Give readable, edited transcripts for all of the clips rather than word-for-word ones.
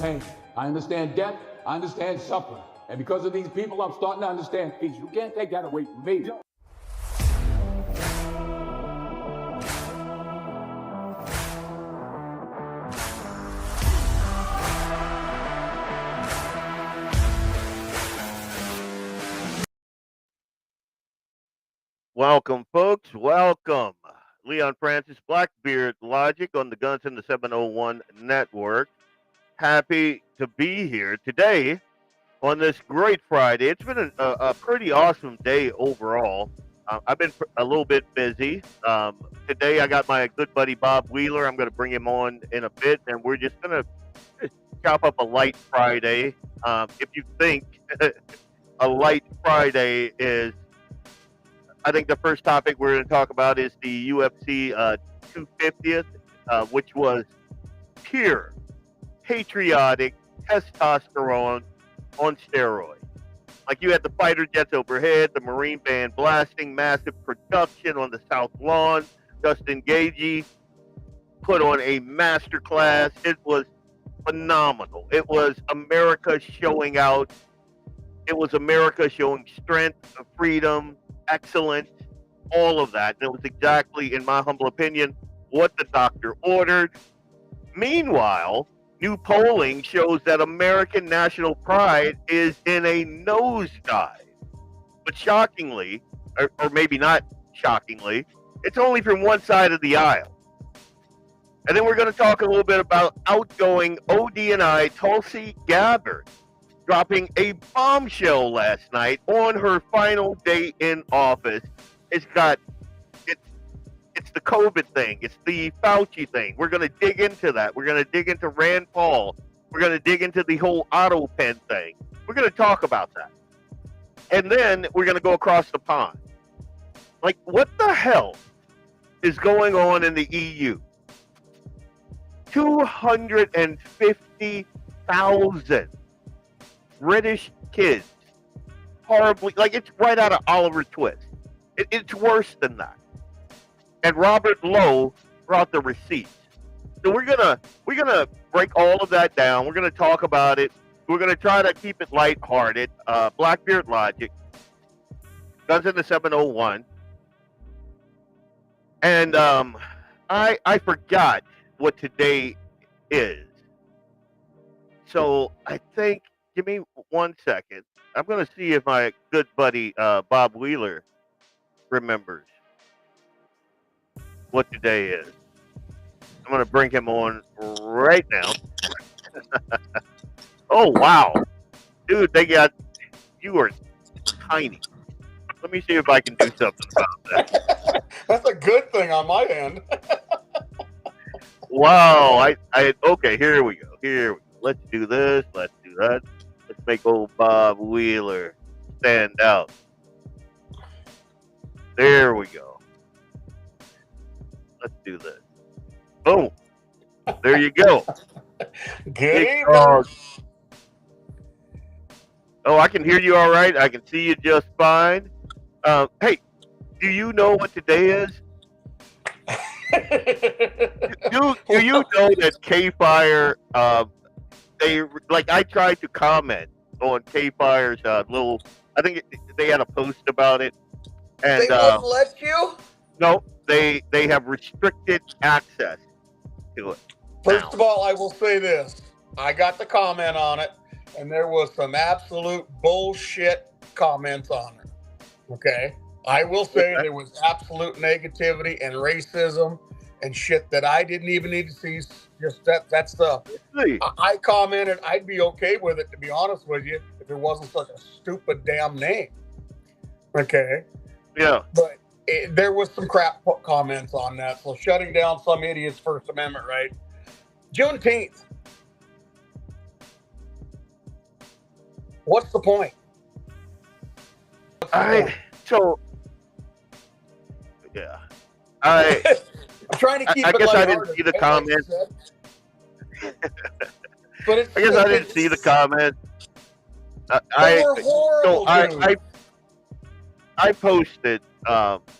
Pain. I understand death. I understand suffering. And because of these people, I'm starting to understand peace. You can't take that away from me. Welcome, folks. Welcome. Leon Francis, BlackBeardLogic on the Guns in the 701 Network. Happy to be here today on this great Friday. It's been a pretty awesome day overall. I've been a little bit busy. Today I got my good buddy Bob Wheeler. I'm going to bring him on in a bit, and we're just going to chop up a light Friday. If you think a light Friday is, I think the first topic we're going to talk about is the UFC 250th, which was pure patriotic testosterone on steroids. Like, you had the fighter jets overhead, the Marine band blasting, massive production on the South Lawn. Justin Gagey put on a masterclass. It was phenomenal. It was America showing out. It was America showing strength, freedom, excellence, all of that. And it was exactly, in my humble opinion, what the doctor ordered. Meanwhile, new polling shows that American national pride is in a nosedive. But shockingly, or maybe not shockingly, it's only from one side of the aisle. And then we're going to talk a little bit about outgoing ODNI Tulsi Gabbard dropping a bombshell last night on her final day in office. It's the COVID thing. It's the Fauci thing. We're going to dig into that. We're going to dig into Rand Paul. We're going to dig into the whole auto pen thing. We're going to talk about that. And then we're going to go across the pond. Like, what the hell is going on in the EU? 250,000 British kids. Horribly, like, it's right out of Oliver Twist. It's worse than that. And Robert Lowe brought the receipts. So we're gonna break all of that down. We're gonna talk about it. We're gonna try to keep it lighthearted. BlackBeardLogic, Guns in the 701, and I forgot what today is. So I think, give me 1 second. I'm gonna see if my good buddy Bob Wheeler remembers what today is. I'm going to bring him on right now. Oh, wow. Dude, you are tiny. Let me see if I can do something about that. That's a good thing on my end. Wow. Okay, here we go. Let's do this. Let's do that. Let's make old Bob Wheeler stand out. There we go. Let's do this. Boom. There you go. Good evening. Oh, I can hear you all right. I can see you just fine. Hey, do you know what today is? do you know that K-Fire, I tried to comment on K-Fire's little, I think they had a post about it. And, they won't let you? No, they have restricted access to it. First of all, I will say this. I got the comment on it, and there was some absolute bullshit comments on it. Okay? I will say there was absolute negativity and racism and shit that I didn't even need to see. Just that stuff. I commented I'd be okay with it, to be honest with you, if it wasn't such a stupid damn name. Okay. Yeah. But there was some crap comments on that. So shutting down some idiot's First Amendment right. Juneteenth. What's the point? Yeah. I'm trying to keep I it guess I lighthearted, didn't see the right? comment. But it's, I guess I didn't see the comment. They were horrible, dude. I posted,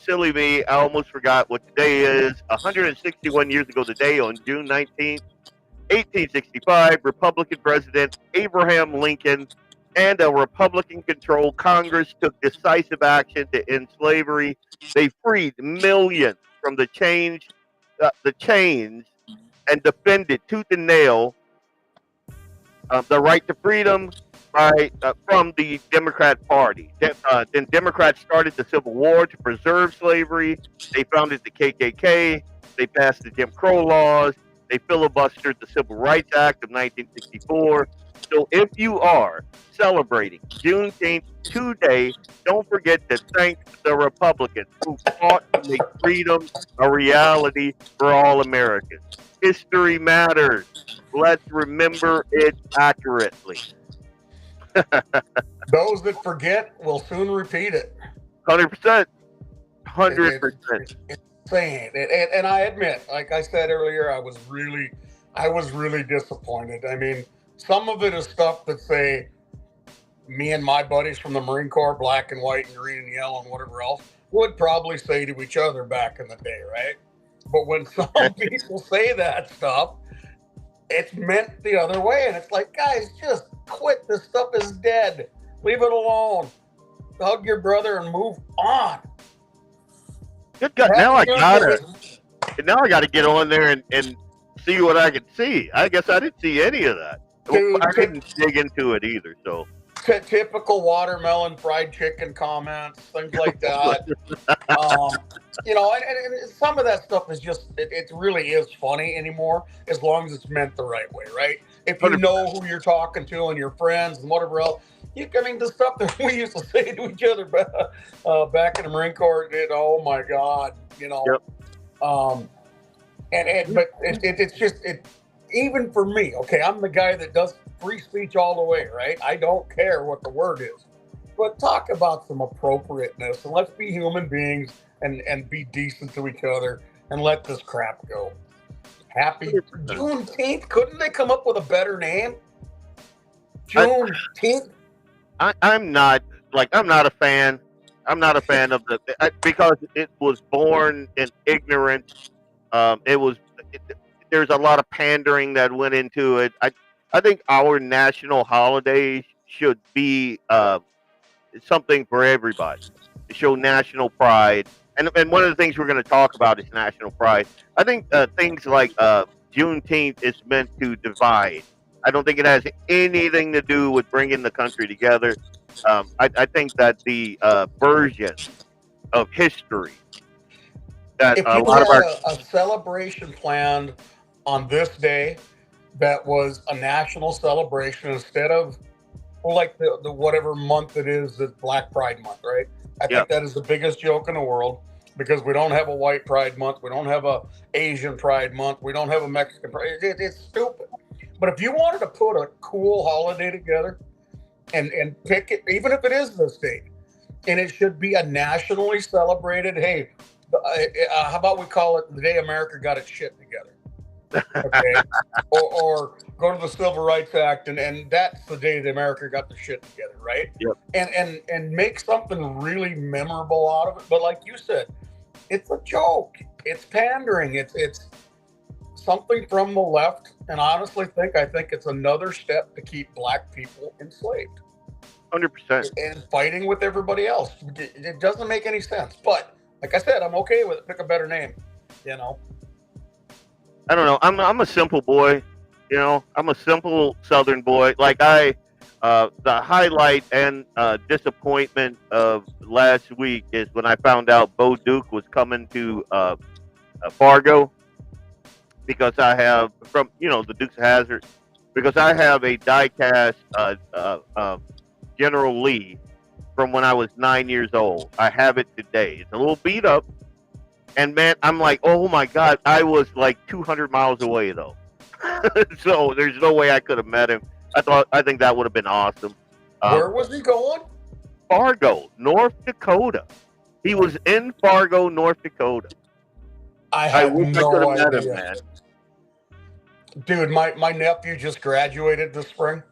silly me, I almost forgot what today is. 161 years ago today, on June 19th, 1865, Republican President Abraham Lincoln and a Republican-controlled Congress took decisive action to end slavery. They freed millions from the chains, and defended tooth and nail the right to freedom from the Democrat Party. Then Democrats started the Civil War to preserve slavery. They founded the KKK. They passed the Jim Crow laws. They filibustered the Civil Rights Act of 1964. So if you are celebrating Juneteenth today, don't forget to thank the Republicans who fought to make freedom a reality for all Americans. History matters. Let's remember it accurately. Those that forget will soon repeat it. 100%. 100%. It's insane. And I admit, like I said earlier, I was really disappointed. I mean, some of it is stuff that say me and my buddies from the Marine Corps, black and white and green and yellow and whatever else, would probably say to each other back in the day, right? But when some people say that stuff, it's meant the other way. And it's like, guys, just quit. This stuff is dead. Leave it alone. Hug your brother and move on. Good God. Now I gotta get on there and see what I can see. I guess I didn't see any of that. Dude, I didn't dig into it either. So typical watermelon fried chicken comments, things like that. You know, and some of that stuff is just, it really is funny anymore, as long as it's meant the right way, right? If you know who you're talking to and your friends and whatever else, I mean, the stuff that we used to say to each other back in the Marine Corps, oh my God, you know. Yep. But it's just, even for me, okay, I'm the guy that does free speech all the way, right? I don't care what the word is. But talk about some appropriateness, and let's be human beings and be decent to each other and let this crap go. Happy Juneteenth. Couldn't they come up with a better name? Juneteenth. I'm not a fan. I'm not a fan of because it was born in ignorance. There's a lot of pandering that went into it. I think our national holidays should be something for everybody to show national pride. And one of the things we're going to talk about is national pride. I think things like Juneteenth is meant to divide. I don't think it has anything to do with bringing the country together. I think that the version of history that if a you lot had of our a celebration planned on this day that was a national celebration instead of like the whatever month it is, that's Black Pride Month, right? I think that is the biggest joke in the world, because we don't have a white Pride Month, we don't have a Asian Pride Month, we don't have a Mexican Pride. It's stupid. But if you wanted to put a cool holiday together and pick it, even if it is this date, and it should be a nationally celebrated, hey, how about we call it the day America got its shit together? Okay, or go to the Civil Rights Act, and that's the day that America got the shit together, right? Yep. And make something really memorable out of it. But like you said, it's a joke. It's pandering. It's something from the left, and I think it's another step to keep black people enslaved. 100%. And fighting with everybody else. It doesn't make any sense. But like I said, I'm okay with it. Pick a better name, you know. I don't know. I'm a simple boy, you know. I'm a simple Southern boy. Like I The highlight and disappointment of last week is when I found out Bo Duke was coming to Fargo, because I have, from the Dukes of Hazzard, because I have a die-cast General Lee from when I was 9 years old. I have it today. It's a little beat up, and man, I'm like, oh my god, I was like 200 miles away though, so there's no way I could have met him. I think that would have been awesome. Where was he going? Fargo, North Dakota. He was in Fargo, North Dakota. I wish I could have met him, man. Dude, my nephew just graduated this spring.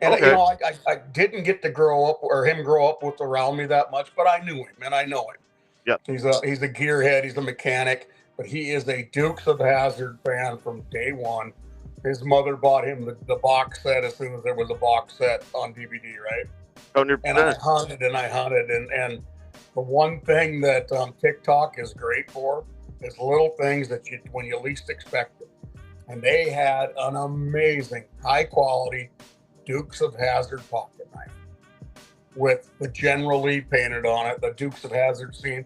And Okay. I didn't get to grow up, or him grow up with around me that much, but I knew him and I know him. Yep. He's a gearhead, he's a mechanic, but he is a Dukes of Hazzard fan from day one. His mother bought him the box set as soon as there was a box set on DVD, right? 100%. And I hunted, and the one thing that TikTok is great for is little things that when you least expect it. And they had an amazing, high quality Dukes of Hazzard pocket knife with the General Lee painted on it, the Dukes of Hazzard scene.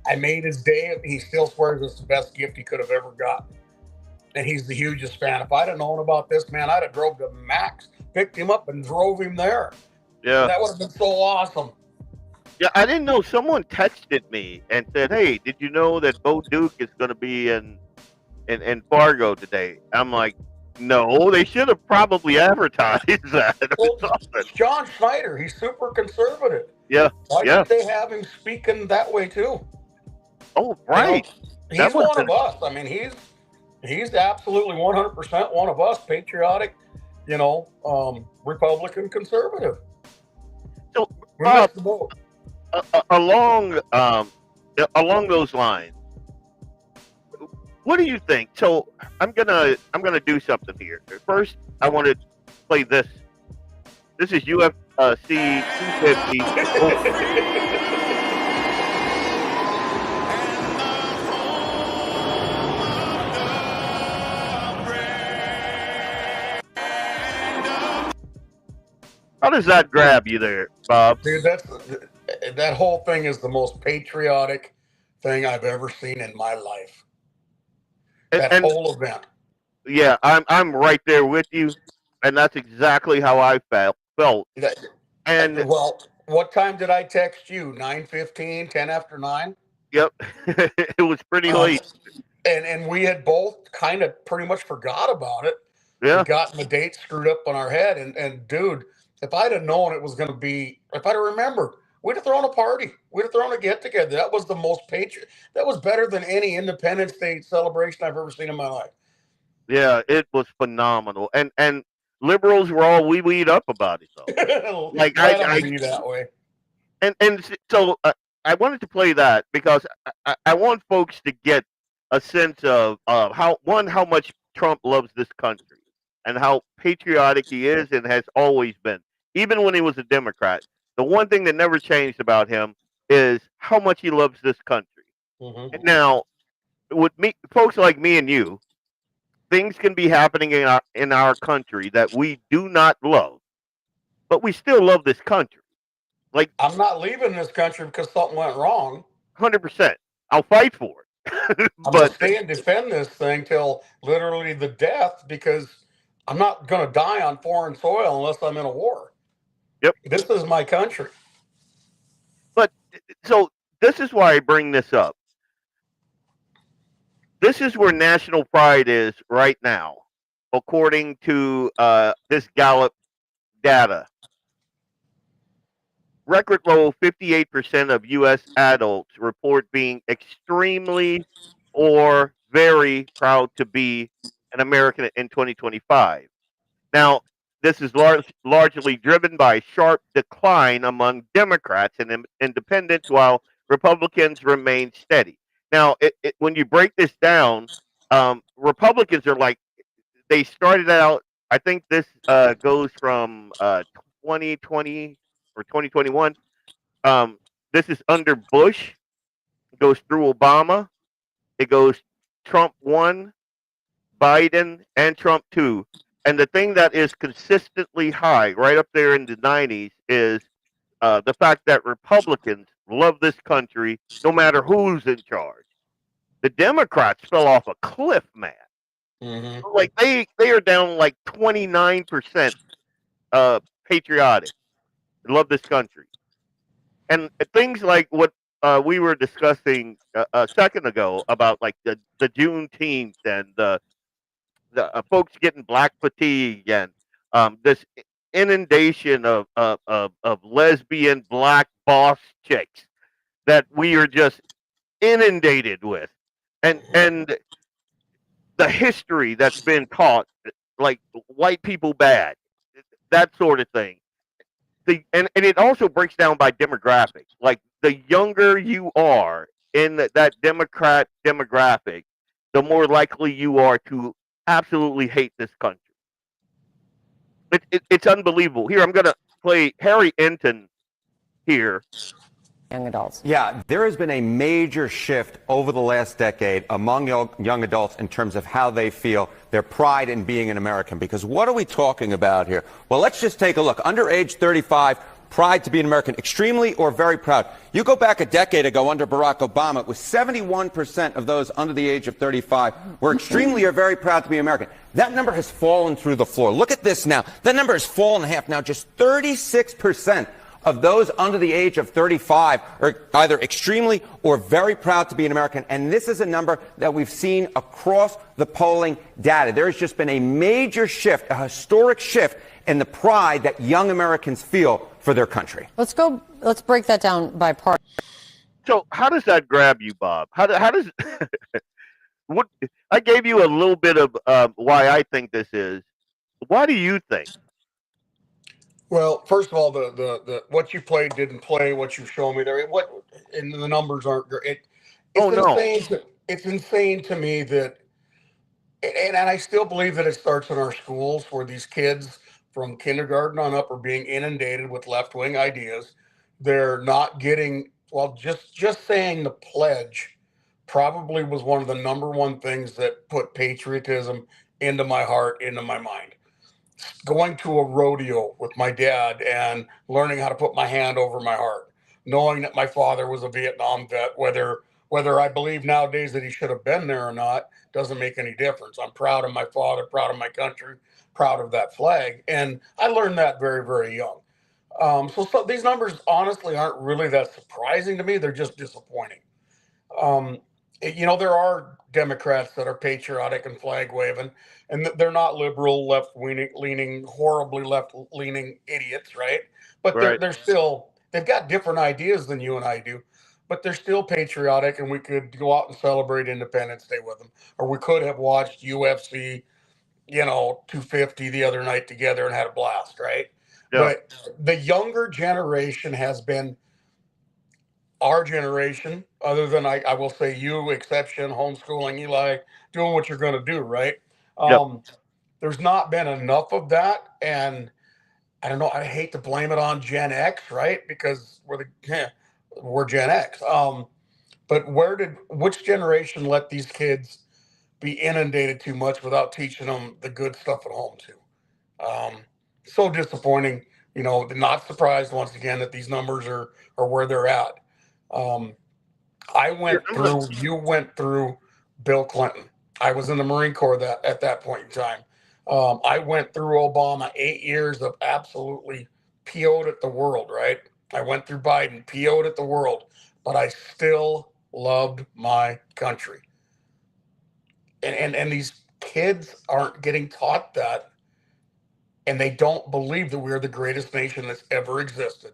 I made his day. He still swears it's the best gift he could have ever gotten. And he's the hugest fan. If I'd have known about this, man, I'd have drove to Max, picked him up, and drove him there. Yeah. That would have been so awesome. Yeah, I didn't know. Someone texted me and said, "Hey, did you know that Bo Duke is going to be in Fargo today?" I'm like, no, they should have probably advertised that. Well, John Schneider, he's super conservative. Yeah. Why didn't they have him speaking that way too? Oh, right. He's one of us. I mean, he's absolutely 100% one of us, patriotic, Republican conservative. So, Bob, along those lines, what do you think? So I'm gonna do something here. First, I want to play this. This is UFC 250. How does that grab you there, Bob? Dude, that whole thing is the most patriotic thing I've ever seen in my life. That whole event. Yeah, I'm right there with you, and that's exactly how I felt. And well, what time did I text you? 9:15, 10 after 9? Yep. It was pretty late. And we had both kind of pretty much forgot about it. Yeah. We got the date screwed up on our head. And dude, if I'd have known it was going to be, if I'd have remembered, we'd have thrown a party. We'd have thrown a get together. That was the most that was better than any Independence Day celebration I've ever seen in my life. Yeah, it was phenomenal. And liberals were all wee-weed up about it, though. Like I be that way. And so I wanted to play that because I want folks to get a sense of how much Trump loves this country and how patriotic he is and has always been, even when he was a Democrat. The one thing that never changed about him is how much he loves this country. Mm-hmm. Now, with folks like me and you, things can be happening in our country that we do not love, but we still love this country. Like, I'm not leaving this country because something went wrong. 100%. I'll fight for it. I'm going to stay and defend this thing till literally the death, because I'm not going to die on foreign soil unless I'm in a war. Yep. This is my country. But so this is why I bring this up. This is where national pride is right now, according to this Gallup data. Record low 58% of U.S. adults report being extremely or very proud to be an American in 2025. Now, this is largely driven by a sharp decline among Democrats and independents, while Republicans remain steady. Now, when you break this down, Republicans are like, they started out, I think this goes from 2020 or 2021. This is under Bush. It goes through Obama. It goes Trump 1, Biden, and Trump 2. And the thing that is consistently high, right up there in the 90s, is the fact that Republicans love this country no matter who's in charge. The Democrats fell off a cliff, man. Mm-hmm. Like they are down like 29% patriotic, love this country. And things like what we were discussing a second ago about like the Juneteenth and the folks getting black fatigue and this inundation of lesbian black boss chicks that we are just inundated with, and the history that's been taught, like white people bad, that sort of thing. And it also breaks down by demographic. Like the younger you are in that Democrat demographic, the more likely you are to absolutely hate this country. It's unbelievable. Here, I'm going to play Harry Enton here. Young adults. Yeah, there has been a major shift over the last decade among young adults in terms of how they feel, their pride in being an American. Because what are we talking about here? Well, let's just take a look. Under age 35, pride to be an American, extremely or very proud. You go back a decade ago under Barack Obama, it was 71% of those under the age of 35 were extremely or very proud to be American. That number has fallen through the floor. Look at this now. That number has fallen in half now. Just 36% of those under the age of 35 are either extremely or very proud to be an American. And this is a number that we've seen across the polling data. There has just been a major shift, a historic shift in the pride that young Americans feel for their country. Let's break that down by part. So how does that grab you, Bob? How does what I gave you a little bit of why I think this is. Why do you think? Well, first of all, the what you played didn't play. What you show me there, and the numbers aren't great. It's insane to me that, and I still believe that it starts in our schools where these kids from kindergarten on up are being inundated with left-wing ideas. They're not getting, well, just saying the pledge probably was one of the number one things that put patriotism into my heart, into my mind. Going to a rodeo with my dad and learning how to put my hand over my heart, knowing that my father was a Vietnam vet, whether I believe nowadays that he should have been there or not, doesn't make any difference. I'm proud of my father, proud of my country, proud of that flag. And I learned that very, very young. So these numbers honestly aren't really that surprising to me. They're just disappointing. There are Democrats that are patriotic and flag waving, and they're not liberal, left-leaning, horribly left-leaning idiots, right? But Right. they've got different ideas than you and I do, but they're still patriotic, and we could go out and celebrate Independence Day with them. Or we could have watched UFC, 250 the other night together and had a blast, right? Yeah. But the younger generation has been our generation, other than I will say you, exception, homeschooling, Eli, doing what you're going to do, right? There's not been enough of that. And I don't know, I hate to blame it on Gen X, right? Because we're Gen X. But which generation let these kids be inundated too much without teaching them the good stuff at home too? So disappointing, not surprised once again that these numbers are where they're at. You went through Bill Clinton. I was in the Marine Corps at that point in time. I went through Obama, 8 years of absolutely PO'd at the world, right? I went through Biden, PO'd at the world, but I still loved my country. And these kids aren't getting taught that, and they don't believe that we're the greatest nation that's ever existed.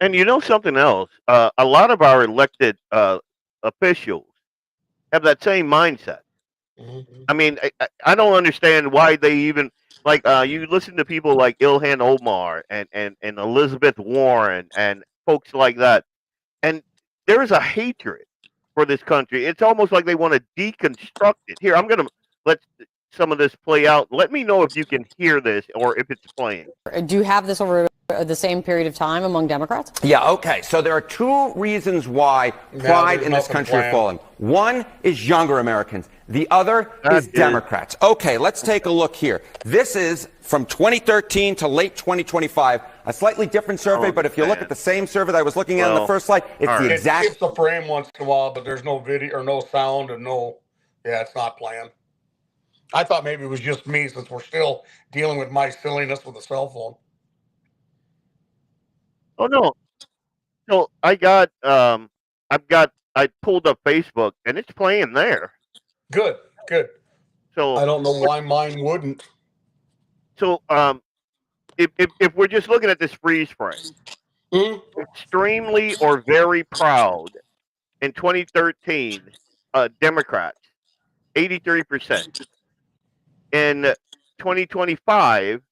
And you know something else? A lot of our elected officials have that same mindset. Mm-hmm. I mean, I don't understand why they even you listen to people like Ilhan Omar and Elizabeth Warren and folks like that, and there is a hatred for this country. It's almost like they want to deconstruct it. Here, let's some of this play out. Let me know if you can hear this or if it's playing. Do you have this over the same period of time among Democrats? Yeah, okay. So there are two reasons why pride in this country are falling. One is younger Americans. The other is Democrats. Okay, let's take a look here. This is from 2013 to late 2025. A slightly different survey, but if you look at the same survey that I was looking at on the first slide, it's the exact... It's the frame once in a while, but there's no video or no sound and no... Yeah, it's not playing. I thought maybe it was just me since we're still dealing with my silliness with a cell phone. Oh no. So I pulled up Facebook and it's playing there. Good. So I don't know why mine wouldn't. So if we're just looking at this freeze frame, extremely or very proud in 2013, Democrats, 83%. In 2025,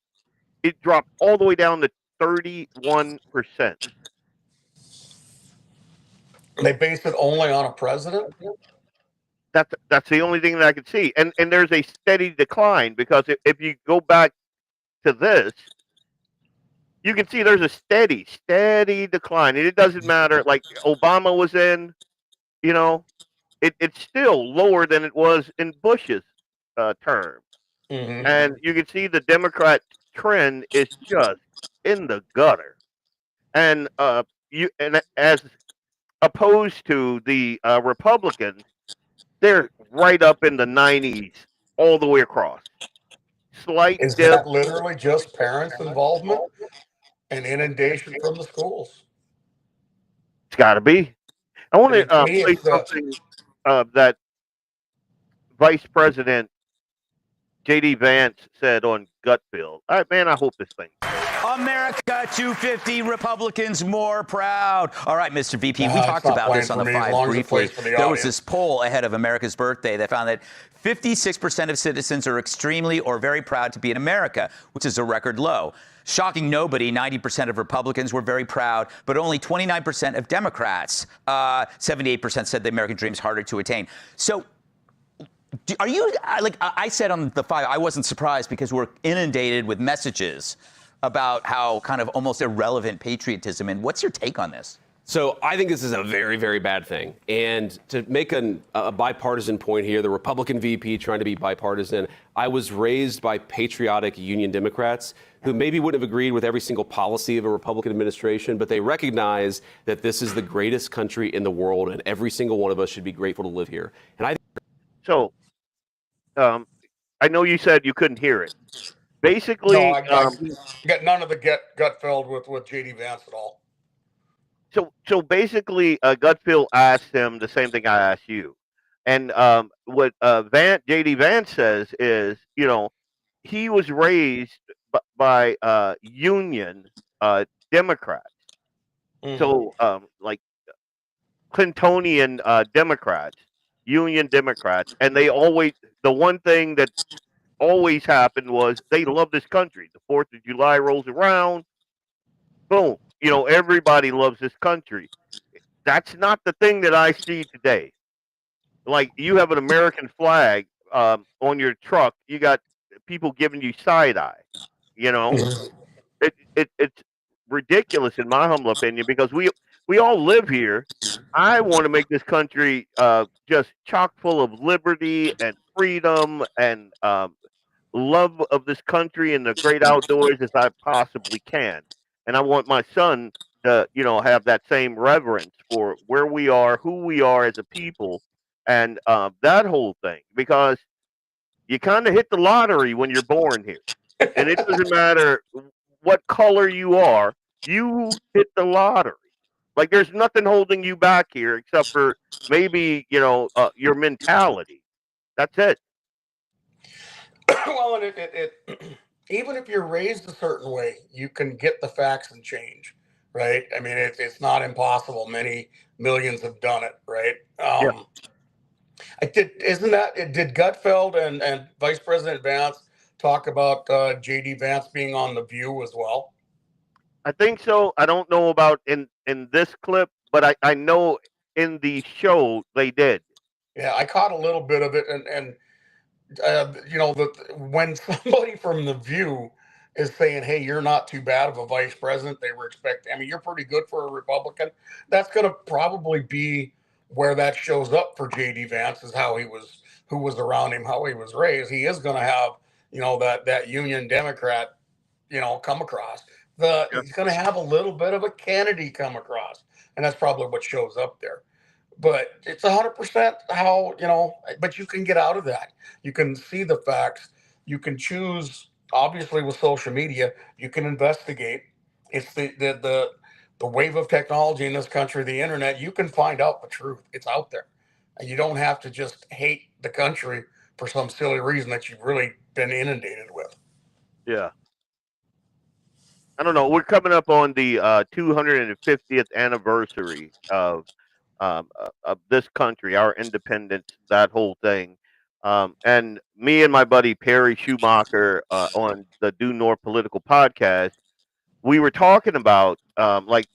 it dropped all the way down to 31%. They base it only on a president? That's the only thing that I could see. And there's a steady decline because if you go back to this, you can see there's a steady decline. And it doesn't matter, like Obama was in, you know, it's still lower than it was in Bush's term. And you can see the Democrat trend is just in the gutter. And as opposed to the Republicans, they're right up in the 90s all the way across. Slight Is dip. that literally just parents' involvement and inundation from the schools? It's got to be. I want to play something that Vice President J.D. Vance said on Gutfield. All right, man, I hope this thing. America 250, Republicans more proud. All right, Mr. VP, we talked about this on the Five briefly. There was this poll ahead of America's birthday that found that 56% of citizens are extremely or very proud to be in America, which is a record low. Shocking nobody, 90% of Republicans were very proud, but only 29% of Democrats, 78% said the American dream is harder to attain. So are you, like I said on the Five, I wasn't surprised because we're inundated with messages about how kind of almost irrelevant patriotism. And what's your take on this? So I think this is a very, very bad thing. And to make a bipartisan point here, the Republican VP trying to be bipartisan, I was raised by patriotic Union Democrats who maybe wouldn't have agreed with every single policy of a Republican administration, but they recognize that this is the greatest country in the world and every single one of us should be grateful to live here. And I know you said you couldn't hear it. Basically, no, I got none of the gut filled with J.D. Vance at all. So basically, Gutfield asked him the same thing I asked you, and what J.D. Vance says is, you know, he was raised by Union Democrats, so like Clintonian Democrats, Union Democrats, and they always, the one thing that always happened was they love this country. The 4th of July rolls around, boom, you know, everybody loves this country. That's not the thing that I see today. Like, you have an American flag on your truck, you got people giving you side eye. You know, it's ridiculous in my humble opinion because we all live here. I want to make this country just chock full of liberty and freedom and love of this country and the great outdoors as I possibly can. And I want my son to, you know, have that same reverence for where we are, who we are as a people, and that whole thing. Because you kind of hit the lottery when you're born here. And it doesn't matter what color you are, you hit the lottery. Like, there's nothing holding you back here except for maybe, you know, your mentality. That's it. Well, and it even if you're raised a certain way, you can get the facts and change, right? I mean, it's not impossible. Many millions have done it, right? Did Gutfeld and Vice President Vance talk about J.D. Vance being on The View as well? I think so. I don't know about in this clip, but I know in the show they did. Yeah, I caught a little bit of it, and when somebody from The View is saying, hey, you're not too bad of a vice president, they were expecting, I mean, you're pretty good for a Republican. That's going to probably be where that shows up for J.D. Vance, is how he was, who was around him, how he was raised. He is going to have, that Union Democrat, come across. He's going to have a little bit of a Kennedy come across. And that's probably what shows up there. But it's 100% how, but you can get out of that. You can see the facts. You can choose, obviously, with social media, you can investigate. It's the wave of technology in this country, the internet. You can find out the truth. It's out there. And you don't have to just hate the country for some silly reason that you've really been inundated with. Yeah. I don't know. We're coming up on the 250th anniversary of this country, our independence, that whole thing. And me and my buddy Perry Schumacher on the Due North Political podcast, we were talking about like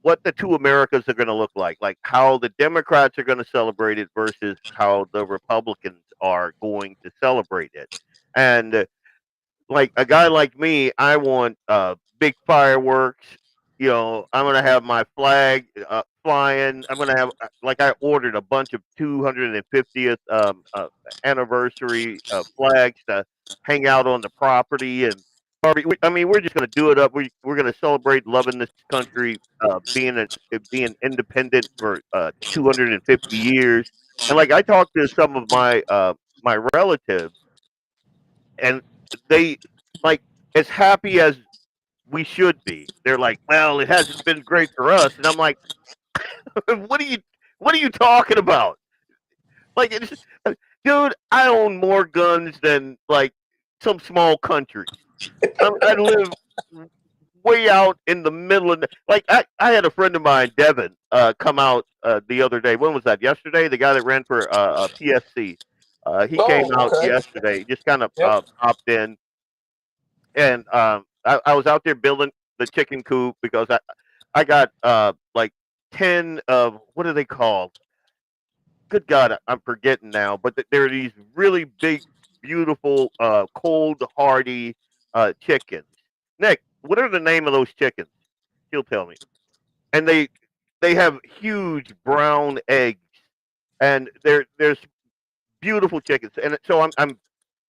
what the two Americas are going to look like how the Democrats are going to celebrate it versus how the Republicans are going to celebrate it. And like a guy like me, I want big fireworks. I'm gonna have my flag flying. I'm gonna have like I ordered a bunch of 250th anniversary flags to hang out on the property, and I mean, we're just gonna do it up. We're gonna celebrate loving this country, being independent for 250 years. And like I talked to some of my my relatives, and they like as happy as we should be. They're like, well, it hasn't been great for us, and I'm like, what are you talking about? Like, dude, I own more guns than like some small country. I live way out in the middle of I had a friend of mine, Devin, come out the other day. When was that? Yesterday, the guy that ran for PSC. He came out yesterday, just kind of popped in. And I was out there building the chicken coop because I got like 10 of, what are they called? Good God, I'm forgetting now. But there are these really big, beautiful, cold, hardy chickens. Nick, what are the name of those chickens? He'll tell me. And they have huge brown eggs, and there's beautiful chickens. And so I'm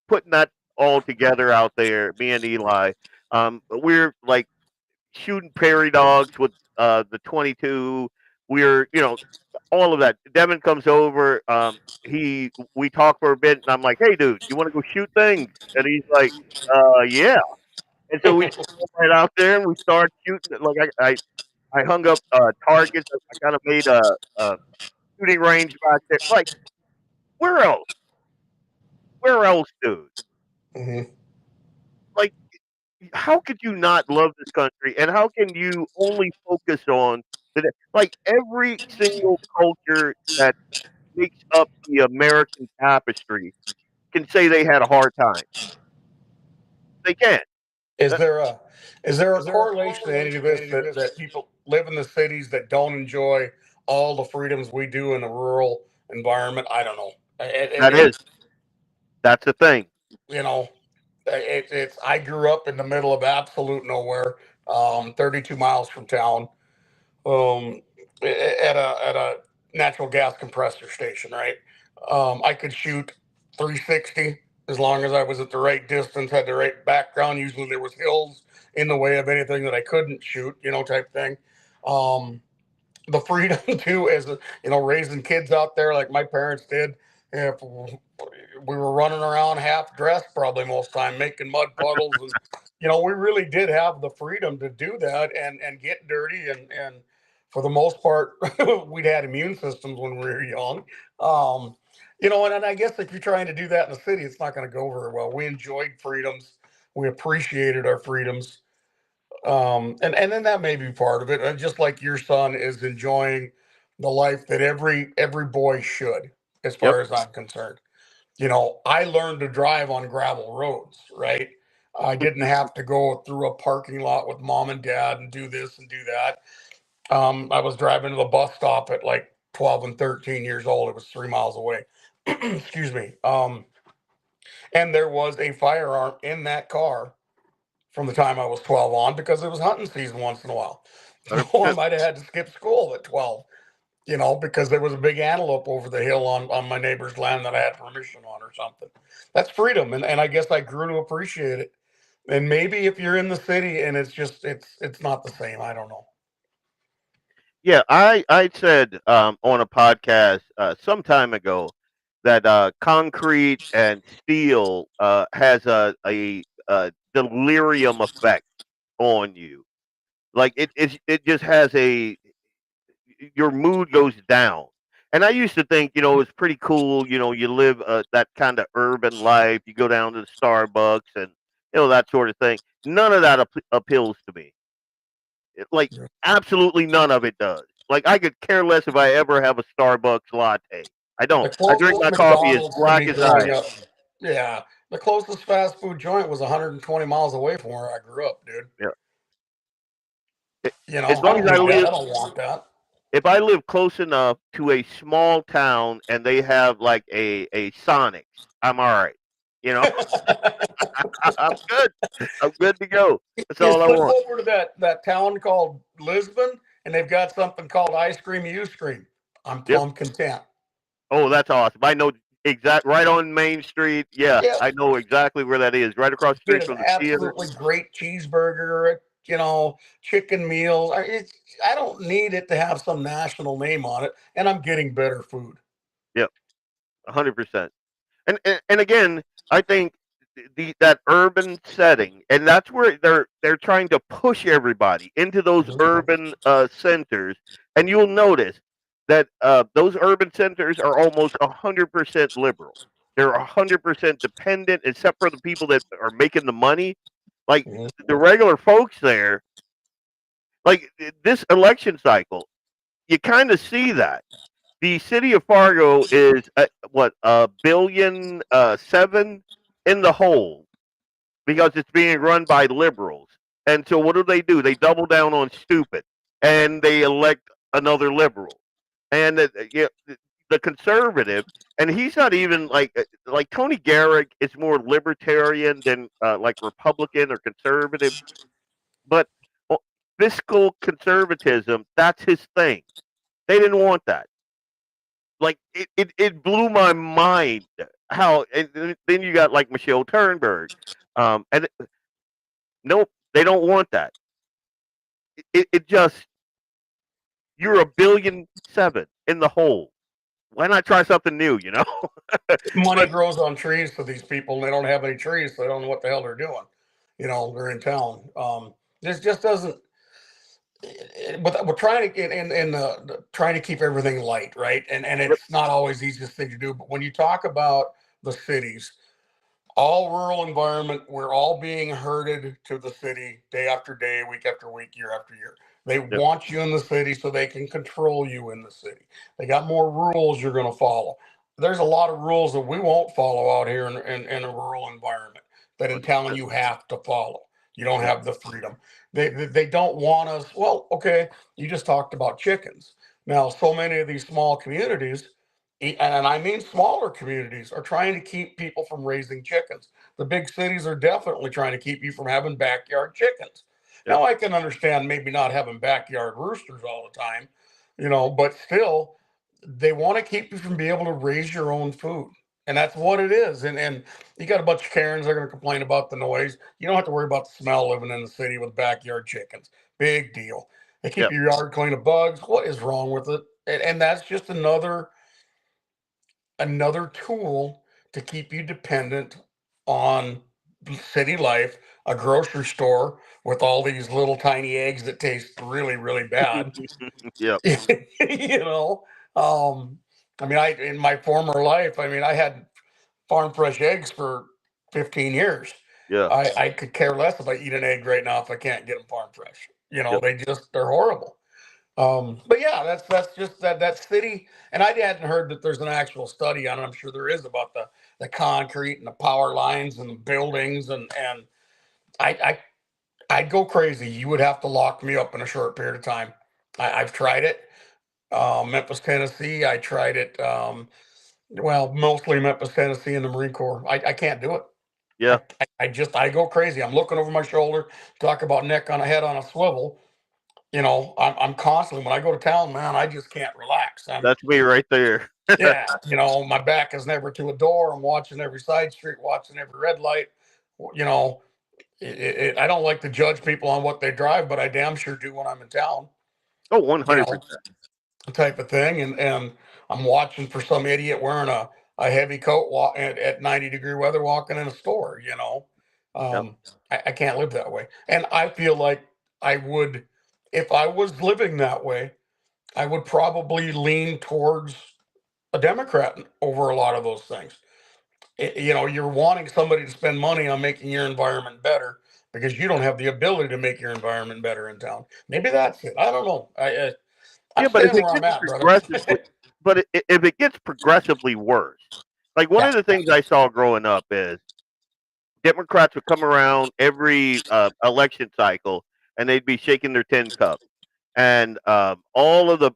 putting that all together out there, me and Eli. We're like shooting prairie dogs with the 22. We're, all of that. Devin comes over. We talk for a bit, and I'm like, "Hey, dude, you want to go shoot things?" And he's like, "Yeah." And so we go right out there and we start shooting. Like I hung up targets. I kind of made a shooting range back there. Like, where else? Where else, dude? Mm-hmm. Like, how could you not love this country, and how can you only focus on like every single culture that makes up the American tapestry can say they had a hard time? They can. Is there a correlation to any of this that people live in the cities that don't enjoy all the freedoms we do in a rural environment? I don't know. That's the thing. I grew up in the middle of absolute nowhere, 32 miles from town, at a natural gas compressor station, right? I could shoot 360 as long as I was at the right distance, had the right background. Usually there was hills in the way of anything that I couldn't shoot, type thing. The freedom too, as raising kids out there like my parents did. If we were running around half dressed probably most time, making mud puddles, and we really did have the freedom to do that and get dirty, and for the most part we'd had immune systems when we were young. And I guess if you're trying to do that in the city, it's not going to go very well. We enjoyed freedoms, we appreciated our freedoms, and then that may be part of it. And just like your son is enjoying the life that every boy should, as far as I'm concerned. I learned to drive on gravel roads, right? I didn't have to go through a parking lot with mom and dad and do this and do that. I was driving to the bus stop at like 12 and 13 years old. It was 3 miles away. Excuse me. And there was a firearm in that car from the time I was 12 on, because it was hunting season once in a while. So I might have had to skip school at 12, because there was a big antelope over the hill on my neighbor's land that I had permission on or something. That's freedom. And I guess I grew to appreciate it. And maybe if you're in the city and it's not the same, I don't know. Yeah, I said on a podcast some time ago that concrete and steel has a delirium effect on you. Like it just has your mood goes down. And I used to think, it's pretty cool. You live that kind of urban life. You go down to the Starbucks and that sort of thing. None of that appeals to me. Like absolutely none of it does. Like I could care less if I ever have a Starbucks latte. I don't. I drink my coffee as black as ice. Yeah, the closest fast food joint was 120 miles away from where I grew up, dude. Yeah. As long as I don't want that. If I live close enough to a small town and they have like a Sonics, I'm all right. I'm good. I'm good to go. That's all I want. Over to that town called Lisbon, and they've got something called Ice Cream You Scream. I'm plumb content. Oh, that's awesome. I know right on Main Street. Yeah, I know exactly where that is. Right across the street from the theater. Absolutely great cheeseburger, chicken meals. I don't need it to have some national name on it, and I'm getting better food. Yep, 100%. And again, I think that urban setting, and that's where they're trying to push everybody into those urban centers, and you'll notice that those urban centers are almost 100% liberal. They're 100% dependent, except for the people that are making the money. Like the regular folks there, like this election cycle, you kind of see that. The city of Fargo is $1.7 billion in the hole because it's being run by liberals. And so what do? They double down on stupid and they elect another liberal. And the conservative, and he's not even like Tony Garrick is more libertarian than like Republican or conservative, but fiscal conservatism, that's his thing. They didn't want that. Like it blew my mind how, and then you got like Michelle Turnberg, and nope, they don't want that. It just, you're $1.7 billion in the hole. Why not try something new? Money grows on trees for these people. They don't have any trees, so they don't know what the hell they're doing. They're in town. This just doesn't. But we're trying to trying to keep everything light, right? And it's not always the easiest thing to do. But when you talk about the cities, all rural environment, we're all being herded to the city day after day, week after week, year after year. They want you in the city so they can control you in the city. They got more rules you're going to follow. There's a lot of rules that we won't follow out here in a rural environment that in town you have to follow. You don't have the freedom. They don't want us. Well, okay, you just talked about chickens. Now, so many of these small communities, and I mean smaller communities, are trying to keep people from raising chickens. The big cities are definitely trying to keep you from having backyard chickens. Now, I can understand maybe not having backyard roosters all the time, but still, they want to keep you from being able to raise your own food. And that's what it is. And you got a bunch of Karens that are going to complain about the noise. You don't have to worry about the smell living in the city with backyard chickens. Big deal. They keep your yard clean of bugs. What is wrong with it? And that's just another tool to keep you dependent on city life, a grocery store with all these little tiny eggs that taste really, really bad. In my former life, I had farm fresh eggs for 15 years. Yeah. I could care less if I eat an egg right now if I can't get them farm fresh. They're horrible. But yeah, that's just that city. And I hadn't heard that there's an actual study on it. I'm sure there is about the concrete and the power lines and the buildings. And I'd go crazy. You would have to lock me up in a short period of time. I've tried it. Memphis, Tennessee. I tried it. Well, mostly Memphis, Tennessee, and the Marine Corps. I can't do it. Yeah. I go crazy. I'm looking over my shoulder, talk about neck on a head on a swivel. You know, I'm constantly, when I go to town, man, I just can't relax. That's me right there. Yeah. You know, my back is never to a door. I'm watching every side street, watching every red light. You know, I don't like to judge people on what they drive, but I damn sure do when I'm in town. Oh, 100%. Type of thing. And I'm watching for some idiot wearing a heavy coat at 90-degree weather walking in a store, you know. I can't live that way. And I feel like I would, if I was living that way, I would probably lean towards a Democrat over a lot of those things. You know, you're wanting somebody to spend money on making your environment better because you don't have the ability to make your environment better in town. Maybe that's it. I don't know. Yeah, but if it gets progressively, if it gets progressively worse, like one of the things I saw growing up is Democrats would come around every election cycle and they'd be shaking their tin cup, and all of the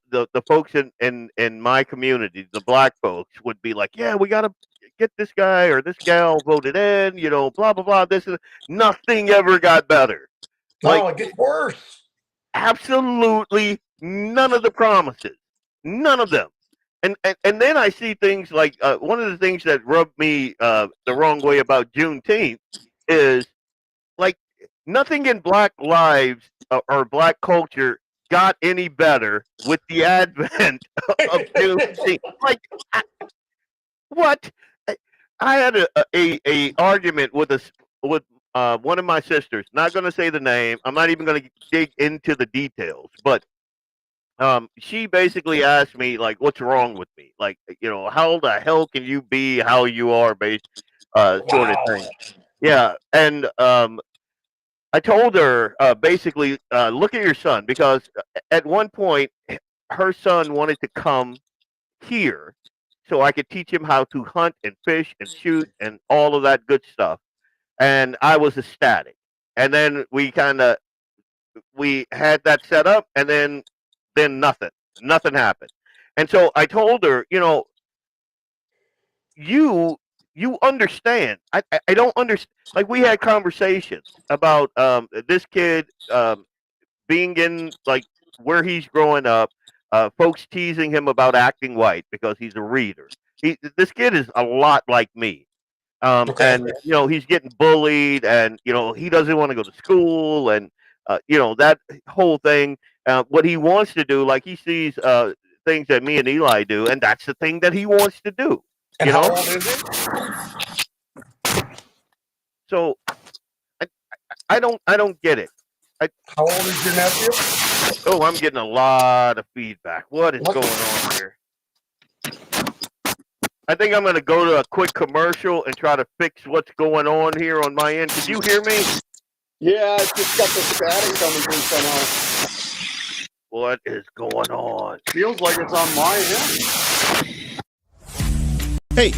folks in my community, the black folks, would be like, "Yeah, we got to get this guy or this gal voted in," you know, blah blah blah. This is nothing ever got better. No, it gets worse. Absolutely none of the promises, none of them. And then I see things like one of the things that rubbed me the wrong way about Juneteenth is like nothing in Black lives or Black culture got any better with the advent of Juneteenth. Like, what? I had a argument with one of my sisters. Not going to say the name. I'm not even going to dig into the details, but she basically asked me, like, what's wrong with me? Like, you know, how the hell can you be how you are, based sort of thing. Yeah. And I told her, basically, look at your son, because at one point her son wanted to come here so I could teach him how to hunt and fish and shoot and all of that good stuff. And I was ecstatic. And then we had that set up, and then nothing happened. And so I told her, you know, you understand. I don't understand. Like, we had conversations about this kid being in, like, where he's growing up, folks teasing him about acting white because he's a reader. This kid is a lot like me. And, you know, he's getting bullied, and, you know, he doesn't want to go to school, and, you know, that whole thing. What he wants to do, like, he sees things that me and Eli do, and that's the thing that he wants to do. And you how know? old is it? So I don't get it. How old is your nephew? Oh, I'm getting a lot of feedback. What is going on here? I think I'm going to go to a quick commercial and try to fix what's going on here on my end. Can you hear me? Yeah, it's just got the static coming through somehow. What is going on? Feels like it's on my end. Hey,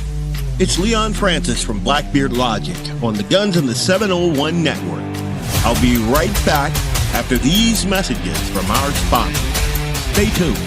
it's Leon Francis from BlackBeardLogic on the Guns in the 701 Network. I'll be right back after these messages from our sponsors. Stay tuned.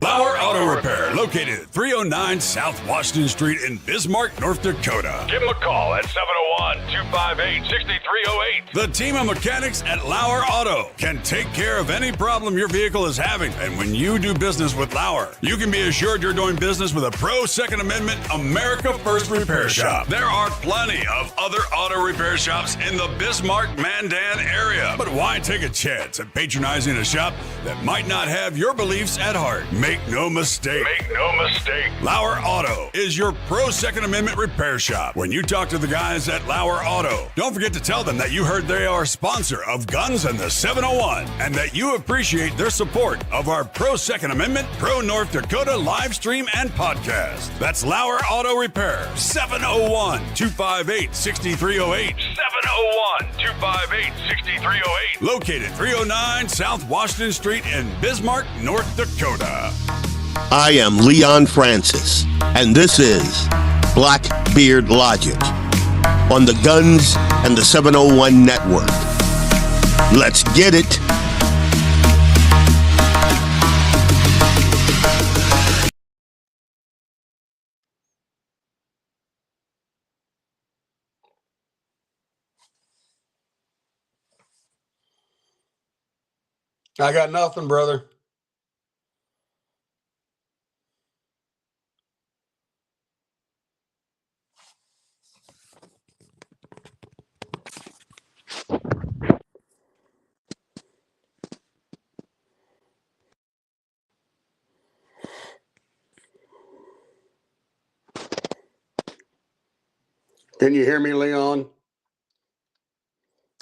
LAUER Auto Repair, located at 309 South Washington Street in Bismarck, North Dakota. Give them a call at 701-258-6308. The team of mechanics at LAUER Auto can take care of any problem your vehicle is having. And when you do business with LAUER, you can be assured you're doing business with a pro-Second Amendment, America First repair shop. There are plenty of other auto repair shops in the Bismarck-Mandan area. But why take a chance at patronizing a shop that might not have your beliefs at heart? Make no mistake. LAUER Auto is your pro-Second Amendment repair shop. When you talk to the guys at LAUER Auto, don't forget to tell them that you heard they are a sponsor of Guns in the 701 and that you appreciate their support of our pro-Second Amendment, pro-North Dakota live stream and podcast. That's LAUER Auto Repair, 701-258-6308. 701-258-6308. Located 309 South Washington Street in Bismarck, North Dakota. I am Leon Francis, and this is BlackBeardLogic on the Guns and the 701 Network. Let's get it. I got nothing, brother. Can you hear me, Leon?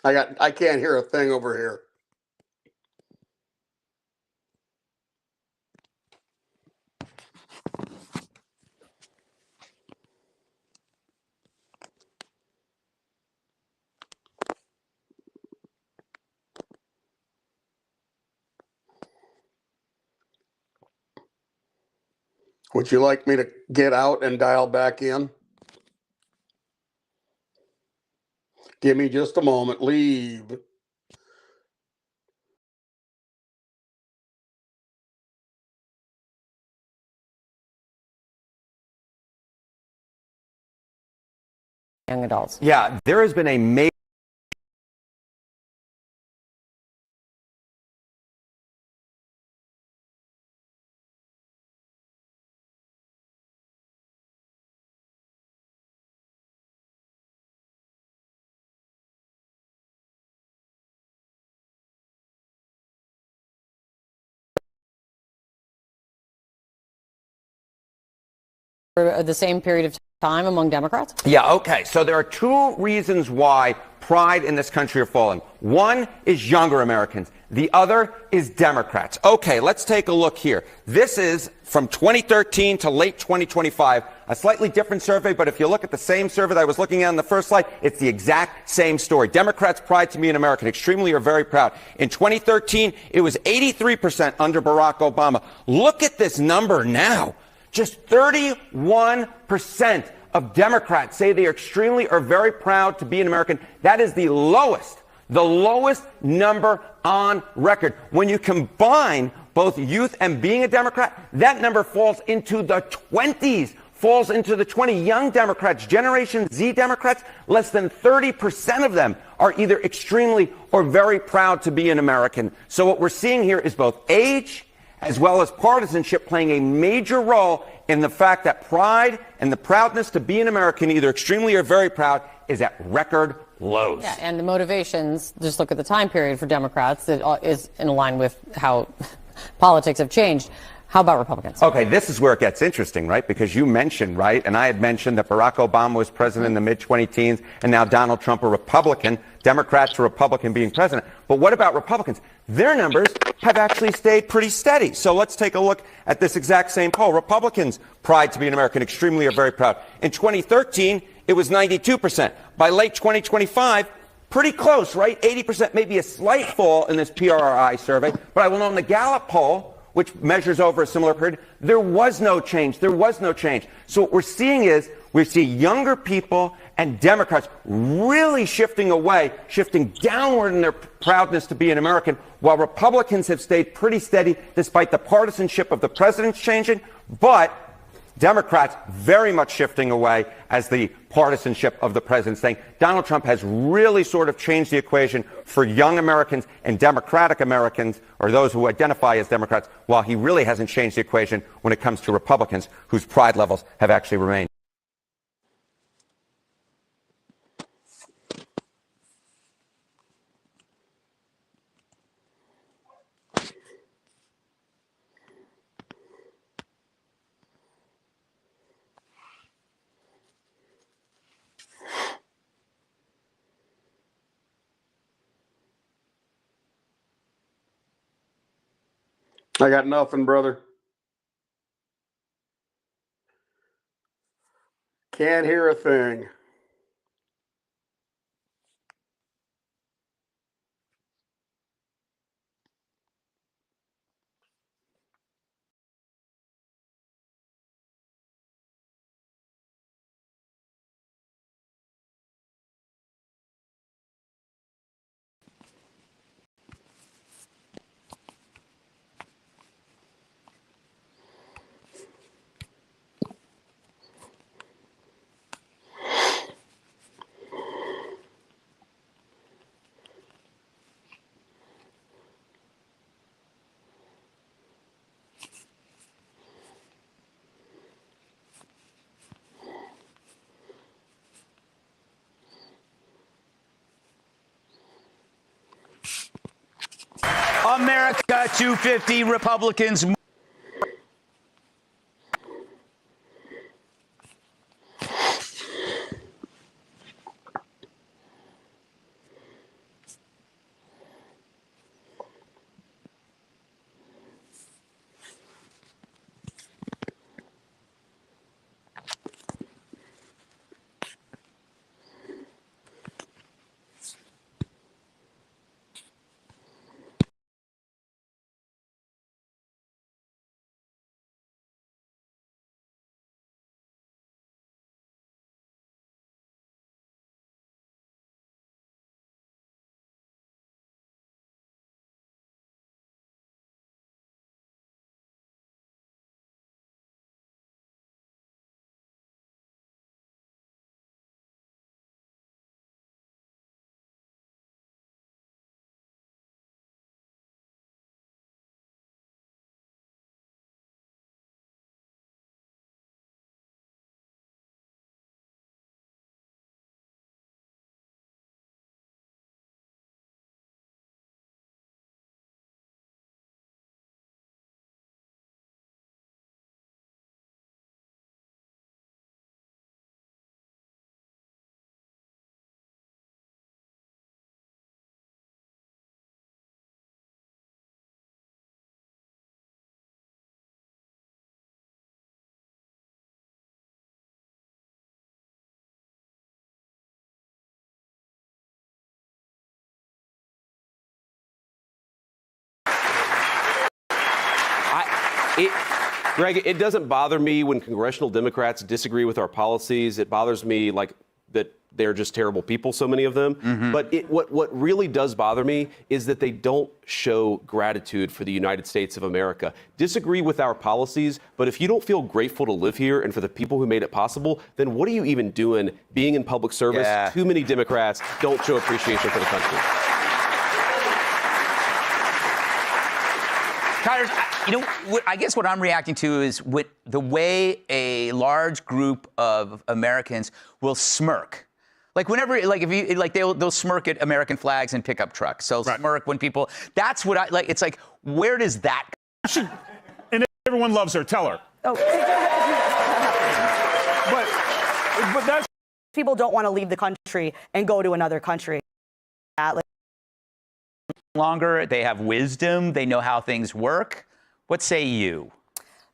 I can't hear a thing over here. Would you like me to get out and dial back in? Give me just a moment. Leave. Young adults. Yeah, there has been a major For the same period of time among Democrats? Yeah, okay. So there are two reasons why pride in this country are falling. One is younger Americans. The other is Democrats. Okay, let's take a look here. This is from 2013 to late 2025, a slightly different survey, but if you look at the same survey that I was looking at on the first slide, it's the exact same story. Democrats' pride to be an American, extremely or very proud. In 2013, it was 83% under Barack Obama. Look at this number now. Just 31% of Democrats say they are extremely or very proud to be an American. That is the lowest number on record. When you combine both youth and being a Democrat, that number falls into the 20s, falls into the 20. Young Democrats, Generation Z Democrats, less than 30% of them are either extremely or very proud to be an American. So what we're seeing here is both age as well as partisanship playing a major role in the fact that pride and the proudness to be an American, either extremely or very proud, is at record lows. Yeah, and the motivations, just look at the time period for Democrats, that is in line with how politics have changed. How about Republicans? Okay, this is where it gets interesting, right? Because you mentioned, right, and I had mentioned that Barack Obama was president in the mid-2010s, and now Donald Trump a Republican, Democrats to Republican being president. But what about Republicans? Their numbers have actually stayed pretty steady. So let's take a look at this exact same poll. Republicans' pride to be an American, extremely or very proud. In 2013, it was 92%. By late 2025, pretty close, right? 80%, maybe a slight fall in this PRI survey. But I will note in the Gallup poll, which measures over a similar period, there was no change. There was no change. So what we're seeing is we see younger people and Democrats really shifting away, shifting downward in their proudness to be an American, while Republicans have stayed pretty steady despite the partisanship of the president's changing, but Democrats very much shifting away as the partisanship of the president saying Donald Trump has really sort of changed the equation for young Americans and Democratic Americans, or those who identify as Democrats, while he really hasn't changed the equation when it comes to Republicans whose pride levels have actually remained. I got nothing, brother. Can't hear a thing. got 250 Republicans. Greg, it doesn't bother me when congressional Democrats disagree with our policies. It bothers me like that they're just terrible people, so many of them. Mm-hmm. But what really does bother me is that they don't show gratitude for the United States of America. Disagree with our policies, but if you don't feel grateful to live here and for the people who made it possible, then what are you even doing being in public service? Yeah. Too many Democrats don't show appreciation for the country. Connors, I guess what I'm reacting to is the way a large group of Americans will smirk. Like whenever, like if you, like they'll smirk at American flags and pickup trucks. So smirk when people. That's what I like. It's like, where does that? And everyone loves her. Tell her. Oh. but that's. People don't want to leave the country and go to another country. Longer, they have wisdom, they know how things work. What say you?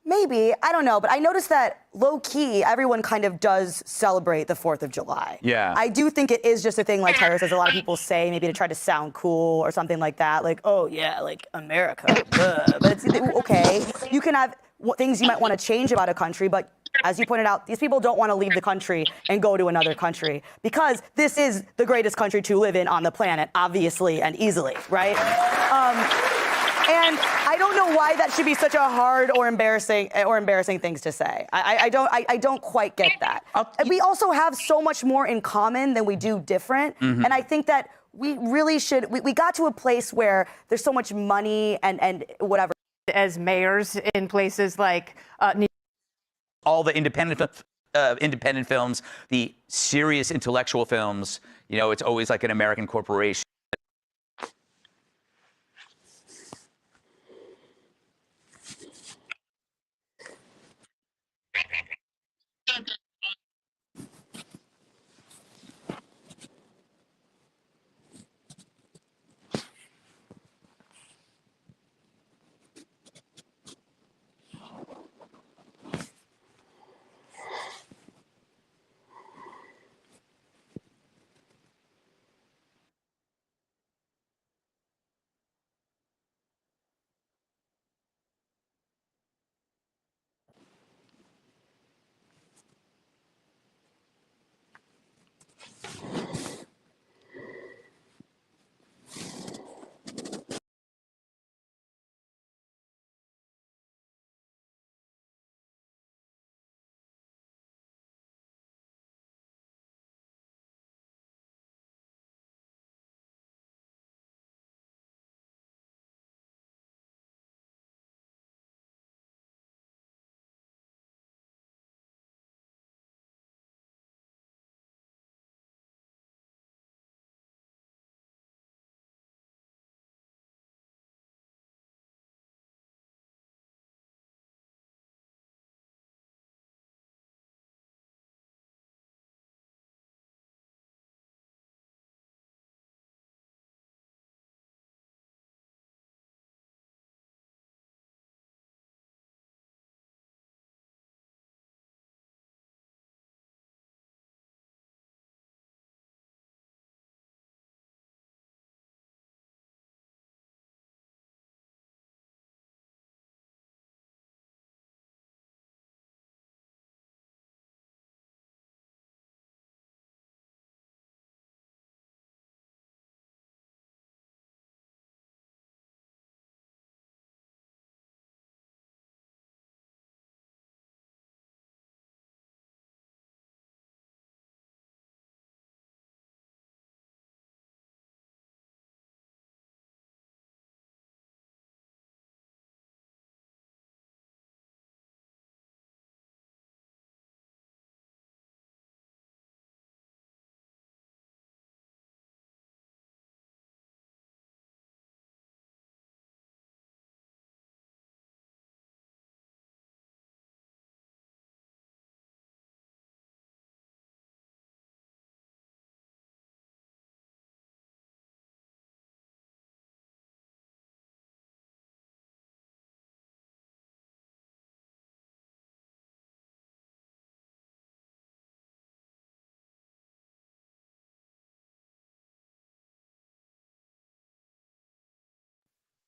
Maybe, I don't know, but I noticed that low-key, everyone kind of does celebrate the 4th of July. Yeah. I do think it is just a thing, like Tyler says, a lot of people say, maybe to try to sound cool or something like that, like, oh yeah, like America, but it's okay. You can have things you might want to change about a country, but as you pointed out, these people don't want to leave the country and go to another country because this is the greatest country to live in on the planet, obviously and easily, right? And I don't know why that should be such a hard or embarrassing things to say. I don't quite get that. We also have so much more in common than we do different, and I think that we really should. We got to a place where there's so much money and whatever. As mayors in places like New York. All the independent films, the serious intellectual films, you know, it's always like an American corporation.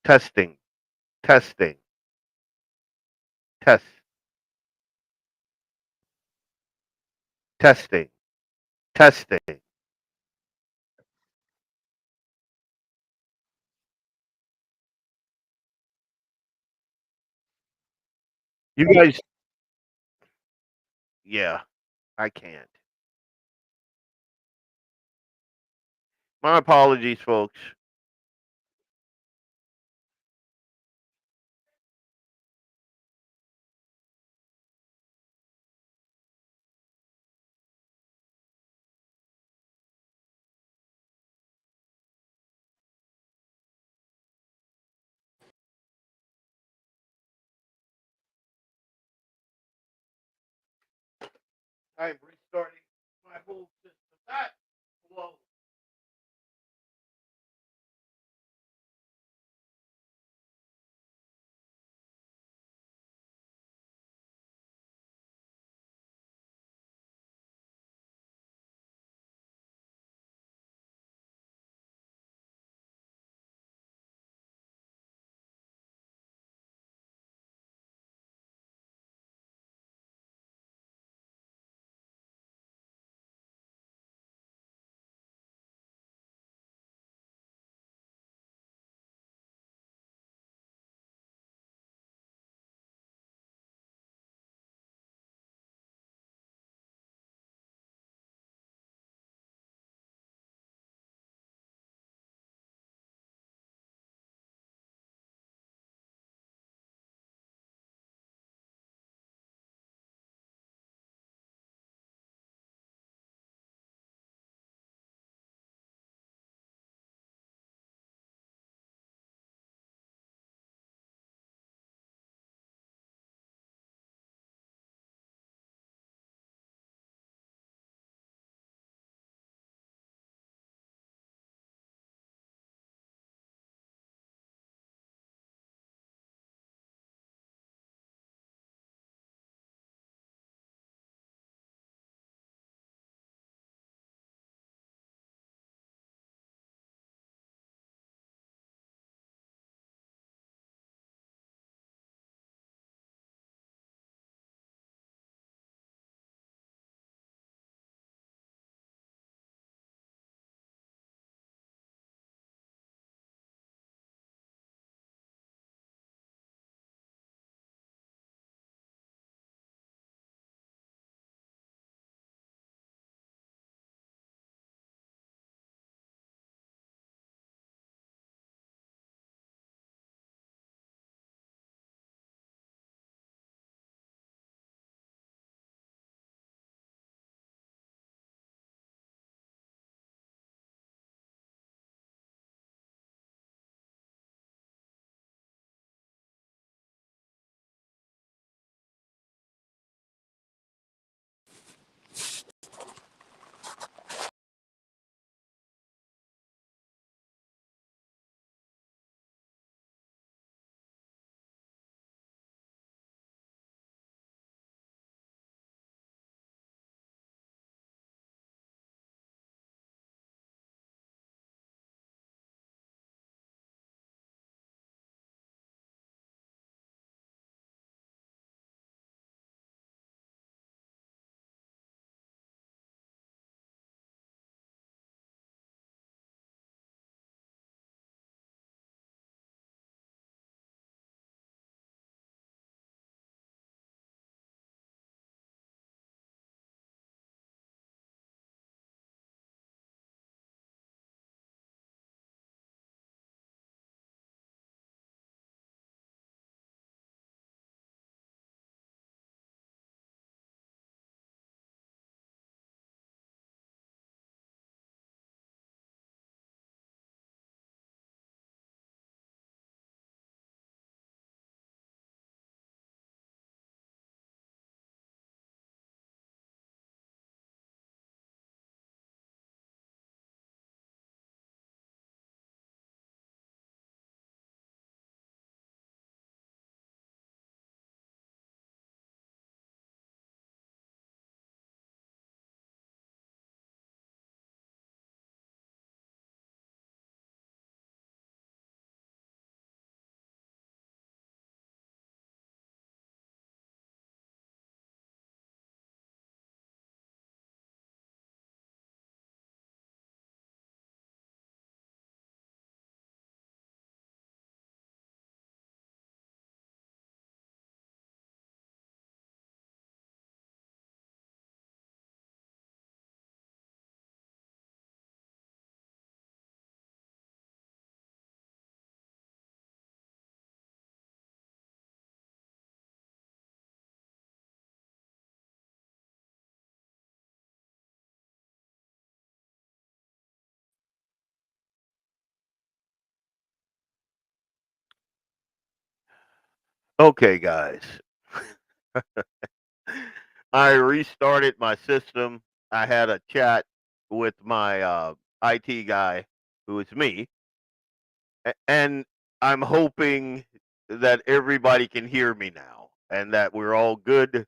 Testing. Testing. Test. Testing. Testing. You guys, yeah, I can't. My apologies, folks. I'm restarting my whole system. That's slow. Okay, guys. I restarted my system. I had a chat with my IT guy, who is me, and I'm hoping that everybody can hear me now and that we're all good.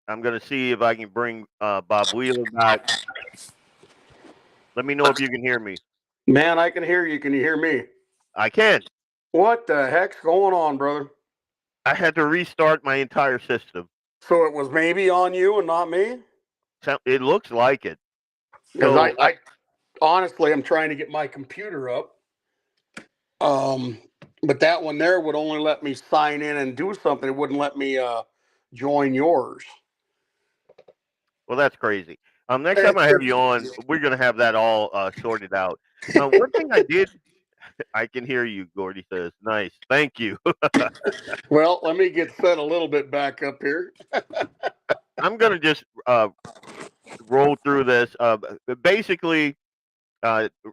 I'm going to see if I can bring Bob Wheeler back. Let me know if you can hear me. Man, I can hear you. Can you hear me? I can. What the heck's going on, brother? I had to restart my entire system. So it was maybe on you and not me? It looks like it. Because So, I honestly, I'm trying to get my computer up. But that one there would only let me sign in and do something. It wouldn't let me join yours. Well, that's crazy. Next time I have you on, we're going to have that all sorted out. One thing I did, I can hear you, Gordy says. Nice. Thank you. Well, let me get set a little bit back up here. I'm going to just roll through this. Basically,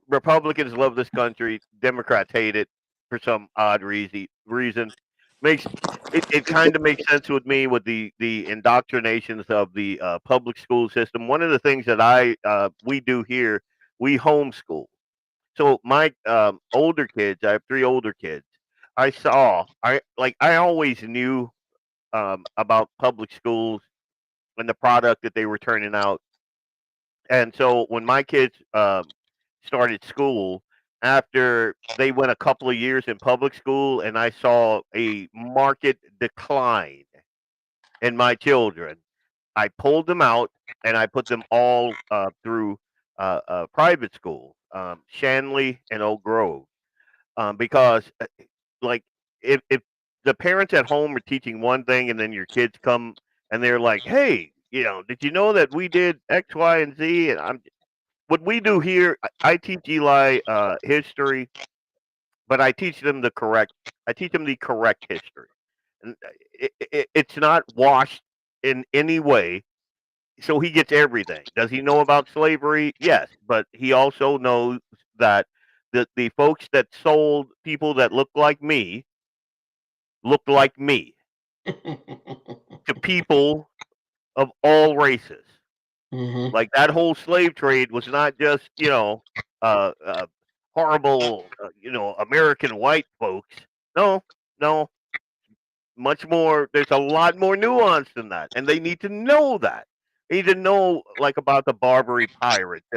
Republicans love this country. Democrats hate it for some odd reason. It kind of makes sense with me with the indoctrinations of the public school system. One of the things that we do here, we homeschool. So my older kids, I have 3 older kids. I always knew about public schools and the product that they were turning out. And so when my kids started school, after they went a couple of years in public school, and I saw a market decline in my children, I pulled them out and I put them all through private school, Shanley and Oak Grove, because like if the parents at home are teaching one thing and then your kids come and they're like, hey, did you know that we did X, Y, and Z? And what we do here, I teach Eli history, but I teach them the correct history, and it's not washed in any way. So he gets everything. Does he know about slavery? Yes, but he also knows that the folks that sold people that looked like me to people of all races. Mm-hmm. Like that whole slave trade was not just horrible American white folks. No, much more. There's a lot more nuance than that, and they need to know that. They need to know like about the Barbary pirates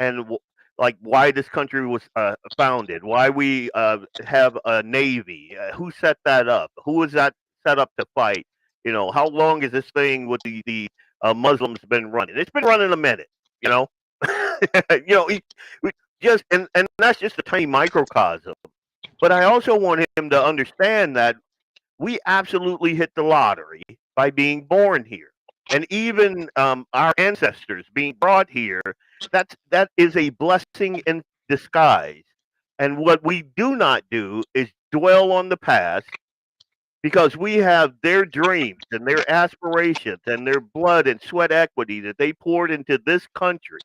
and like why this country was founded, why we have a navy, who set that up, who was that set up to fight. How long has this thing with the Muslims been running? It's been running a minute. You know, just and that's just a tiny microcosm. But I also want him to understand that we absolutely hit the lottery by being born here. And even our ancestors being brought here, that is a blessing in disguise. And what we do not do is dwell on the past, because we have their dreams and their aspirations and their blood and sweat equity that they poured into this country.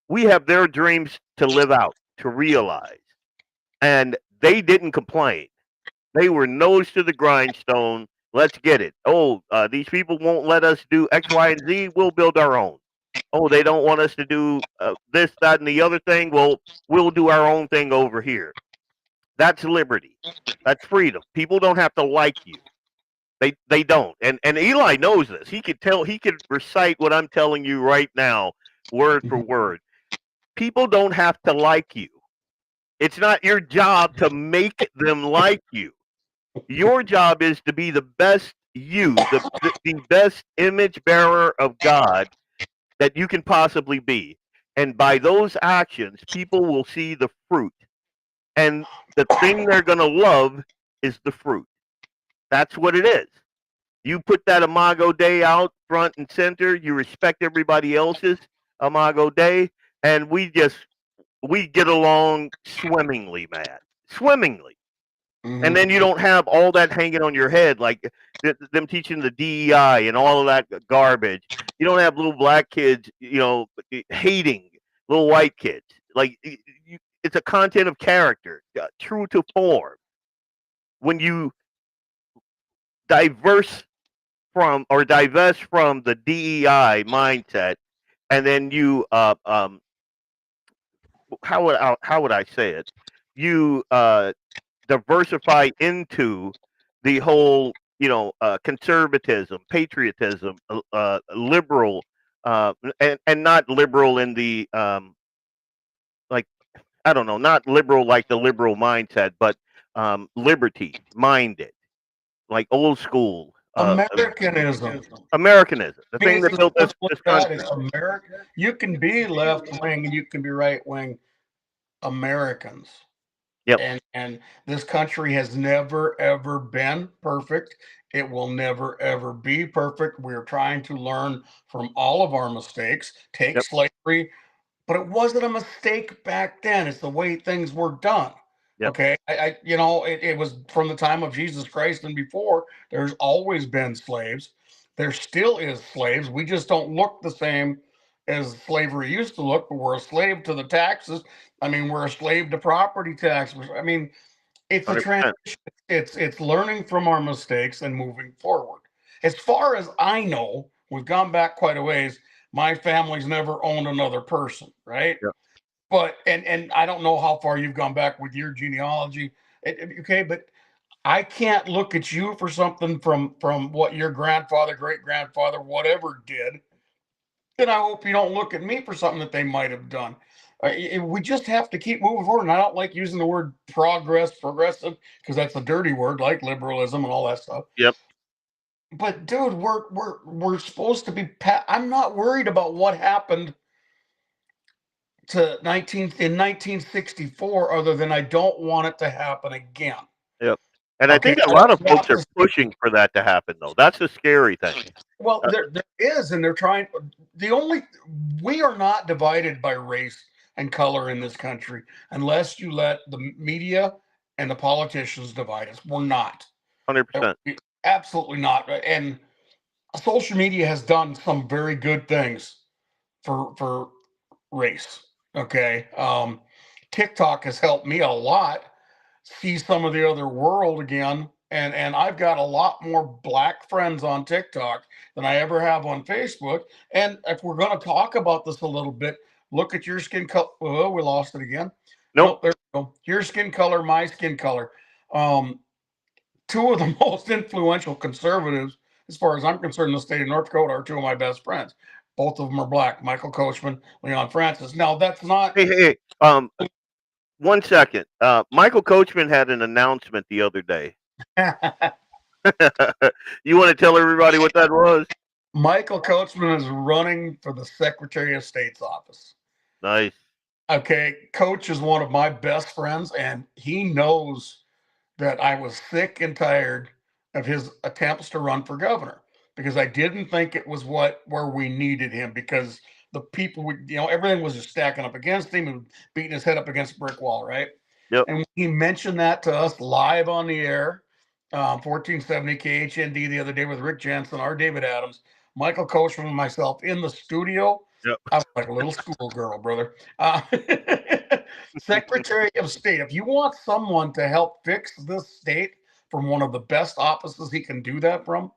We have their dreams to live out, to realize. And they didn't complain. They were nose to the grindstone. Let's get it. Oh, these people won't let us do X, Y, and Z. We'll build our own. Oh, they don't want us to do this, that, and the other thing. Well, we'll do our own thing over here. That's liberty. That's freedom. People don't have to like you. They don't. And Eli knows this. He could recite what I'm telling you right now, word for word. People don't have to like you. It's not your job to make them like you. Your job is to be the best you, the best image bearer of God that you can possibly be. And by those actions, people will see the fruit. And the thing they're going to love is the fruit. That's what it is. You put that Imago Dei out front and center. You respect everybody else's Imago Dei. And we get along swimmingly, man. Swimmingly. Mm-hmm. And then you don't have all that hanging on your head, like them teaching the DEI and all of that garbage. You don't have little black kids, hating little white kids. Like, it's a content of character, true to form. when you divest from the DEI mindset, and then you how would I say it? You diversify into the whole, conservatism, patriotism, liberal, and not liberal in the like, I don't know, not liberal like the liberal mindset, but liberty minded, like old school. Americanism. Americanism, the thing that built this country. It's America. You can be left wing and you can be right wing Americans. Yep. And this country has never ever been perfect. It will never ever be perfect. We're trying to learn from all of our mistakes. Take slavery, but it wasn't a mistake back then. It's the way things were done. Okay, it was from the time of Jesus Christ and before. There's always been slaves. There still is slaves. We just don't look the same as slavery used to look. But we're a slave to the taxes. I mean, we're a slave to property tax. I mean, it's a transition. It's learning from our mistakes and moving forward. As far as I know, we've gone back quite a ways. My family's never owned another person, right? Yep. But and I don't know how far you've gone back with your genealogy, okay? But I can't look at you for something from what your grandfather, great grandfather, whatever did. And I hope you don't look at me for something that they might have done. We just have to keep moving forward. And I don't like using the word progressive, because that's a dirty word, like liberalism and all that stuff. Yep. But dude, we're supposed to be. I'm not worried about what happened in 1964, other than I don't want it to happen again. Yep. And I think a lot of folks are pushing for that to happen, though. That's the scary thing. Well, there is, and they're trying. We are not divided by race and color in this country unless you let the media and the politicians divide us. We're not. 100%. Absolutely not. And social media has done some very good things for race. Okay. TikTok has helped me a lot see some of the other world again. And I've got a lot more black friends on TikTok than I ever have on Facebook. And if we're going to talk about this a little bit, look at your skin color. Oh, we lost it again. Nope. There we go. Your skin color, my skin color. Two of the most influential conservatives, as far as I'm concerned, in the state of North Dakota are two of my best friends. Both of them are black. Michael Coachman, Leon Francis. Now, that's not. Hey. 1 second. Michael Coachman had an announcement the other day. You want to tell everybody what that was? Michael Coachman is running for the Secretary of State's office. Nice. Okay. Coach is one of my best friends, and he knows that I was sick and tired of his attempts to run for governor, because I didn't think it was where we needed him, because the people, everything was just stacking up against him and beating his head up against a brick wall, right? Yep. And he mentioned that to us live on the air, 1470 KHND the other day with Rick Jensen, our David Adams, Michael Coachman, and myself in the studio. Yep. I was like a little schoolgirl, brother. Secretary of State, if you want someone to help fix this state from one of the best offices he can do that from,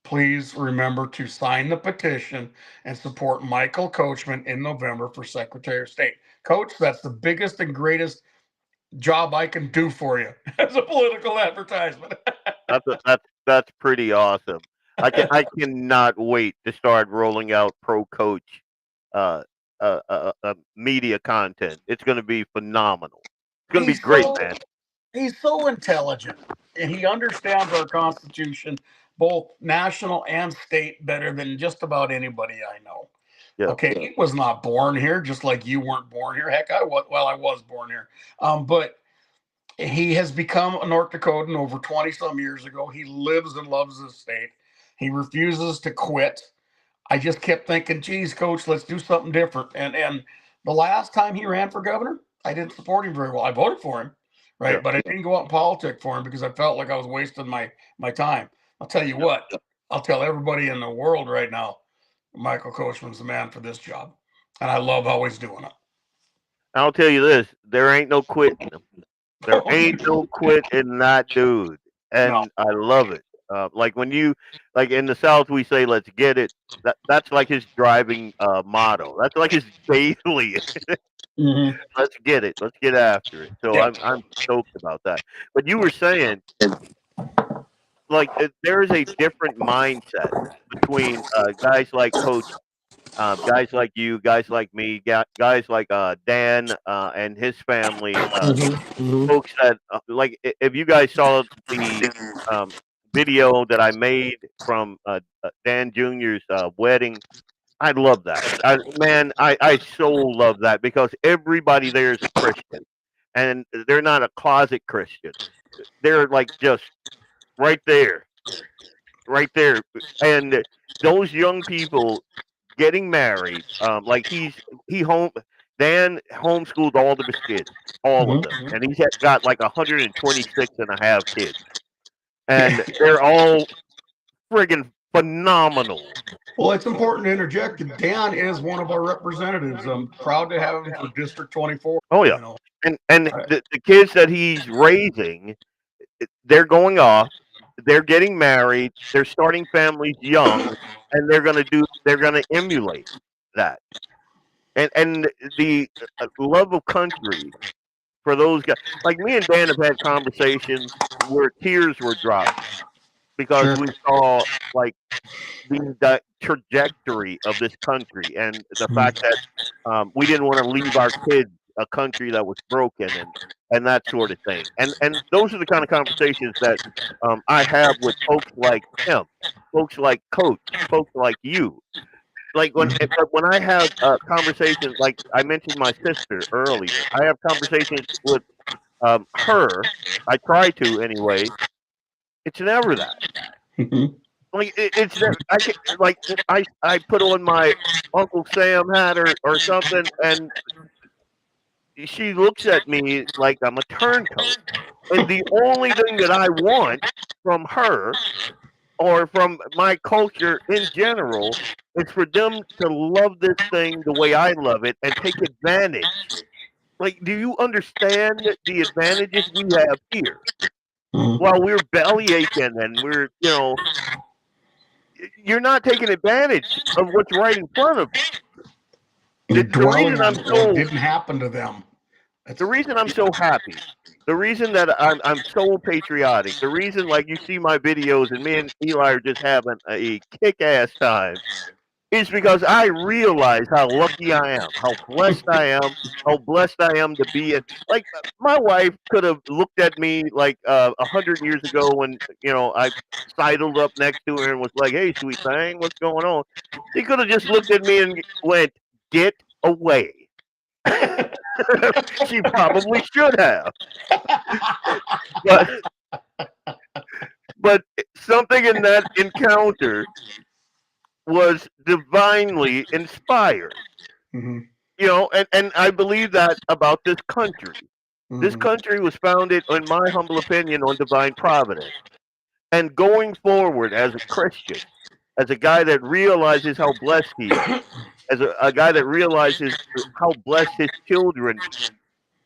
please remember to sign the petition and support Michael Coachman in November for Secretary of State. Coach, that's the biggest and greatest job I can do for you as a political advertisement. That's pretty awesome. I cannot wait to start rolling out pro-coach media content. It's going to be phenomenal. It's going to be great, man. He's so intelligent, and he understands our Constitution, both national and state, better than just about anybody I know. Yeah. Okay, he was not born here, just like you weren't born here. Heck, I was born here. But he has become a North Dakotan over 20-some years ago. He lives and loves his state. He refuses to quit. I just kept thinking, geez, Coach, let's do something different. And the last time he ran for governor, I didn't support him very well. I voted for him, right? Yeah. But I didn't go out in politics for him because I felt like I was wasting my time. I'll tell you what, I'll tell everybody in the world right now, Michael Coachman's the man for this job. And I love how he's doing it. I'll tell you this, there ain't no quitting him. There ain't no quit in that dude, and I love it. Like when you, like in the South, we say "Let's get it." That's like his driving motto. That's like his daily. Let's get it. Let's get after it. So I'm stoked about that. But you were saying, like, there is a different mindset between guys like Coach, guys like you, guys like me, guys like Dan and his family, folks that like. If you guys saw the video that I made from Dan Jr.'s wedding, I love that. Man, I so love that because everybody there is a Christian, and they're not a closet Christian. They're like just right there, and those young people getting married. Like Dan homeschooled all of his kids, all of them, and he's got like 126 and a half kids, and they're all friggin' phenomenal. Well, it's important to interject. Dan is one of our representatives. I'm proud to have him for District 24. Oh yeah, and the kids that he's raising, they're going off, they're getting married, they're starting families young, and they're gonna emulate that. And the love of country for those guys, like me and Dan have had conversations where tears were dropped because we saw like the trajectory of this country and the fact that we didn't want to leave our kids a country that was broken and that sort of thing. And those are the kind of conversations that I have with folks like him, folks like Coach, folks like you. Like when I have conversations, like I mentioned my sister earlier, I have conversations with her. I try to anyway. It's never that. Like it's I put on my Uncle Sam hat or something, and she looks at me like I'm a turncoat. And the only thing that I want from her or from my culture in general is for them to love this thing the way I love it and take advantage. Like, do you understand the advantages we have here? While we're belly aching and we're, you're not taking advantage of what's right in front of you. The reason I'm so didn't happen to them. The reason I'm so happy, the reason that I'm so patriotic, the reason like you see my videos and me and Eli are just having a kick-ass time is because I realize how lucky I am, how blessed I am, how blessed I am to be in. Like my wife could have looked at me like 100 years ago when I sidled up next to her and was like, "Hey, sweet thing, what's going on?" She could have just looked at me and went, "Get away." She probably should have, but something in that encounter was divinely inspired. And I believe that about this country. This country was founded, in my humble opinion, on divine providence. And going forward as a Christian, as a guy that realizes how blessed he is, as a guy that realizes how blessed his children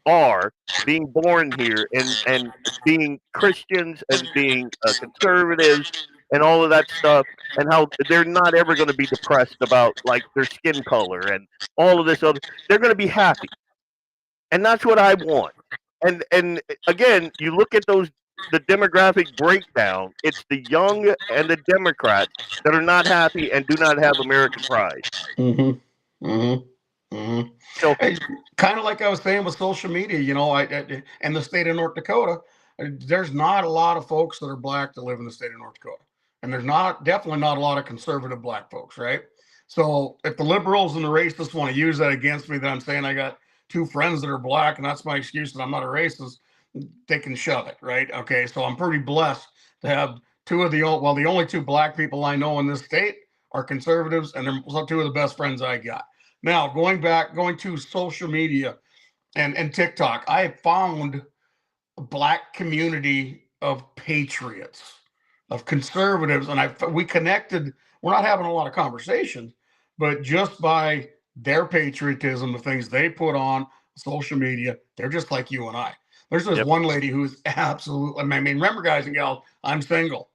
are being born here and being Christians and being conservatives and all of that stuff, and how they're not ever going to be depressed about like their skin color and all of this other. They're going to be happy, and that's what I want. And again, you look at the demographic breakdown. It's the young and the Democrats that are not happy and do not have American pride. So, kind of like I was saying with social media, and the state of North Dakota, there's not a lot of folks that are black that live in the state of North Dakota. And there's definitely not a lot of conservative black folks, right? So if the liberals and the racists want to use that against me, that I'm saying I got two friends that are black and that's my excuse that I'm not a racist, they can shove it, right? Okay, so I'm pretty blessed to have the only two black people I know in this state are conservatives, and they're two of the best friends I got. Now, going to social media and TikTok, I have found a black community of patriots, of conservatives, and we connected. We're not having a lot of conversations, but just by their patriotism, the things they put on social media, they're just like you and I. There's this one lady who's absolutely, I mean, remember, guys and gals, I'm single.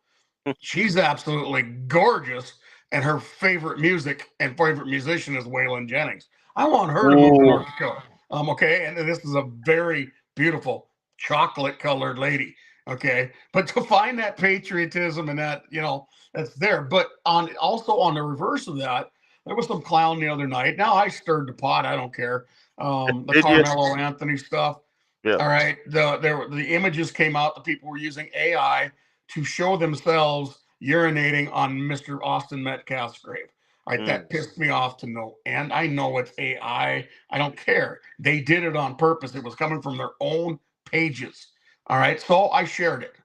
She's absolutely gorgeous, and her favorite music and favorite musician is Waylon Jennings. I want her to move to North Dakota. Okay, and this is a very beautiful chocolate-colored lady. Okay, but to find that patriotism and that, you know, that's there. But also on the reverse of that, there was some clown the other night. Now I stirred the pot. I don't care. The Carmelo Anthony stuff. Yeah. All right. The images came out. The people were using AI to show themselves urinating on Mr. Austin Metcalf's grave. All right. That pissed me off to no end. I know it's AI. I don't care. They did it on purpose. It was coming from their own pages. All right. So I shared it.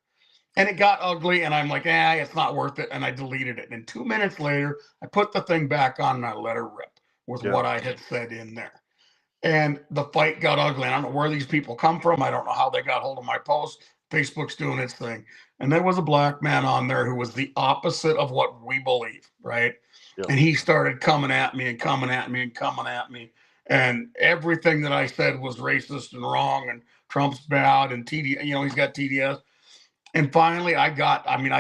And it got ugly, and I'm like, it's not worth it, and I deleted it. And 2 minutes later, I put the thing back on, and I let her rip with what I had said in there. And the fight got ugly. I don't know where these people come from. I don't know how they got hold of my post. Facebook's doing its thing. And there was a black man on there who was the opposite of what we believe, right? Yeah. And he started coming at me and coming at me and coming at me. And everything that I said was racist and wrong, and Trump's bad, and TD, you know, he's got TDS. And finally, I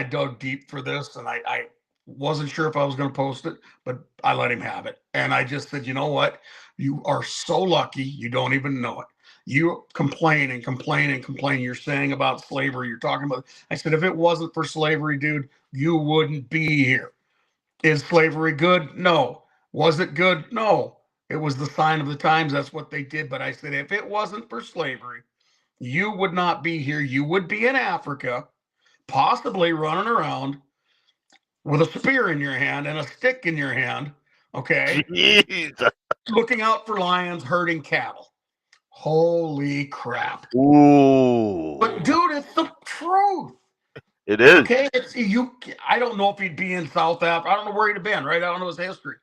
dug deep for this, and I wasn't sure if I was going to post it, but I let him have it. And I just said, you know what? You are so lucky you don't even know it. You complain and complain and complain. You're saying about slavery. You're talking about, I said, if it wasn't for slavery, dude, you wouldn't be here. Is slavery good? No. Was it good? No. It was the sign of the times. That's what they did. But I said, if it wasn't for slavery, you would not be here. You would be in Africa, possibly running around with a spear in your hand and a stick in your hand, okay? Jeez. Looking out for lions, herding cattle. Holy crap. Ooh. But, dude, it's the truth. It is. Okay, I don't know if he'd be in South Africa. I don't know where he'd have been, right? I don't know his history.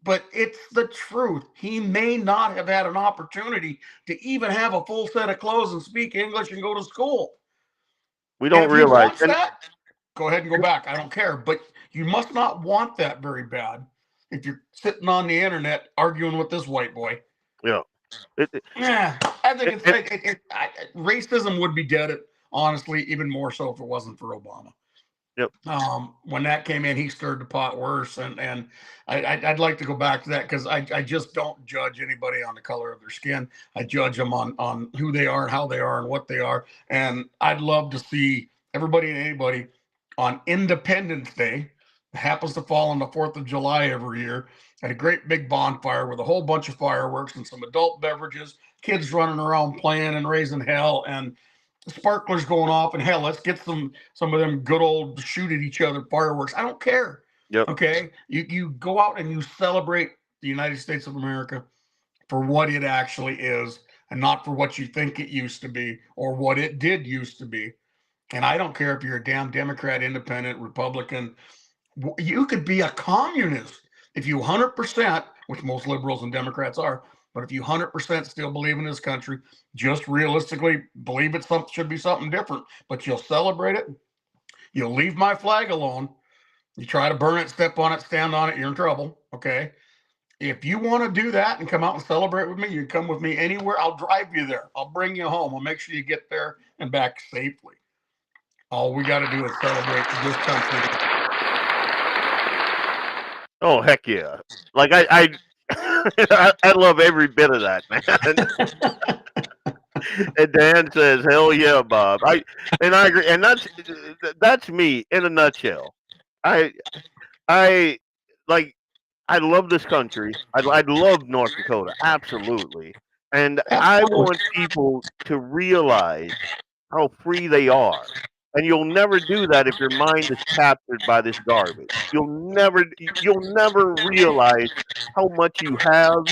But it's the truth. He may not have had an opportunity to even have a full set of clothes and speak English and go to school. We don't realize that. Go ahead and go back. I don't care. But you must not want that very bad if you're sitting on the internet arguing with this white boy. Yeah. I think racism would be dead, honestly, even more so if it wasn't for Obama. Yep. When that came in, he stirred the pot worse, and I'd like to go back to that because I just don't judge anybody on the color of their skin. I judge them on who they are and how they are and what they are. And I'd love to see everybody and anybody on Independence Day, it happens to fall on the 4th of July every year, at a great big bonfire with a whole bunch of fireworks and some adult beverages, kids running around playing and raising hell, and sparklers going off, and hell, let's get some of them good old shoot at each other fireworks. I don't care. Yep. Okay. You go out and you celebrate the United States of America for what it actually is, and not for what you think it used to be or what it did used to be. And I don't care if you're a damn Democrat, Independent, Republican. You could be a communist if you 100%, which most liberals and Democrats are, but if you 100% still believe in this country, just realistically believe it should be something different, but you'll celebrate it. You'll leave my flag alone. You try to burn it, step on it, stand on it, you're in trouble, okay? If you want to do that and come out and celebrate with me, you can come with me anywhere. I'll drive you there. I'll bring you home. I'll make sure you get there and back safely. All we got to do is celebrate this country. Oh, heck yeah. Like, I love every bit of that, man. And Dan says, hell yeah, Bob. I agree. And that's me in a nutshell. I love this country. I love North Dakota. Absolutely. And I want people to realize how free they are. And you'll never do that if your mind is captured by this garbage. You'll never realize how much you have,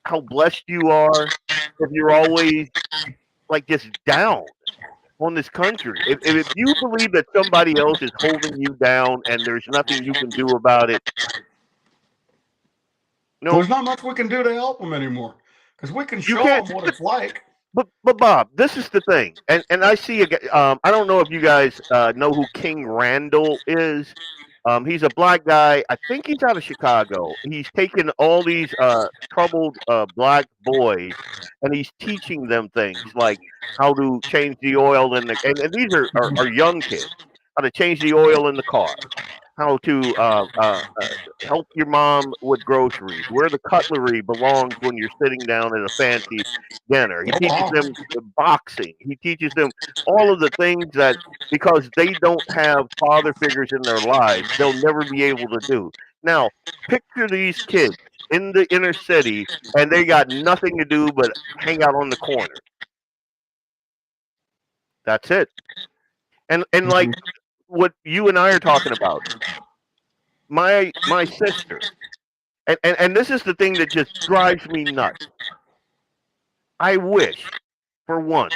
how blessed you are, if you're always like just down on this country. If you believe that somebody else is holding you down and there's nothing you can do about it, no, there's not much we can do to help them anymore, because we can show them what it's like. But Bob, this is the thing, and I see I don't know if you guys know who King Randall is. He's a black guy. I think he's out of Chicago. He's taken all these troubled black boys, and he's teaching them things like how to change the oil in the. And these are young kids. How to change the oil in the car. How to help your mom with groceries, where the cutlery belongs when you're sitting down at a fancy dinner. He teaches them boxing. He teaches them all of the things that, because they don't have father figures in their lives, they'll never be able to do. Now, picture these kids in the inner city, and they got nothing to do but hang out on the corner. That's it. And like what you and I are talking about, my sister, and this is the thing that just drives me nuts. I wish, for once,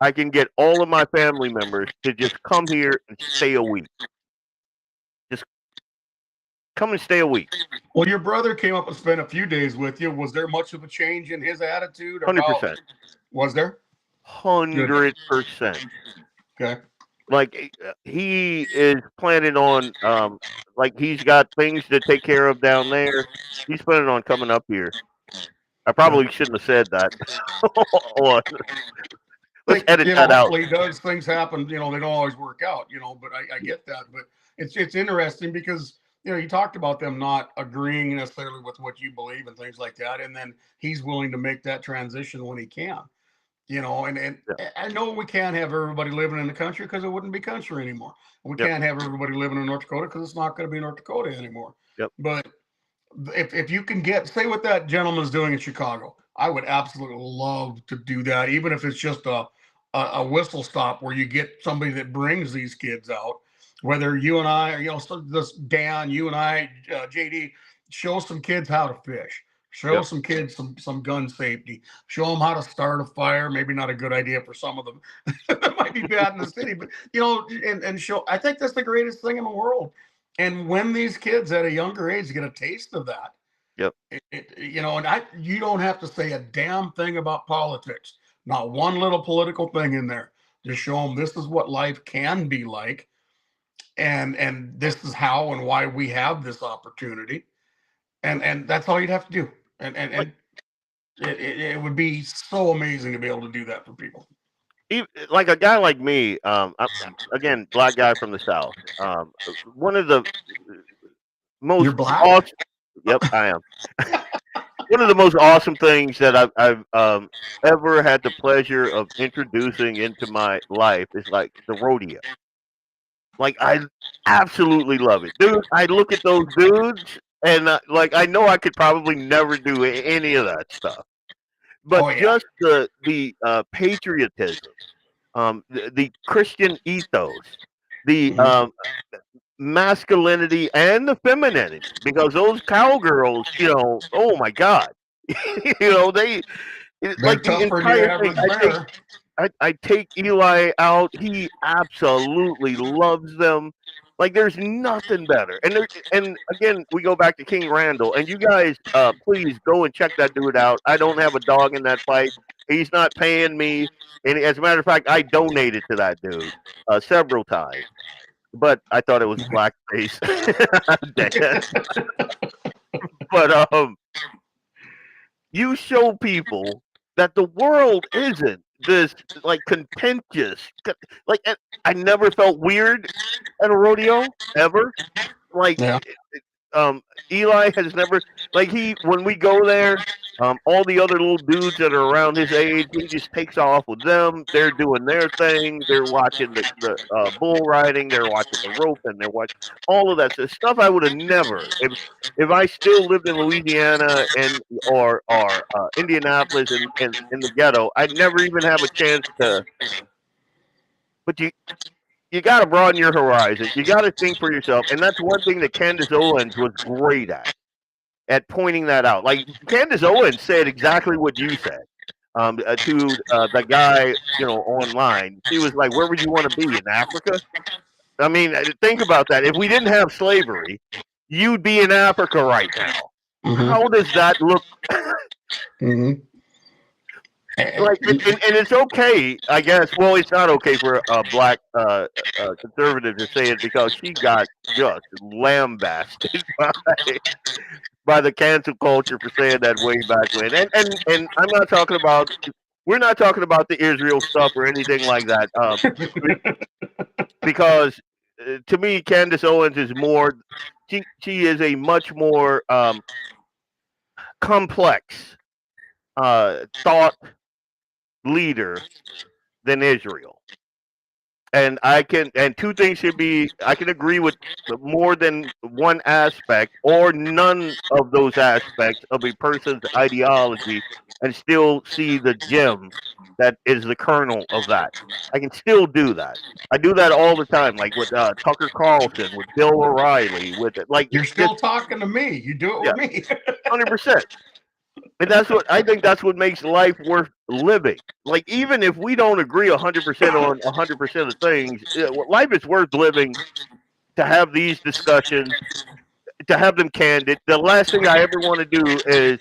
I can get all of my family members to just come here and stay a week. Just come and stay a week. Well, your brother came up and spent a few days with you. Was there much of a change in his attitude? 100%. Was there? 100%. Okay. Like, he is planning on, like, he's got things to take care of down there. He's planning on coming up here. I probably shouldn't have said that. Let's edit that out. Hopefully, does things happen? They don't always work out. But I get that. But it's interesting because you talked about them not agreeing necessarily with what you believe and things like that, and then he's willing to make that transition when he can. And I know we can't have everybody living in the country because it wouldn't be country anymore. And we can't have everybody living in North Dakota because it's not going to be North Dakota anymore. Yep. But if you can say what that gentleman's doing in Chicago, I would absolutely love to do that, even if it's just a whistle stop where you get somebody that brings these kids out, whether you and I, this Dan, you and I, JD, show some kids how to fish. Show some kids some gun safety. Show them how to start a fire. Maybe not a good idea for some of them. That might be bad in the city, but and show. I think that's the greatest thing in the world. And when these kids at a younger age get a taste of that, you don't have to say a damn thing about politics. Not one little political thing in there. Just show them this is what life can be like, and this is how and why we have this opportunity, and that's all you'd have to do. And it would be so amazing to be able to do that for people. Like a guy like me, again, black guy from the South. One of the most awesome. Yep, I am. One of the most awesome things that I've ever had the pleasure of introducing into my life is like the rodeo. Like, I absolutely love it, dude. I look at those dudes. And like, I know I could probably never do any of that stuff, but just the patriotism, the Christian ethos, the masculinity and the femininity, because those cowgirls, oh my God, they like the entire thing. I take Eli out. He absolutely loves them. Like, there's nothing better. And again, we go back to King Randall. And you guys, please go and check that dude out. I don't have a dog in that fight. He's not paying me. And as a matter of fact, I donated to that dude several times. But I thought it was blackface. But you show people that the world isn't this like contentious. Like, I never felt weird at a rodeo ever. Like, Eli has never, like, when we go there, all the other little dudes that are around his age, he just takes off with them. They're doing their thing. They're watching the bull riding. They're watching the rope, and they're watching all of that stuff. I would have never, if I still lived in Louisiana or Indianapolis in the ghetto, I'd never even have a chance to. But you got to broaden your horizon. You got to think for yourself, and that's one thing that Candace Owens was great at pointing that out. Like, Candace Owens said exactly what you said to the guy, online. She was like, "Where would you want to be, in Africa?" I mean, think about that. If we didn't have slavery, you'd be in Africa right now. Mm-hmm. How does that look? Mm-hmm. Like, and it's okay, I guess. Well, it's not okay for a black conservative to say it because she got just lambasted by the cancel culture for saying that way back when. And I'm not talking about. We're not talking about the Israel stuff or anything like that. Because to me, Candace Owens is more. She is a much more complex thought leader than Israel. And two things should be, I can agree with more than one aspect or none of those aspects of a person's ideology and still see the gem that is the kernel of that. I can still do that. I do that all the time, like with Tucker Carlson, with Bill O'Reilly, with it. Like you're still talking to me. You do it with me. 100%. And that's what I think. That's what makes life worth living. Like, even if we don't agree 100% on 100% of things, life is worth living to have these discussions, to have them candid. The last thing I ever want to do is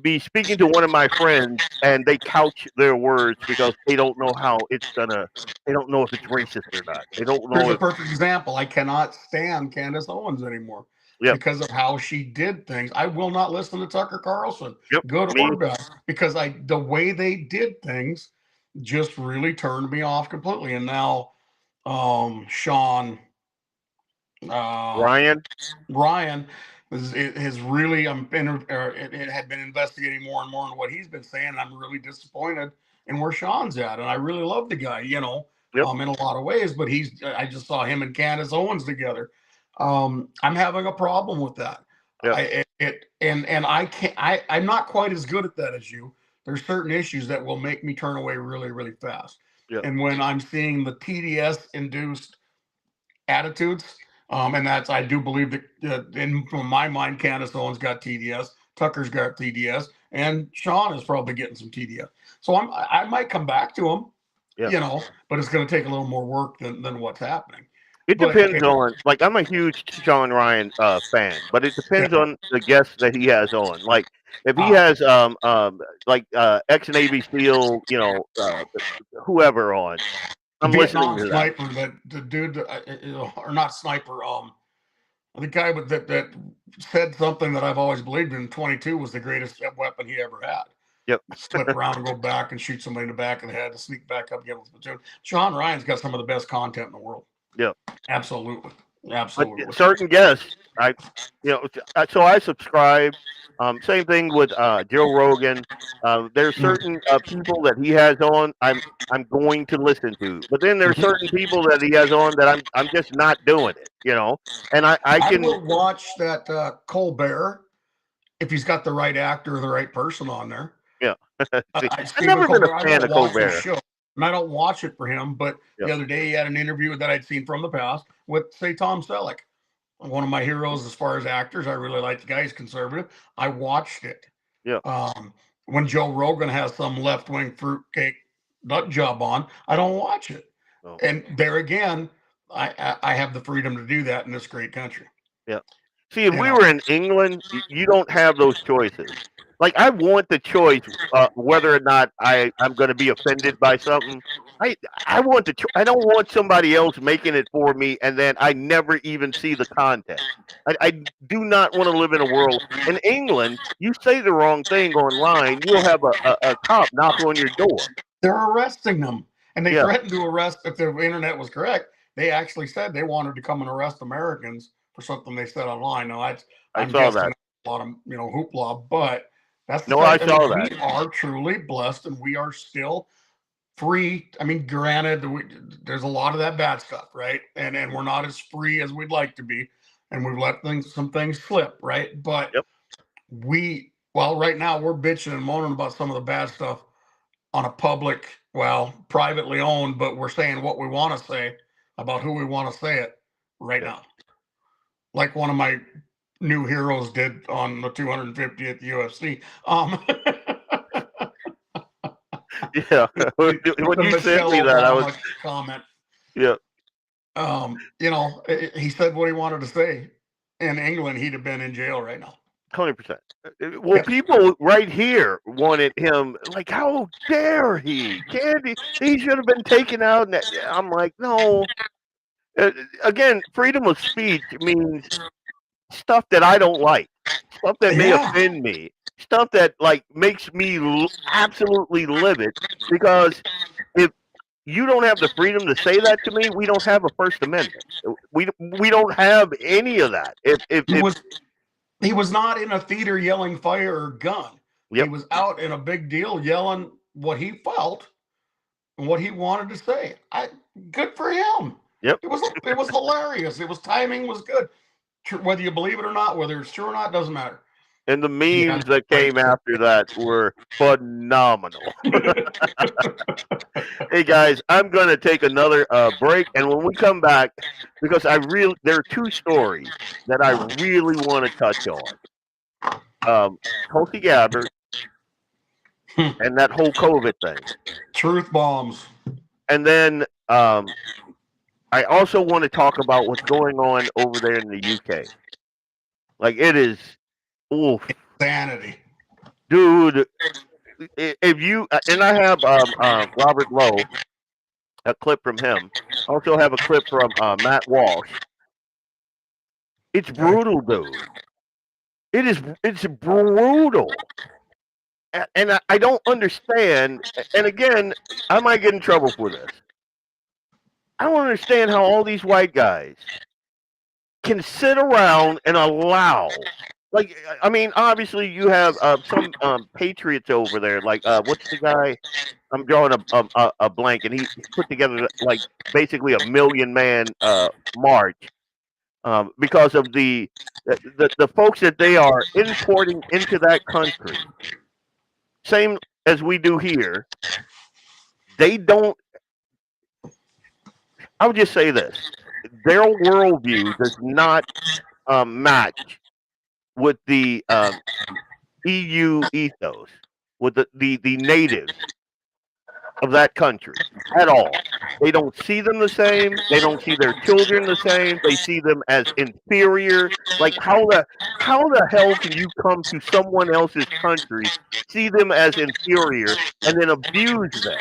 be speaking to one of my friends and they couch their words because they don't know how it's gonna. They don't know if it's racist or not. They don't know. Here's a perfect example. I cannot stand Candace Owens anymore. Yep. Because of how she did things. I will not listen to Tucker Carlson, good or bad, because the way they did things just really turned me off completely. And now Sean Ryan has really it had been investigating more and more on what he's been saying. And I'm really disappointed in where Sean's at. And I really love the guy, in a lot of ways, but I just saw him and Candace Owens together. I'm having a problem with that. Yeah. I'm not quite as good at that as you. There's certain issues that will make me turn away really, really fast. Yeah. And when I'm seeing the TDS induced attitudes, and I do believe that in my mind, Candace Owens got TDS, Tucker's got TDS, and Sean is probably getting some TDS. So I might come back to him, but it's going to take a little more work than what's happening. It depends on, like, I'm a huge Sean Ryan fan, but it depends on the guests that he has on. Like, if he has ex-Navy SEAL, whoever on, I'm listening to that. Sniper, the dude, or not sniper, the guy that said something that I've always believed in. 22 was the greatest weapon he ever had. Yep. Slip around and go back and shoot somebody in the back of the head to sneak back up, get with the platoon. Sean Ryan's got some of the best content in the world. Yeah, absolutely. But certain guests, so I subscribe. Same thing with Joe Rogan. There's certain people that he has on. I'm going to listen to, but then there's certain people that he has on that I'm just not doing it. And I will watch that Colbert if he's got the right actor or the right person on there. Yeah, I've never been a fan of Colbert. And I don't watch it for him, but the other day he had an interview that I'd seen from the past with, say, Tom Selleck, one of my heroes as far as actors. I really like the guy. He's conservative. I watched it. Yeah. When Joe Rogan has some left-wing fruitcake nut job on, I don't watch it. Oh. And there again, I have the freedom to do that in this great country. Yeah. See, if we were in England, you don't have those choices. Like, I want the choice whether or not I'm going to be offended by something. I want the I don't want somebody else making it for me, and then I never even see the content. I do not want to live in a world. In England, you say the wrong thing online, you'll have a cop knock on your door. They're arresting them, and they threatened to arrest if the internet was correct. They actually said they wanted to come and arrest Americans for something they said online. Now, I saw that. A lot of hoopla, but. That's I saw that. We are truly blessed, and we are still free. I mean, granted, there's a lot of that bad stuff, right? And we're not as free as we'd like to be, and we've let some things slip, right? But right now we're bitching and moaning about some of the bad stuff on a privately owned, but we're saying what we want to say about who we want to say it right now. Like one of my new heroes did on the 250th UFC. Yeah, when you sent me that, I was comment. Yeah. He said what he wanted to say. In England, he'd have been in jail right now. 100%. Well, people right here wanted him, like, how dare he? He should have been taken out. And I'm like, no. Again, freedom of speech means stuff that I don't like, stuff that may offend me, stuff that like makes me absolutely livid. Because if you don't have the freedom to say that to me, we don't have a First Amendment. We don't have any of that. He was not in a theater yelling fire or gun. He was out in a big deal yelling what he felt and what he wanted to say. Good for him. Yep. It was hilarious. Timing was good. Whether you believe it or not, whether it's true or not, doesn't matter. And the memes that came after that were phenomenal. Hey guys, I'm going to take another break, and when we come back, because there are two stories that I really want to touch on. Tulsi Gabbard and that whole COVID thing. Truth bombs. And then I also want to talk about what's going on over there in the UK. Like, it is insanity. Dude, if you and I have Robert Lowe, a clip from him. I also have a clip from Matt Walsh. It's brutal, dude. It's brutal. And I don't understand, and again, I might get in trouble for this. I don't understand how all these white guys can sit around and allow, like, I mean, obviously you have some patriots over there, like, what's the guy? I'm drawing a blank, and he put together, like, basically 1 million man march because of the folks that they are importing into that country. Same as we do here. They don't. I would just say this: their worldview does not match with the EU ethos, with the natives of that country at all. They don't see them the same. They don't see their children the same. They see them as inferior. Like, how the hell can you come to someone else's country, see them as inferior, and then abuse them?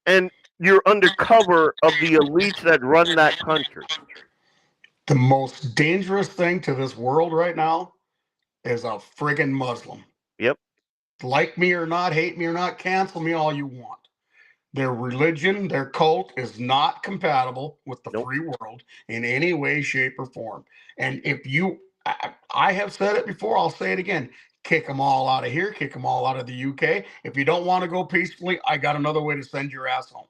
And you're under cover of the elites that run that country. The most dangerous thing to this world right now is a friggin' Muslim. Yep. Like me or not, hate me or not, cancel me all you want. Their religion, their cult is not compatible with the free world in any way, shape, or form. And if you, I have said it before, I'll say it again. Kick them all out of here. Kick them all out of the UK. If you don't want to go peacefully, I got another way to send your ass home.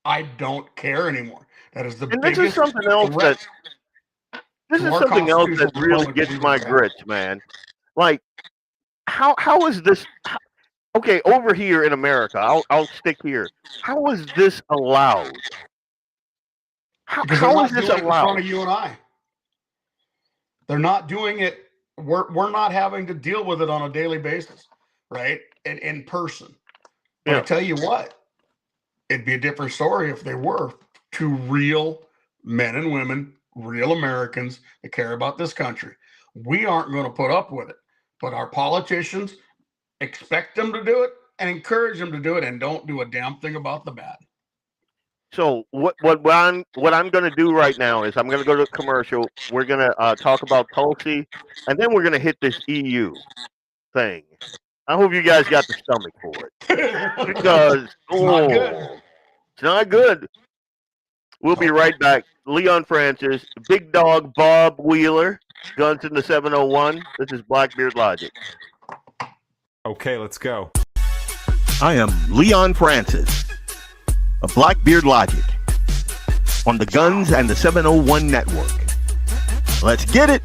I don't care anymore. That is the biggest. This is something else that really gets my grits, man. Like, how is this? Okay, over here in America, I'll stick here. How is this allowed? How is this allowed? In front of you and I. They're not doing it. We're not having to deal with it on a daily basis, right? And in person. But I tell you what, it'd be a different story if they were two real men and women, real Americans that care about this country. We aren't going to put up with it, but our politicians expect them to do it and encourage them to do it, and don't do a damn thing about the bad. So what I'm going to do right now is I'm going to go to a commercial. We're going to talk about Tulsi, and then we're going to hit this EU thing. I hope you guys got the stomach for it, because it's not good. We'll be right back. Leon Francis, Big Dog Bob Wheeler, Guns in the 701. This is BlackBeardLogic. Okay, let's go. I am Leon Francis of BlackBeardLogic on the Guns and the 701 Network. Let's get it.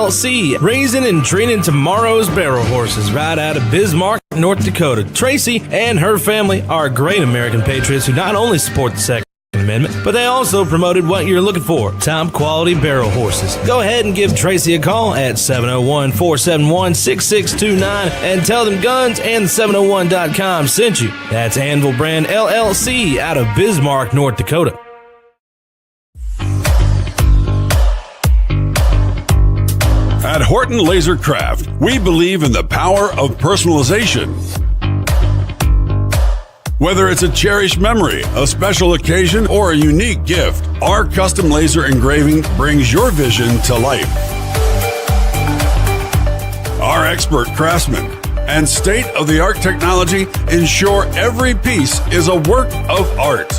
LLC, raising and training tomorrow's barrel horses right out of Bismarck, North Dakota. Tracy and her family are great American patriots who not only support the Second Amendment, but they also promoted what you're looking for, top quality barrel horses. Go ahead and give Tracy a call at 701-471-6629 and tell them Guns and 701.com sent you. That's Anvil Brand LLC out of Bismarck, North Dakota. At Horton Laser Craft, we believe in the power of personalization. Whether it's a cherished memory, a special occasion, or a unique gift, our custom laser engraving brings your vision to life. Our expert craftsmen and state-of-the-art technology ensure every piece is a work of art.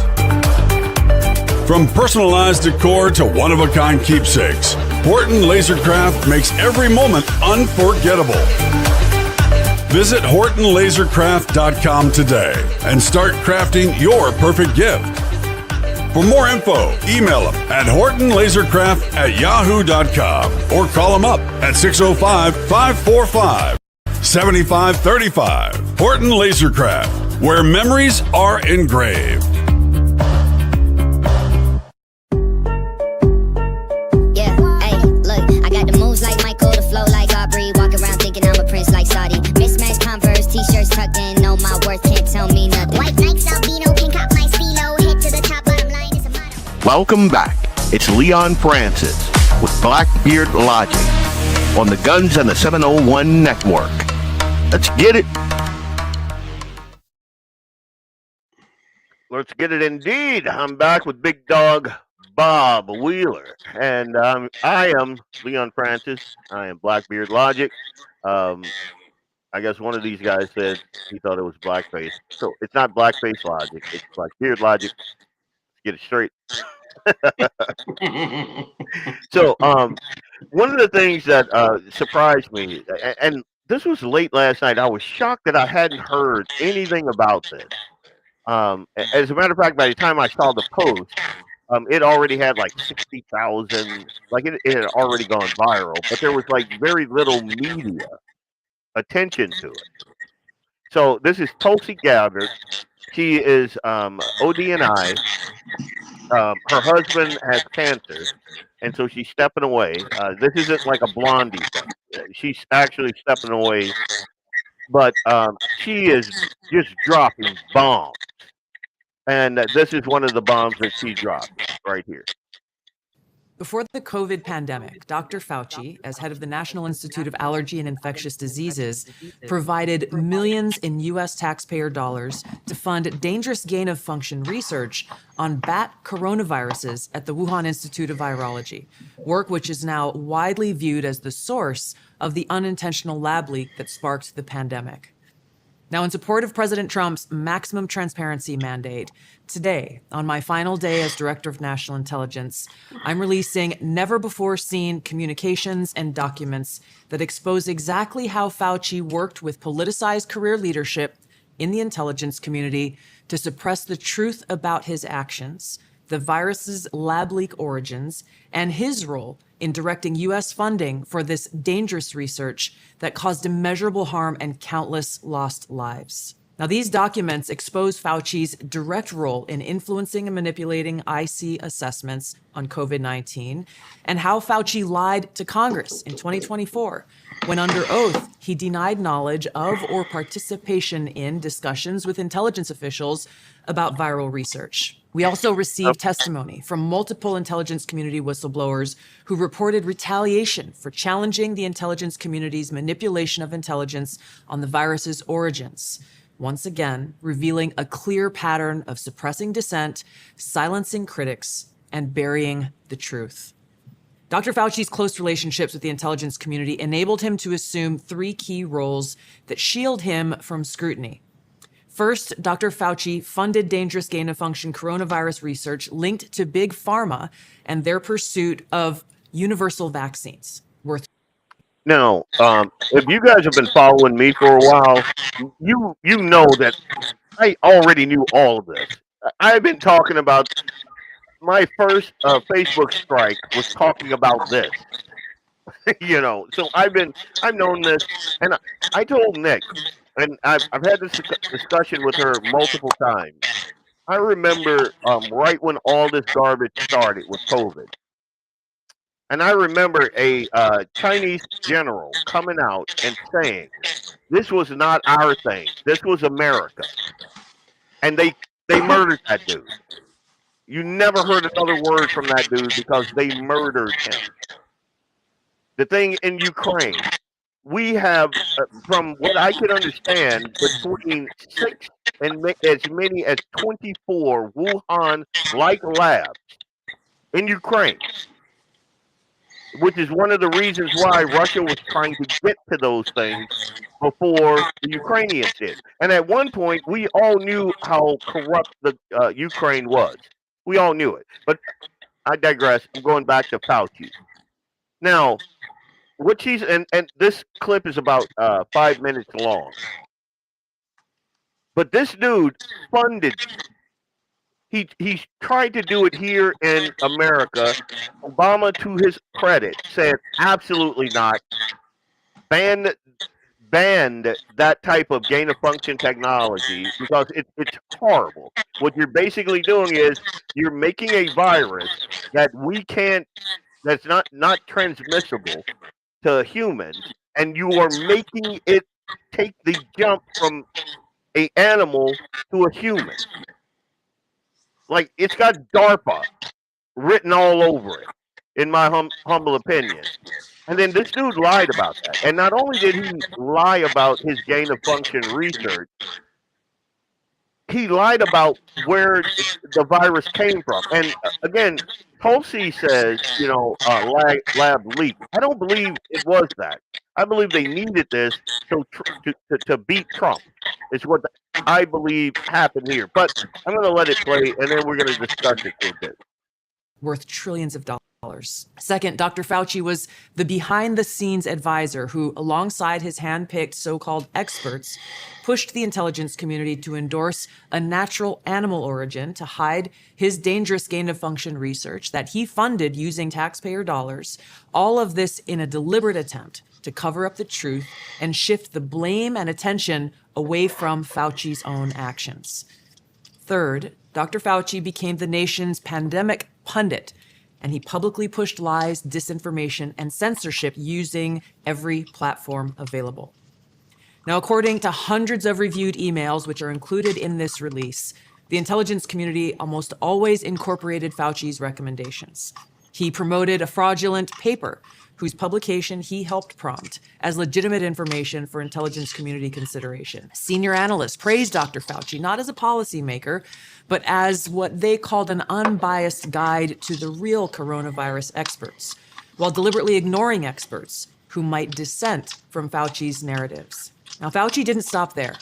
From personalized decor to one-of-a-kind keepsakes, Horton Lasercraft makes every moment unforgettable. Visit HortonLasercraft.com today and start crafting your perfect gift. For more info, email them at HortonLasercraft@yahoo.com or call them up at 605-545-7535. Horton Lasercraft, where memories are engraved. T-shirts tucked in, know my worth, can't tell me nothing. White Nikes, albino, pink cop my stilo, head to the top, bottom line is a motto. Welcome back. It's Leon Francis with BlackBeardLogic on the Guns and the 701 Network. Let's get it. Let's get it indeed. I'm back with Big Dog Bob Wheeler, and I am Leon Francis. I am BlackBeardLogic. I guess one of these guys said he thought it was blackface. So it's not blackface logic. It's BlackBeardLogic. Let's get it straight. So one of the things that surprised me, and this was late last night, I was shocked that I hadn't heard anything about this. As a matter of fact, by the time I saw the post, it already had like 60,000, like it had already gone viral, but there was like very little media attention to it. So this is Tulsi Gabbard. She is ODNI. Her husband has cancer, and so she's stepping away. This isn't like a Blondie thing. She's actually stepping away, but she is just dropping bombs. And this is one of the bombs that she dropped right here. Before the COVID pandemic, Dr. Fauci, as head of the National Institute of Allergy and Infectious Diseases, provided millions in U.S. taxpayer dollars to fund dangerous gain-of-function research on bat coronaviruses at the Wuhan Institute of Virology, work which is now widely viewed as the source of the unintentional lab leak that sparked the pandemic. Now, in support of President Trump's maximum transparency mandate, today, on my final day as Director of National Intelligence, I'm releasing never-before-seen communications and documents that expose exactly how Fauci worked with politicized career leadership in the intelligence community to suppress the truth about his actions, the virus's lab leak origins, and his role in directing U.S. funding for this dangerous research that caused immeasurable harm and countless lost lives. Now, these documents expose Fauci's direct role in influencing and manipulating IC assessments on COVID-19 and how Fauci lied to Congress in 2024 when, under oath, he denied knowledge of or participation in discussions with intelligence officials about viral research. We also received testimony from multiple intelligence community whistleblowers who reported retaliation for challenging the intelligence community's manipulation of intelligence on the virus's origins, once again revealing a clear pattern of suppressing dissent, silencing critics, and burying the truth. Dr. Fauci's close relationships with the intelligence community enabled him to assume three key roles that shield him from scrutiny. First, Dr. Fauci funded dangerous gain-of-function coronavirus research linked to Big Pharma and their pursuit of universal vaccines. Now, if you guys have been following me for a while, you know that I already knew all of this. I've been talking about my first Facebook strike was talking about this. So I've known this, and I told Nick, and I've had this discussion with her multiple times. I remember right when all this garbage started with COVID, and I remember a Chinese general coming out and saying, "This was not our thing. This was America," and they murdered that dude. You never heard another word from that dude because they murdered him. The thing in Ukraine, we have, from what I can understand, between 6 and as many as 24 Wuhan-like labs in Ukraine, which is one of the reasons why Russia was trying to get to those things before the Ukrainians did. And at one point, we all knew how corrupt the Ukraine was. We all knew it. But I digress. I'm going back to Fauci. Now, what she's and this clip is about 5 minutes long. But this dude funded. He's tried to do it here in America. Obama, to his credit, said absolutely not. Banned that type of gain of function technology because it's horrible. What you're basically doing is you're making a virus that's not transmissible to humans, and you are making it take the jump from an animal to a human. Like, it's got DARPA written all over it, in my humble opinion. And then this dude lied about that. And not only did he lie about his gain of function research, he lied about where the virus came from. And again, Tulsi says, lab leak. I don't believe it was that. I believe they needed this to beat Trump. It's what I believe happened here. But I'm going to let it play, and then we're going to discuss it for a bit. Worth trillions of dollars. Second, Dr. Fauci was the behind-the-scenes advisor who, alongside his hand-picked so-called experts, pushed the intelligence community to endorse a natural animal origin to hide his dangerous gain-of-function research that he funded using taxpayer dollars, all of this in a deliberate attempt to cover up the truth and shift the blame and attention away from Fauci's own actions. Third, Dr. Fauci became the nation's pandemic pundit, and he publicly pushed lies, disinformation, and censorship using every platform available. Now, according to hundreds of reviewed emails, which are included in this release, the intelligence community almost always incorporated Fauci's recommendations. He promoted a fraudulent paper whose publication he helped prompt as legitimate information for intelligence community consideration. Senior analysts praised Dr. Fauci not as a policymaker, but as what they called an unbiased guide to the real coronavirus experts, while deliberately ignoring experts who might dissent from Fauci's narratives. Now, Fauci didn't stop there.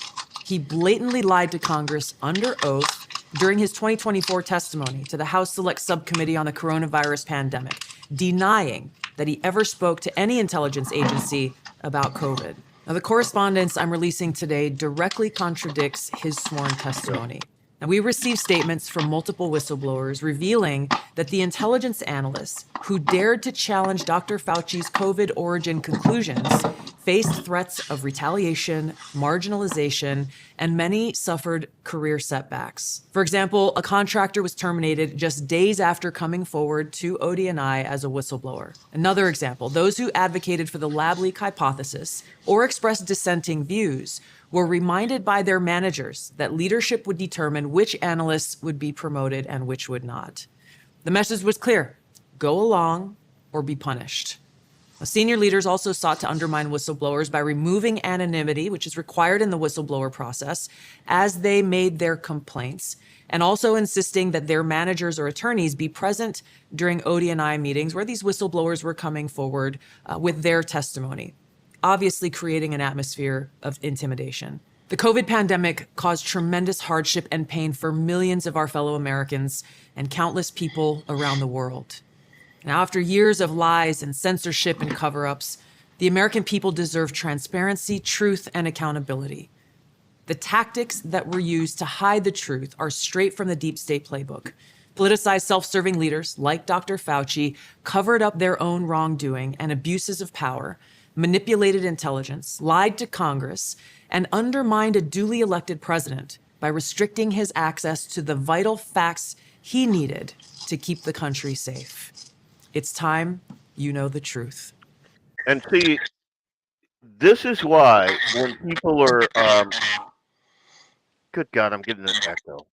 He blatantly lied to Congress under oath during his 2024 testimony to the House Select Subcommittee on the Coronavirus Pandemic, denying that he ever spoke to any intelligence agency about COVID. Now, the correspondence I'm releasing today directly contradicts his sworn testimony. Now, we received statements from multiple whistleblowers revealing that the intelligence analysts who dared to challenge Dr. Fauci's COVID origin conclusions faced threats of retaliation, marginalization, and many suffered career setbacks. For example, a contractor was terminated just days after coming forward to ODNI as a whistleblower. Another example, those who advocated for the lab leak hypothesis or expressed dissenting views were reminded by their managers that leadership would determine which analysts would be promoted and which would not. The message was clear: go along or be punished. Senior leaders also sought to undermine whistleblowers by removing anonymity, which is required in the whistleblower process, as they made their complaints, and also insisting that their managers or attorneys be present during ODNI meetings where these whistleblowers were coming forward with their testimony, obviously creating an atmosphere of intimidation. The COVID pandemic caused tremendous hardship and pain for millions of our fellow Americans and countless people around the world. Now, after years of lies and censorship and cover-ups, the American people deserve transparency, truth, and accountability. The tactics that were used to hide the truth are straight from the deep state playbook. Politicized, self-serving leaders like Dr. Fauci covered up their own wrongdoing and abuses of power, manipulated intelligence, lied to Congress, and undermined a duly elected president by restricting his access to the vital facts he needed to keep the country safe. It's time you know the truth. And see, this is why when people are, good God, I'm getting an echo.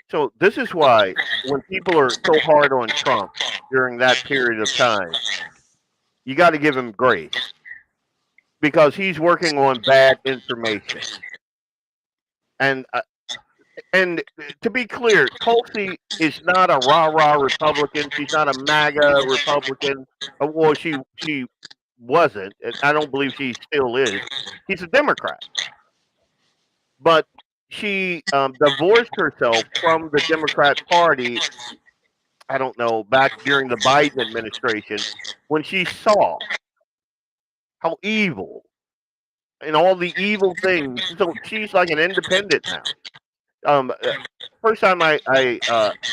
So this is why when people are so hard on Trump during that period of time, you got to give him grace because he's working on bad information. And to be clear, Tulsi is not a rah-rah Republican. She's not a MAGA Republican. Well, she wasn't. I don't believe she still is. She's a Democrat. But she divorced herself from the Democrat Party, I don't know, back during the Biden administration when she saw how evil and all the evil things. So she's like an independent now. First time I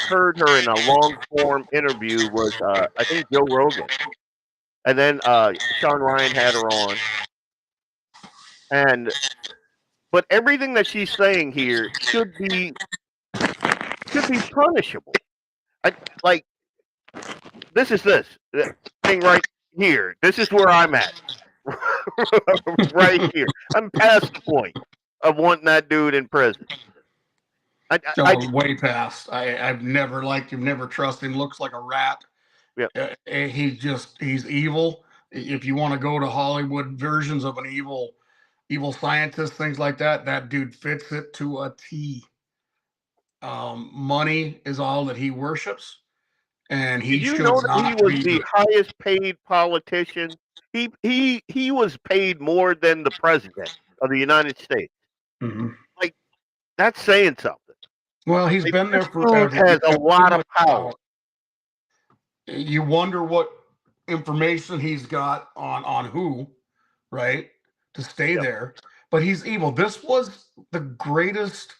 heard her in a long form interview was I think Joe Rogan, and then Sean Ryan had her on, but everything that she's saying here should be punishable. This thing right here. This is where I'm at, right here. I'm past the point of wanting that dude in prison. Way past. I've never liked him, never trusted him. Looks like a rat. Yeah. He's evil. If you want to go to Hollywood versions of an evil scientist, things like that, that dude fits it to a T. Money is all that he worships, and he Did you should know that not he was be the highest paid politician? He was paid more than the president of the United States. Mhm. Like, that's saying something. Well, he's been there This forever. dude has a lot of power. You wonder what information he's got on who, right, to stay there. But he's evil. This was the greatest,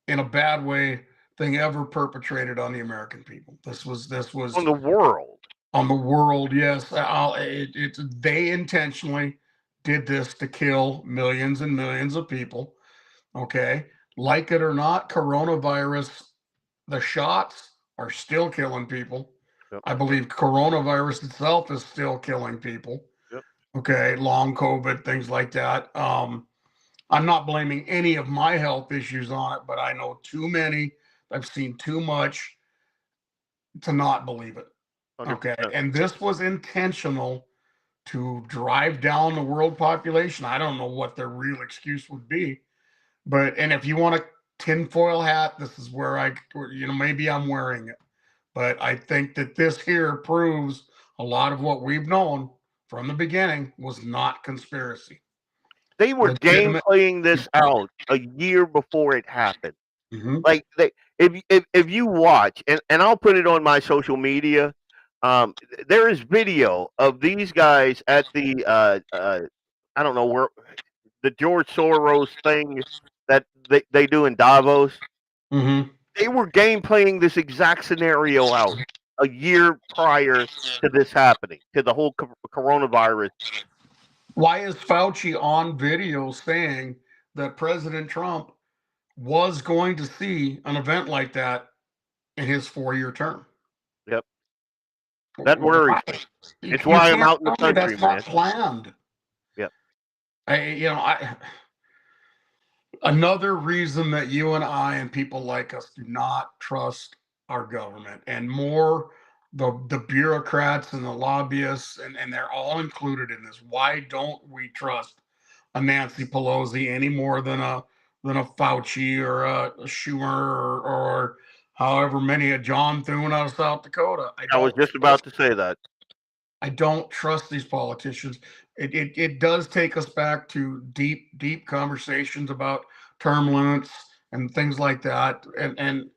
in a bad way, thing ever perpetrated on the American people. This was On the world. On the world, yes. They intentionally did this to kill millions and millions of people. Okay, like it or not, coronavirus, the shots are still killing people. Yep. I believe coronavirus itself is still killing people. Yep. Okay, long COVID, things like that. I'm not blaming any of my health issues on it, but I know too many. I've seen too much to not believe it. 100%. Okay, and this was intentional to drive down the world population. I don't know what their real excuse would be, and if you want a tinfoil hat, this is where maybe I'm wearing it. But I think that this here proves a lot of what we've known from the beginning was not conspiracy. They were game playing this out a year before it happened. Mm-hmm. Like if you watch, and I'll put it on my social media, there is video of these guys at the I don't know where, the George Soros thing that they do in Davos. Mm-hmm. They were game playing this exact scenario out a year prior to this happening, to the whole coronavirus. Why is Fauci on video saying that President Trump was going to see an event like that in his 4-year term? Yep. That worries me. It's why I'm out in the country, that's not planned. Yep. Another reason that you and I and people like us do not trust our government, and more the bureaucrats and the lobbyists, and they're all included in this. Why don't we trust a Nancy Pelosi any more than a Fauci or a Schumer or however many, a John Thune out of South Dakota? I was just about to say that. I don't trust these politicians. It does take us back to deep conversations about term limits and things like that. And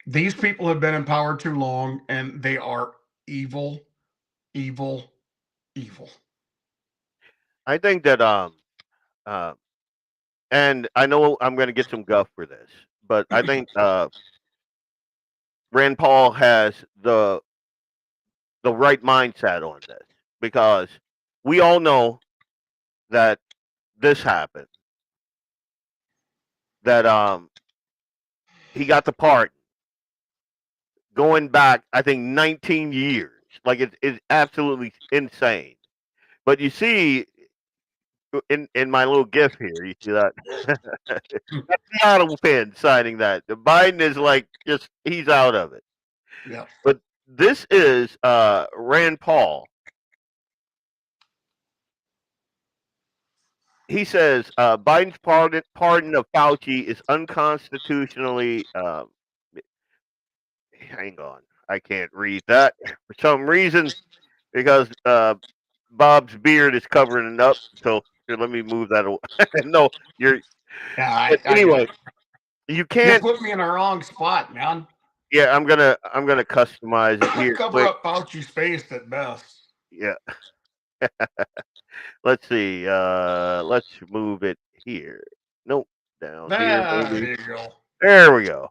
these people have been in power too long, and they are evil, evil, evil. I think that and I know I'm going to get some guff for this, but I think Rand Paul has the right mindset on this, because we all know that this happened. That he got the pardon going back, I think, 19 years. Like, it's absolutely insane. But you see, in my little gift here, you see that? That's the auto pen signing that. Biden is like, just, he's out of it. Yeah. But this is Rand Paul. He says Biden's pardon of Fauci is unconstitutionally. Hang on, I can't read that for some reason, because Bob's beard is covering it up. So here, let me move that away. No, you're. Yeah, anyway, you can't. You put me in the wrong spot, man. Yeah, I'm gonna customize it here. Cover up Fauci's face at best. Yeah. Let's see. Let's move it here. Nope, down here. There you go. There we go.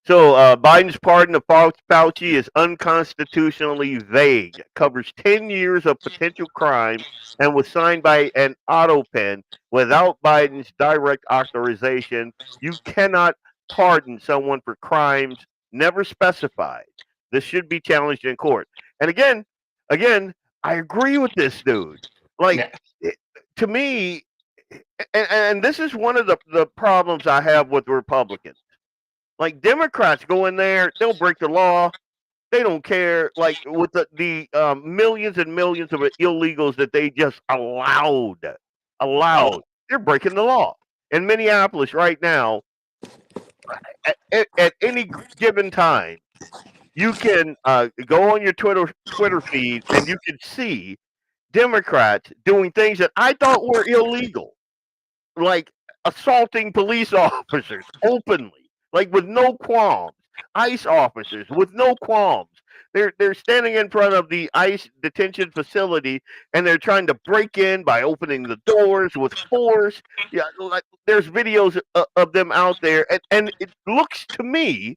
So Biden's pardon of Fauci is unconstitutionally vague, covers 10 years of potential crime, and was signed by an auto pen without Biden's direct authorization. You cannot pardon someone for crimes never specified. This should be challenged in court. And again, I agree with this dude. Like, to me, and this is one of the problems I have with Republicans. Like, Democrats go in there, they'll break the law. They don't care. Like, with the millions and millions of illegals that they just allowed, they're breaking the law. In Minneapolis right now, at any given time, you can go on your Twitter feed and you can see Democrats doing things that I thought were illegal, like assaulting police officers openly. Like, with no qualms. ICE officers with no qualms. They're standing in front of the ICE detention facility, and they're trying to break in by opening the doors with force. Yeah, like, there's videos of them out there, and it looks to me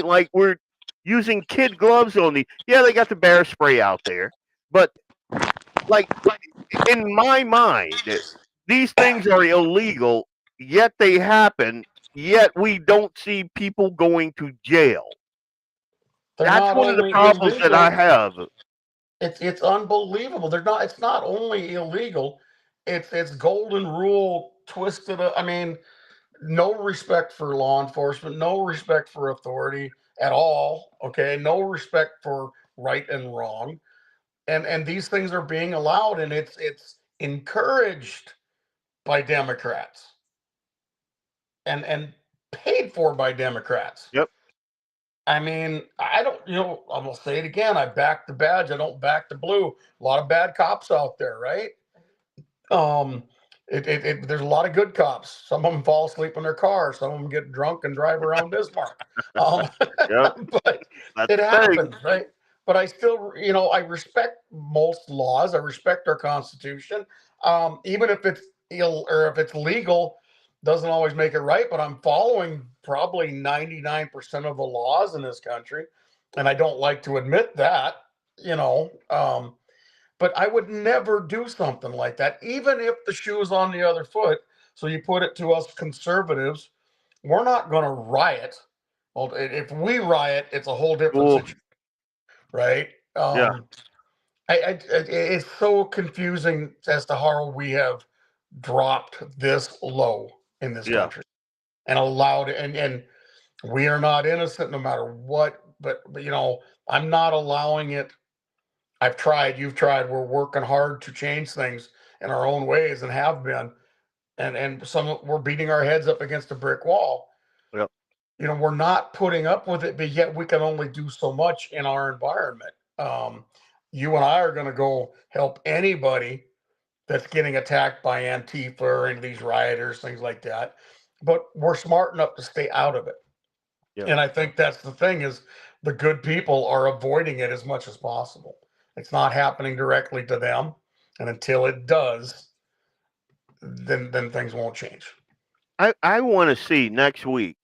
like we're using kid gloves on the. Yeah, they got the bear spray out there, but like in my mind, these things are illegal, yet they happen. Yet we don't see people going to jail. That's one of the problems that I have. It's unbelievable. It's not only illegal, it's golden rule twisted. I mean, no respect for law enforcement, no respect for authority at all. Okay, no respect for right and wrong, and these things are being allowed, and it's encouraged by Democrats. And paid for by Democrats. Yep. I mean, I don't, I'm going to say it again. I back the badge. I don't back the blue. A lot of bad cops out there, right? There's a lot of good cops. Some of them fall asleep in their car. Some of them get drunk and drive around Bismarck. Yep. But it happens, right? But I still, I respect most laws. I respect our Constitution. Even if it's or if it's legal, doesn't always make it right, but I'm following probably 99% of the laws in this country. And I don't like to admit that, but I would never do something like that, even if the shoe is on the other foot. So you put it to us conservatives, we're not going to riot. Well, if we riot, it's a whole different situation, right? Yeah. It's so confusing as to how we have dropped this low in this country and allowed it, and we are not innocent no matter what, but I'm not allowing it. I've tried, you've tried, we're working hard to change things in our own ways and have been, and we're beating our heads up against a brick wall. Yep. We're not putting up with it, but yet we can only do so much in our environment. You and I are going to go help anybody that's getting attacked by Antifa or any of these rioters, things like that. But we're smart enough to stay out of it. Yep. And I think that's the thing, is the good people are avoiding it as much as possible. It's not happening directly to them. And until it does, then things won't change. I want to see next week.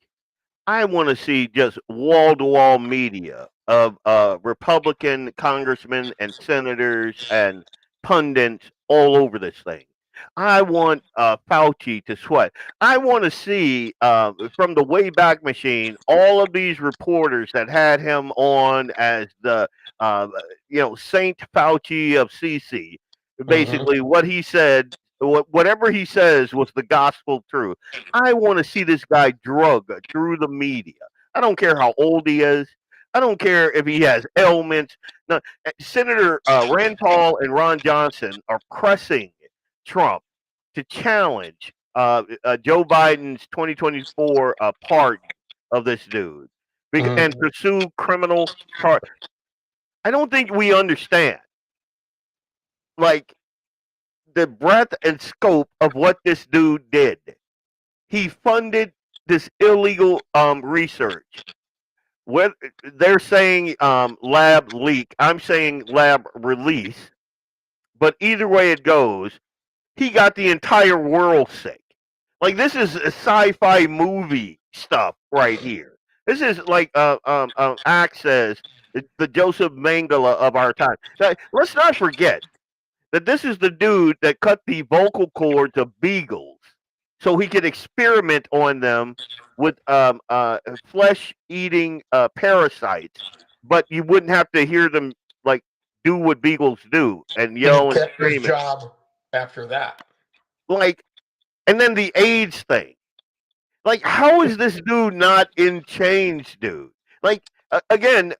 I want to see just wall-to-wall media of Republican congressmen and senators and pundits all over this thing. I want Fauci to sweat. I want to see from the Wayback Machine all of these reporters that had him on as the Saint Fauci of CC. Basically, what he said, whatever he says, was the gospel truth. I want to see this guy drug through the media. I don't care how old he is. I don't care if he has ailments. No, Senator Rand Paul and Ron Johnson are pressing Trump to challenge Joe Biden's 2024 pardon of this dude and pursue criminal charges. I don't think we understand, like, the breadth and scope of what this dude did. He funded this illegal research. What they're saying lab leak, I'm saying lab release. But either way it goes, he got the entire world sick. Like, this is a sci-fi movie stuff right here. This is like Axe says, the Joseph Mengele of our time. Let's not forget that this is the dude that cut the vocal cords of beagles so he could experiment on them with flesh-eating parasites, but you wouldn't have to hear them like do what beagles do and yell and scream. His job after that, like, and then the AIDS thing. Like, how is this dude not in chains, dude? Like, again,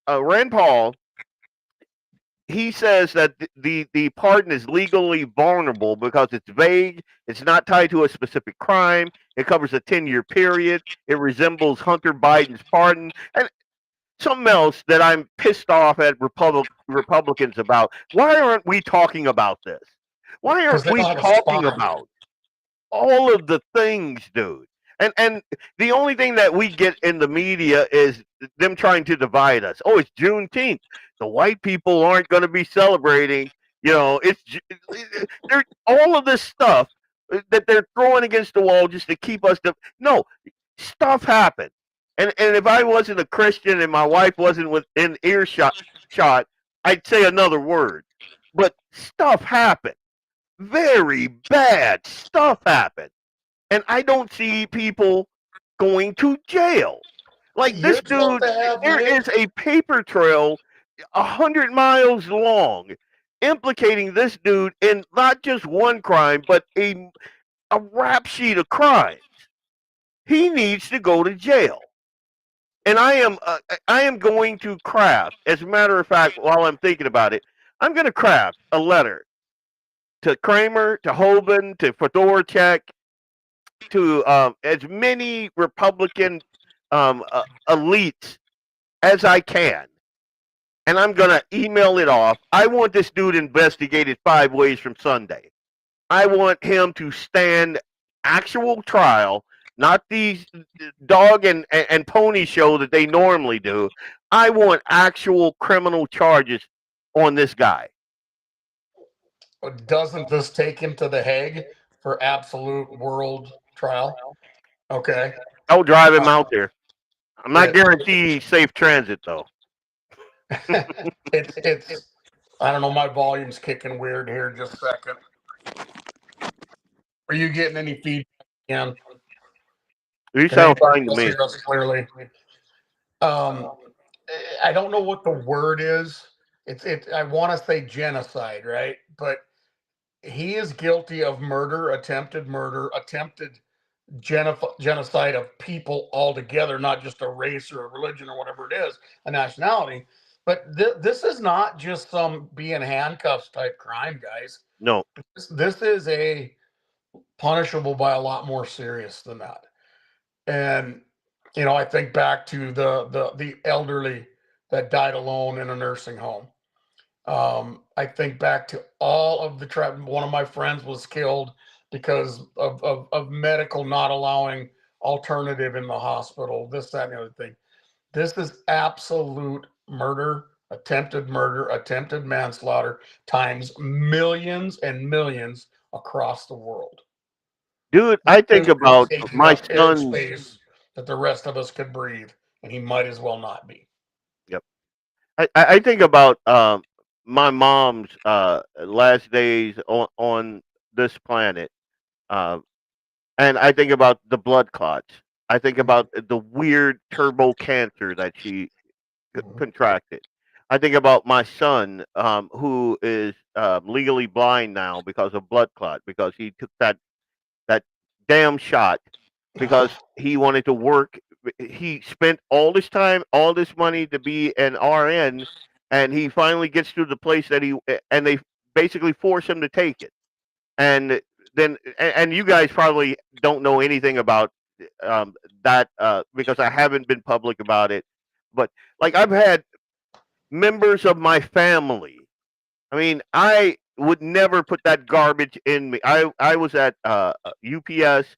Rand Paul. He says that the pardon is legally vulnerable because it's vague, it's not tied to a specific crime, it covers a 10-year period, it resembles Hunter Biden's pardon, and something else that I'm pissed off at Republicans about. Why aren't we talking about this? Why aren't we talking about all of the things, dude? And the only thing that we get in the media is them trying to divide us. Oh, it's Juneteenth. The white people aren't going to be celebrating. You know, they're all of this stuff that they're throwing against the wall just to keep us. No, stuff happened. And if I wasn't a Christian and my wife wasn't within earshot, I'd say another word. But stuff happened. Very bad stuff happened. And I don't see people going to jail. Like, this dude, there is a paper trail 100 miles long implicating this dude in not just one crime, but a rap sheet of crimes. He needs to go to jail. And I am going to craft, as a matter of fact, while I'm thinking about it, I'm going to craft a letter to Kramer, to Hoban, to Fedorchak, to as many Republican elites as I can. And I'm going to email it off. I want this dude investigated 5 ways from Sunday. I want him to stand actual trial, not these dog and pony show that they normally do. I want actual criminal charges on this guy. Doesn't this take him to The Hague for absolute world trial? Okay. I'll drive him out there. I'm not guaranteeing safe transit, though. it's I don't know, my volume's kicking weird here. Just a second. Are you getting any feedback again? You sound fine to me. Hear us clearly. I don't know what the word is. I want to say genocide, right? But he is guilty of murder, attempted genocide of people altogether, not just a race or a religion or whatever it is, a nationality. But this is not just some be in handcuffs type crime, guys. No. This is a punishable by a lot more serious than that. And, you know, I think back to the elderly that died alone in a nursing home. I think back to all of the one of my friends was killed because of medical not allowing alternative in the hospital, this, that, and the other thing. This is absolute murder, attempted manslaughter times millions and millions across the world. Dude, I think about my son's that the rest of us could breathe, and he might as well not be. Yep. I think about my mom's last days on this planet, and I think about the blood clots. I think about the weird turbo cancer that she contracted. I think about my son, who is legally blind now because of blood clot, because he took that damn shot because he wanted to work. He spent all this time, all this money to be an RN, and he finally gets to the place that and they basically force him to take it. And then, and you guys probably don't know anything about that because I haven't been public about it. But like, I've had members of my family. I mean, I would never put that garbage in me. I was at UPS.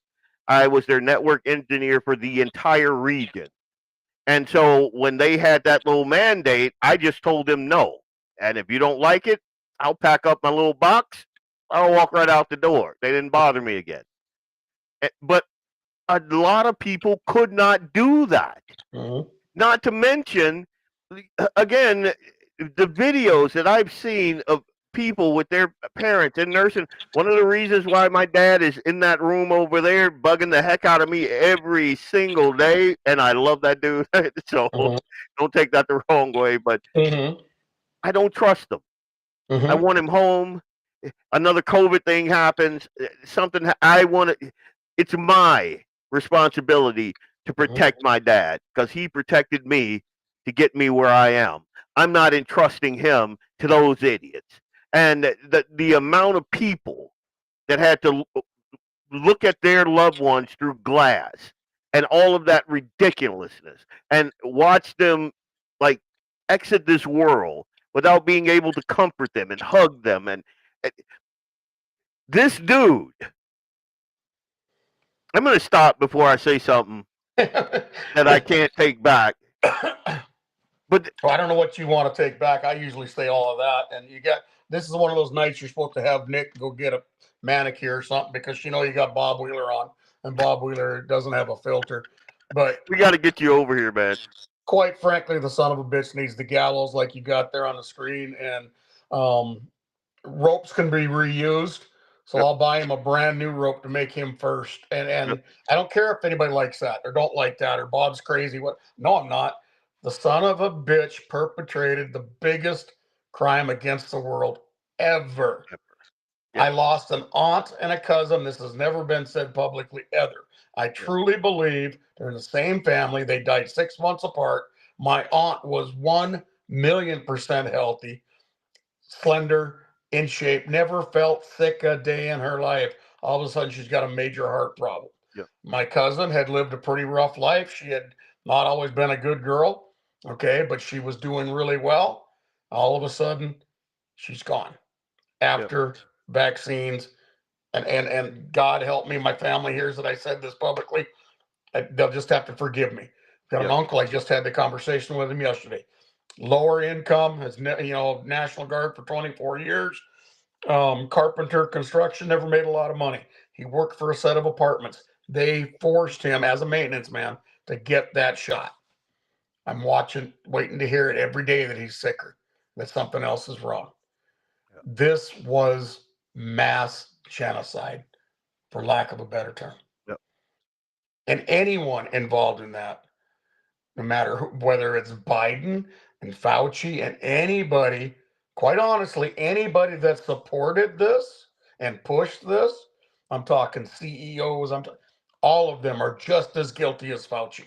I was their network engineer for the entire region. And so when they had that little mandate, I just told them no. And if you don't like it, I'll pack up my little box. I'll walk right out the door. They didn't bother me again. But a lot of people could not do that. Not to mention, again, the videos that I've seen of people with their parents and nursing. One of the reasons why my dad is in that room over there bugging the heck out of me every single day, and I love that dude. So don't take that the wrong way, but I don't trust him. I want him home. Another COVID thing happens, something I want to. It's my responsibility to protect my dad because he protected me to get me where I am. I'm not entrusting him to those idiots. And the amount of people that had to look at their loved ones through glass and all of that ridiculousness and watch them like exit this world without being able to comfort them and hug them. And this dude, I'm going to stop before I say something that I can't take back. But I don't know what you want to take back. I usually say all of that. And this is one of those nights you're supposed to have Nick go get a manicure or something because you got Bob Wheeler on, and Bob Wheeler doesn't have a filter. But we got to get you over here, man. Quite frankly, the son of a bitch needs the gallows like you got there on the screen, and ropes can be reused. So I'll buy him a brand new rope to make him first. And I don't care if anybody likes that or don't like that or Bob's crazy. No, I'm not. The son of a bitch perpetrated the biggest crime against the world ever. I lost an aunt and a cousin. This has never been said publicly ever. I truly believe they're in the same family. They died 6 months apart. My aunt was 1,000,000% healthy, slender, in shape, never felt sick a day in her life. All of a sudden, she's got a major heart problem. My cousin had lived a pretty rough life. She had not always been a good girl. Okay, but she was doing really well. All of a sudden, she's gone after vaccines. And God help me, my family hears that I said this publicly. They'll just have to forgive me. Got an uncle, I just had the conversation with him yesterday. Lower income, has National Guard for 24 years. Carpenter, construction, never made a lot of money. He worked for a set of apartments. They forced him as a maintenance man to get that shot. I'm waiting to hear it every day that he's sicker, that something else is wrong. This was mass genocide, for lack of a better term. And anyone involved in that, no matter whether it's Biden and Fauci and anybody, quite honestly, anybody that supported this and pushed this, I'm talking CEOs, all of them are just as guilty as Fauci.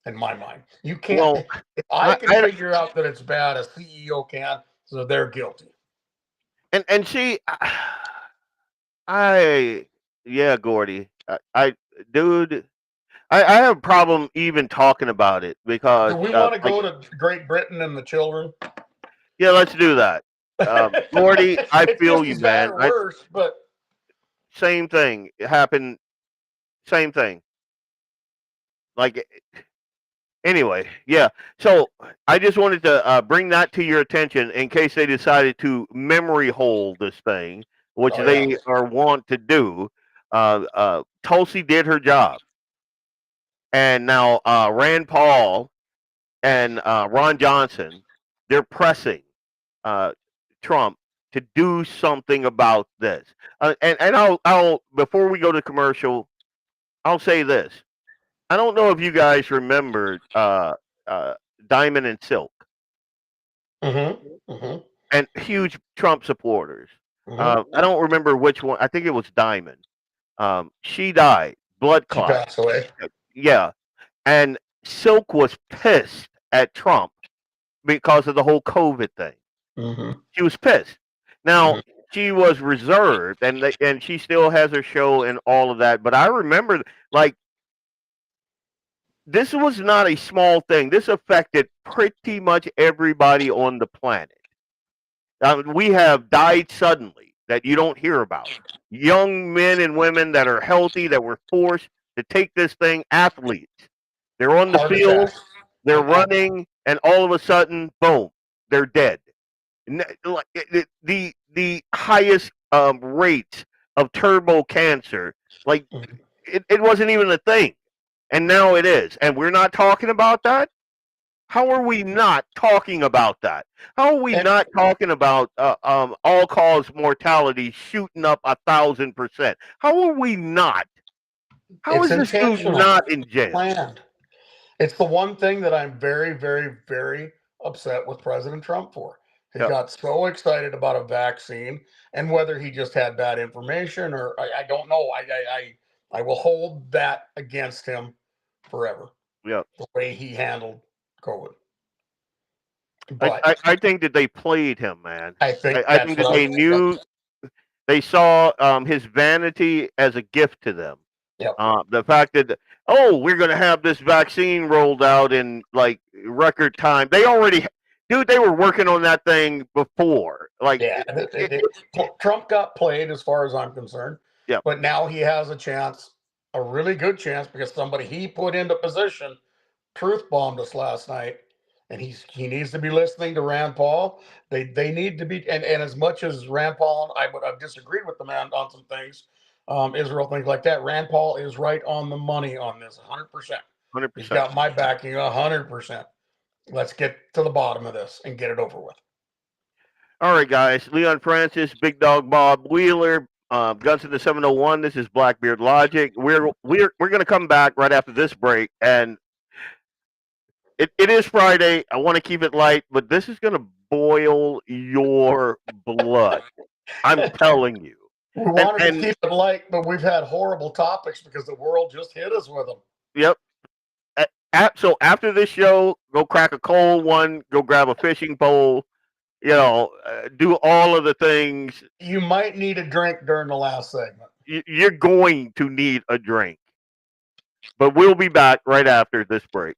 In my mind, you can't. Well, if I can figure out that it's bad, a CEO can, so they're guilty. And see, Gordy, I have a problem even talking about it because. Do we want to go to Great Britain and the children? Yeah, let's do that. Gordy, I feel you, man. Worse, but same thing. It happened. Same thing. Like. Anyway, yeah. So I just wanted to bring that to your attention in case they decided to memory hole this thing, which they are want to do. Tulsi did her job. And now Rand Paul and Ron Johnson, they're pressing Trump to do something about this. And I'll before we go to commercial, I'll say this. I don't know if you guys remember Diamond and Silk. And huge Trump supporters. I don't remember which one. I think it was Diamond. She died, blood clot. She passed away. Yeah, and Silk was pissed at Trump because of the whole COVID thing. She was pissed. Now she was reserved, and she still has her show and all of that. But I remember, like, this was not a small thing. This affected pretty much everybody on the planet. We have died suddenly that you don't hear about. Young men and women that are healthy, that were forced to take this thing, athletes. They're on the field, they're running, and all of a sudden, boom, they're dead. The highest rates of turbo cancer, like, it wasn't even a thing. And now it is. And we're not talking about that? How are we not talking about that? How are we not talking about all-cause mortality shooting up 1,000%? How are we not? How is this dude not in jail? Planned. It's the one thing that I'm very, very, very upset with President Trump for. He got so excited about a vaccine, and whether he just had bad information or I don't know. I will hold that against him forever. Yeah, the way he handled COVID. But I think that they played him, man. I think that they knew, they saw his vanity as a gift to them. Yep. The fact that, we're going to have this vaccine rolled out in like record time. They already, they were working on that thing before. Like, Trump got played as far as I'm concerned. Yeah. But now he has a chance, a really good chance, because somebody he put into position truth bombed us last night, and he needs to be listening to Rand Paul. They need to be, and as much as Rand Paul and I've disagreed with the man on some things, Israel, things like that. Rand Paul is right on the money on this, 100%. 100%. He's got my backing, 100%. Let's get to the bottom of this and get it over with. All right, guys. Leon Francis, Big Dog Bob Wheeler, Guns in the 701. This is BlackBeardLogic. We're going to come back right after this break, and it is Friday. I want to keep it light, but this is going to boil your blood. I'm telling you. We wanted to keep it light, but we've had horrible topics because the world just hit us with them. Yep. So after this show, go crack a cold one, go grab a fishing pole, do all of the things. You might need a drink during the last segment. You're going to need a drink. But we'll be back right after this break.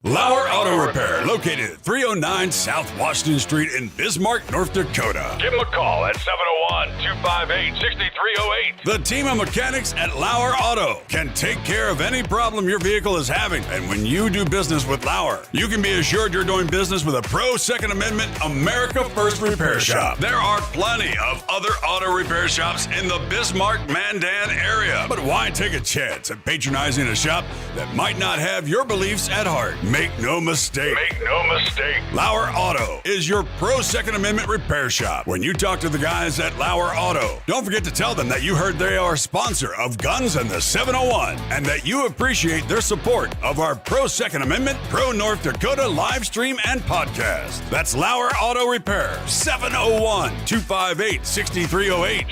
LAUER Auto Repair, located at 309 South Washington Street in Bismarck, North Dakota. Give them a call at 701-258-6308. The team of mechanics at LAUER Auto can take care of any problem your vehicle is having. And when you do business with LAUER, you can be assured you're doing business with a pro Second Amendment America First repair shop. There are plenty of other auto repair shops in the Bismarck-Mandan area. But why take a chance at patronizing a shop that might not have your beliefs at heart? Make no mistake. LAUER Auto is your pro Second Amendment repair shop. When you talk to the guys at LAUER Auto, don't forget to tell them that you heard they are a sponsor of Guns in the 701 and that you appreciate their support of our pro Second Amendment, pro North Dakota live stream and podcast. That's LAUER Auto Repair, 701-258-6308.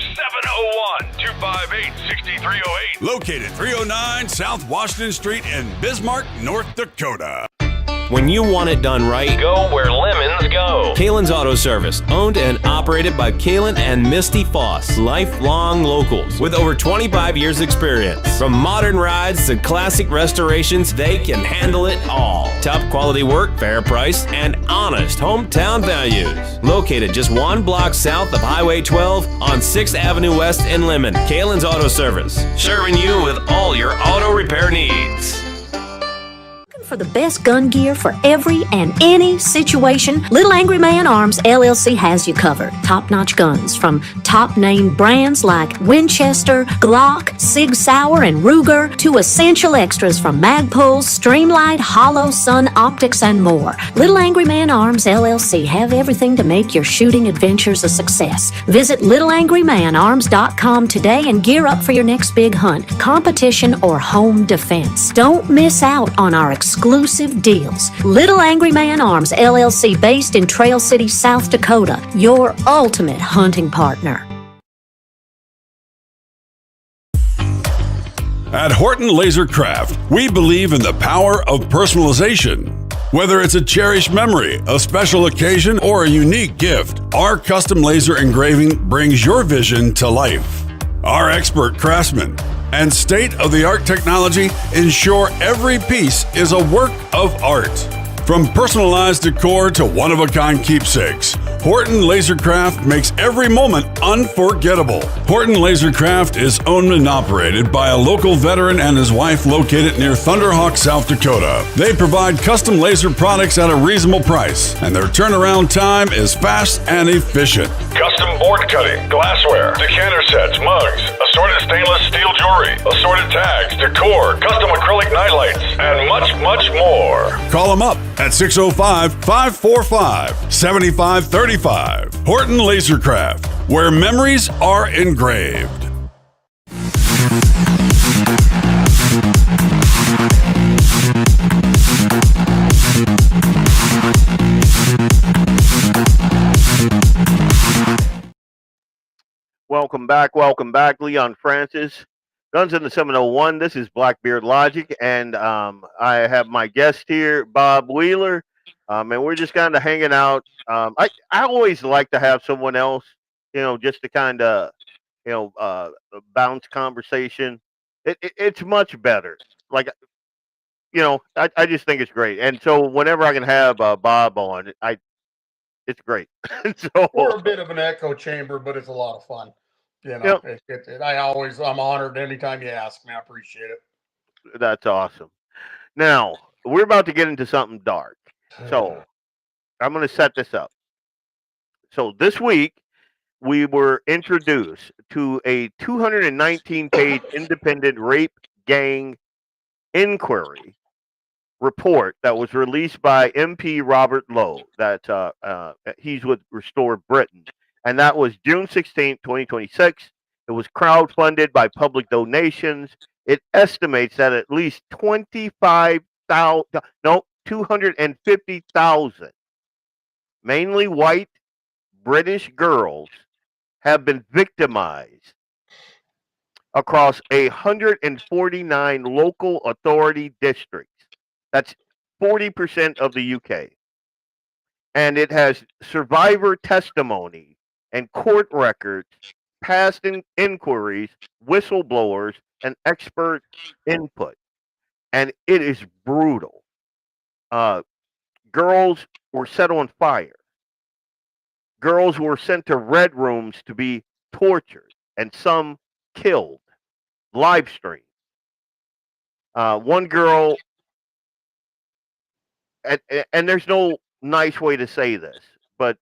701-258-6308. Located 309 South Washington Street in Bismarck, North Dakota. When you want it done right, Go where lemons go. Kalen's Auto Service, owned and operated by Kalen and Misty Foss, lifelong locals with over 25 years experience. From modern rides to classic restorations, they can handle it all. Top quality work, fair price, and honest hometown values. Located just one block south of Highway 12 on 6th Avenue West in Lemon. Kalen's Auto Service, serving you with all your auto repair needs. for the best gun gear for every and any situation, Little Angry Man Arms LLC has you covered. Top-notch guns from top-name brands like Winchester, Glock, Sig Sauer, and Ruger to essential extras from Magpul, Streamlight, Hollow, Sun Optics, and more. Little Angry Man Arms LLC have everything to make your shooting adventures a success. Visit littleangrymanarms.com today and gear up for your next big hunt, competition, or home defense. Don't miss out on our exclusive deals. Little Angry Man Arms LLC, based in Trail City, South Dakota, your ultimate hunting partner. At Horton Laser Craft, we believe in the power of personalization. Whether it's a cherished memory, a special occasion, or a unique gift, our custom laser engraving brings your vision to life. Our expert craftsmen and state-of-the-art technology ensure every piece is a work of art. From personalized decor to one-of-a-kind keepsakes, Horton Lasercraft makes every moment unforgettable. Horton Lasercraft is owned and operated by a local veteran and his wife located near Thunderhawk, South Dakota. They provide custom laser products at a reasonable price, and their turnaround time is fast and efficient. Custom board cutting, glassware, decanter sets, mugs, assorted stainless steel jewelry, assorted tags, decor, custom acrylic nightlights, and much, much more. Call them up at 605-545-7535. Horton Lasercraft, where memories are engraved. Welcome back, Leon Francis. Guns in the 701. This is BlackBeardLogic, and I have my guest here, Bob Wheeler, and we're just kind of hanging out. I always like to have someone else, just to kind of, bounce conversation. It's much better. Like, I just think it's great, and so whenever I can have Bob on, it's great. So we're a bit of an echo chamber, but it's a lot of fun. I'm honored anytime you ask me. I appreciate it. That's awesome. Now, we're about to get into something dark. So, I'm going to set this up. So, this week, we were introduced to a 219-page independent rape gang inquiry report that was released by MP Robert Lowe. He's with Restore Britain. And that was June 16, 2026. It was crowdfunded by public donations. It estimates that at least 250,000, mainly white British girls, have been victimized across 149 local authority districts. That's 40% of the UK. And it has survivor testimony and court records, past inquiries, whistleblowers, and expert input. And it is brutal. Girls were set on fire. Girls were sent to red rooms to be tortured, and some killed. Live stream. One girl, and there's no nice way to say this, but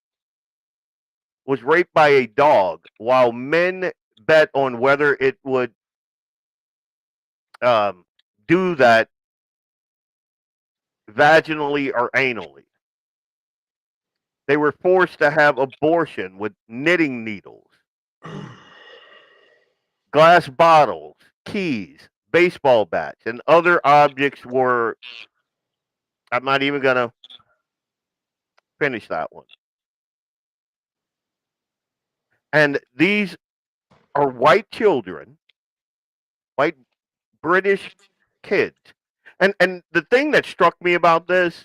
was raped by a dog while men bet on whether it would do that vaginally or anally. They were forced to have abortion with knitting needles, glass bottles, keys, baseball bats, and other objects were... I'm not even going to finish that one. And these are white children, white British kids. And the thing that struck me about this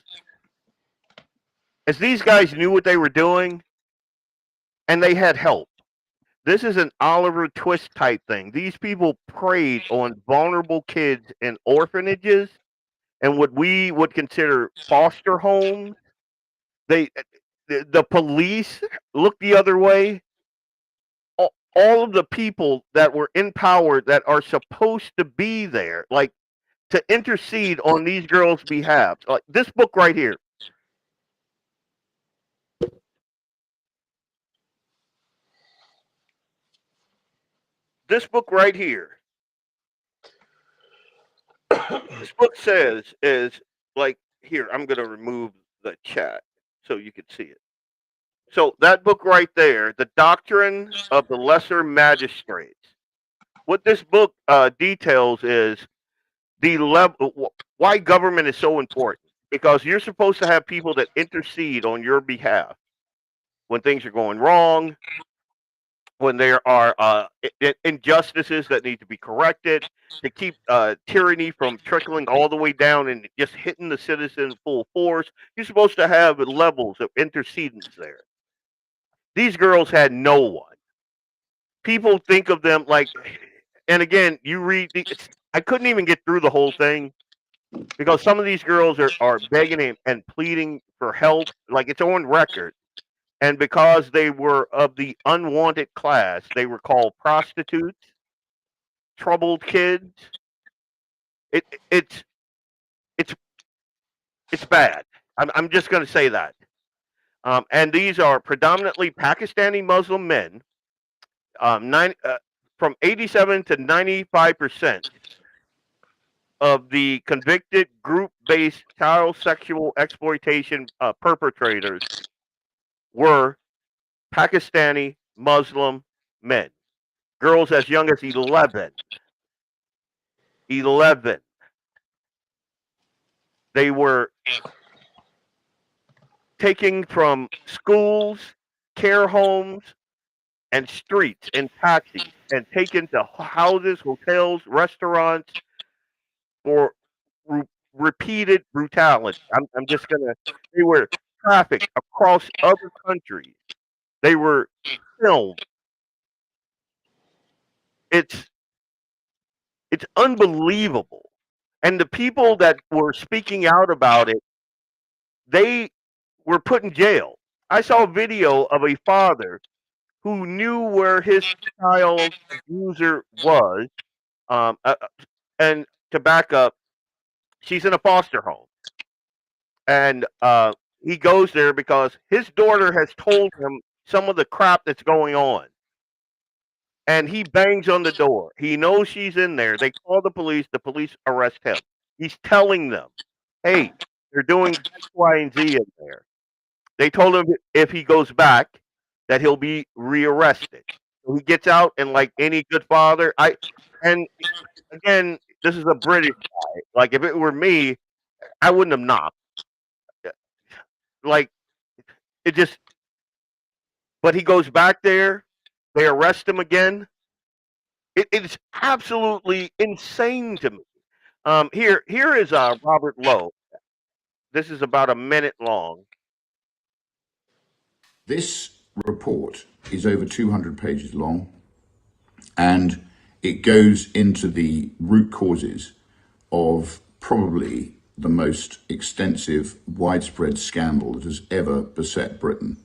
is these guys knew what they were doing, and they had help. This is an Oliver Twist type thing. These people preyed on vulnerable kids in orphanages and what we would consider foster homes. The police looked the other way. All of the people that were in power that are supposed to be there, like to intercede on these girls' behalf. Like this book right here. This book right here. This book says is like here. I'm going to remove the chat so you can see it. So that book right there, The Doctrine of the Lesser Magistrates. What this book details is the level why government is so important, because you're supposed to have people that intercede on your behalf when things are going wrong, when there are injustices that need to be corrected, to keep tyranny from trickling all the way down and just hitting the citizen full force. You're supposed to have levels of intercedence there. These girls had no one. People think of them like, and again, you read, I couldn't even get through the whole thing because some of these girls are begging and pleading for help, like it's on record. And because they were of the unwanted class, they were called prostitutes, troubled kids. It's bad. I'm just going to say that. And these are predominantly Pakistani Muslim men. From 87 to 95% of the convicted group-based child sexual exploitation perpetrators were Pakistani Muslim men. Girls as young as 11. 11. They were taken from schools, care homes, and streets and taxis and taken to houses, hotels, restaurants for repeated brutality. I'm just going to, they were trafficked across other countries. They were filmed. It's unbelievable. And the people that were speaking out about it, they were put in jail. I saw a video of a father who knew where his child abuser was. And to back up, she's in a foster home. And he goes there because his daughter has told him some of the crap that's going on. And he bangs on the door. He knows she's in there. They call the police arrest him. He's telling them, hey, they're doing X, Y, and Z in there. They told him if he goes back, that he'll be rearrested. So he gets out, and like any good father, and again, this is a British guy. Like if it were me, I wouldn't have knocked. Like it just, but he goes back there. They arrest him again. It's absolutely insane to me. Here is Robert Lowe. This is about a minute long. This report is over 200 pages long, and it goes into the root causes of probably the most extensive, widespread scandal that has ever beset Britain.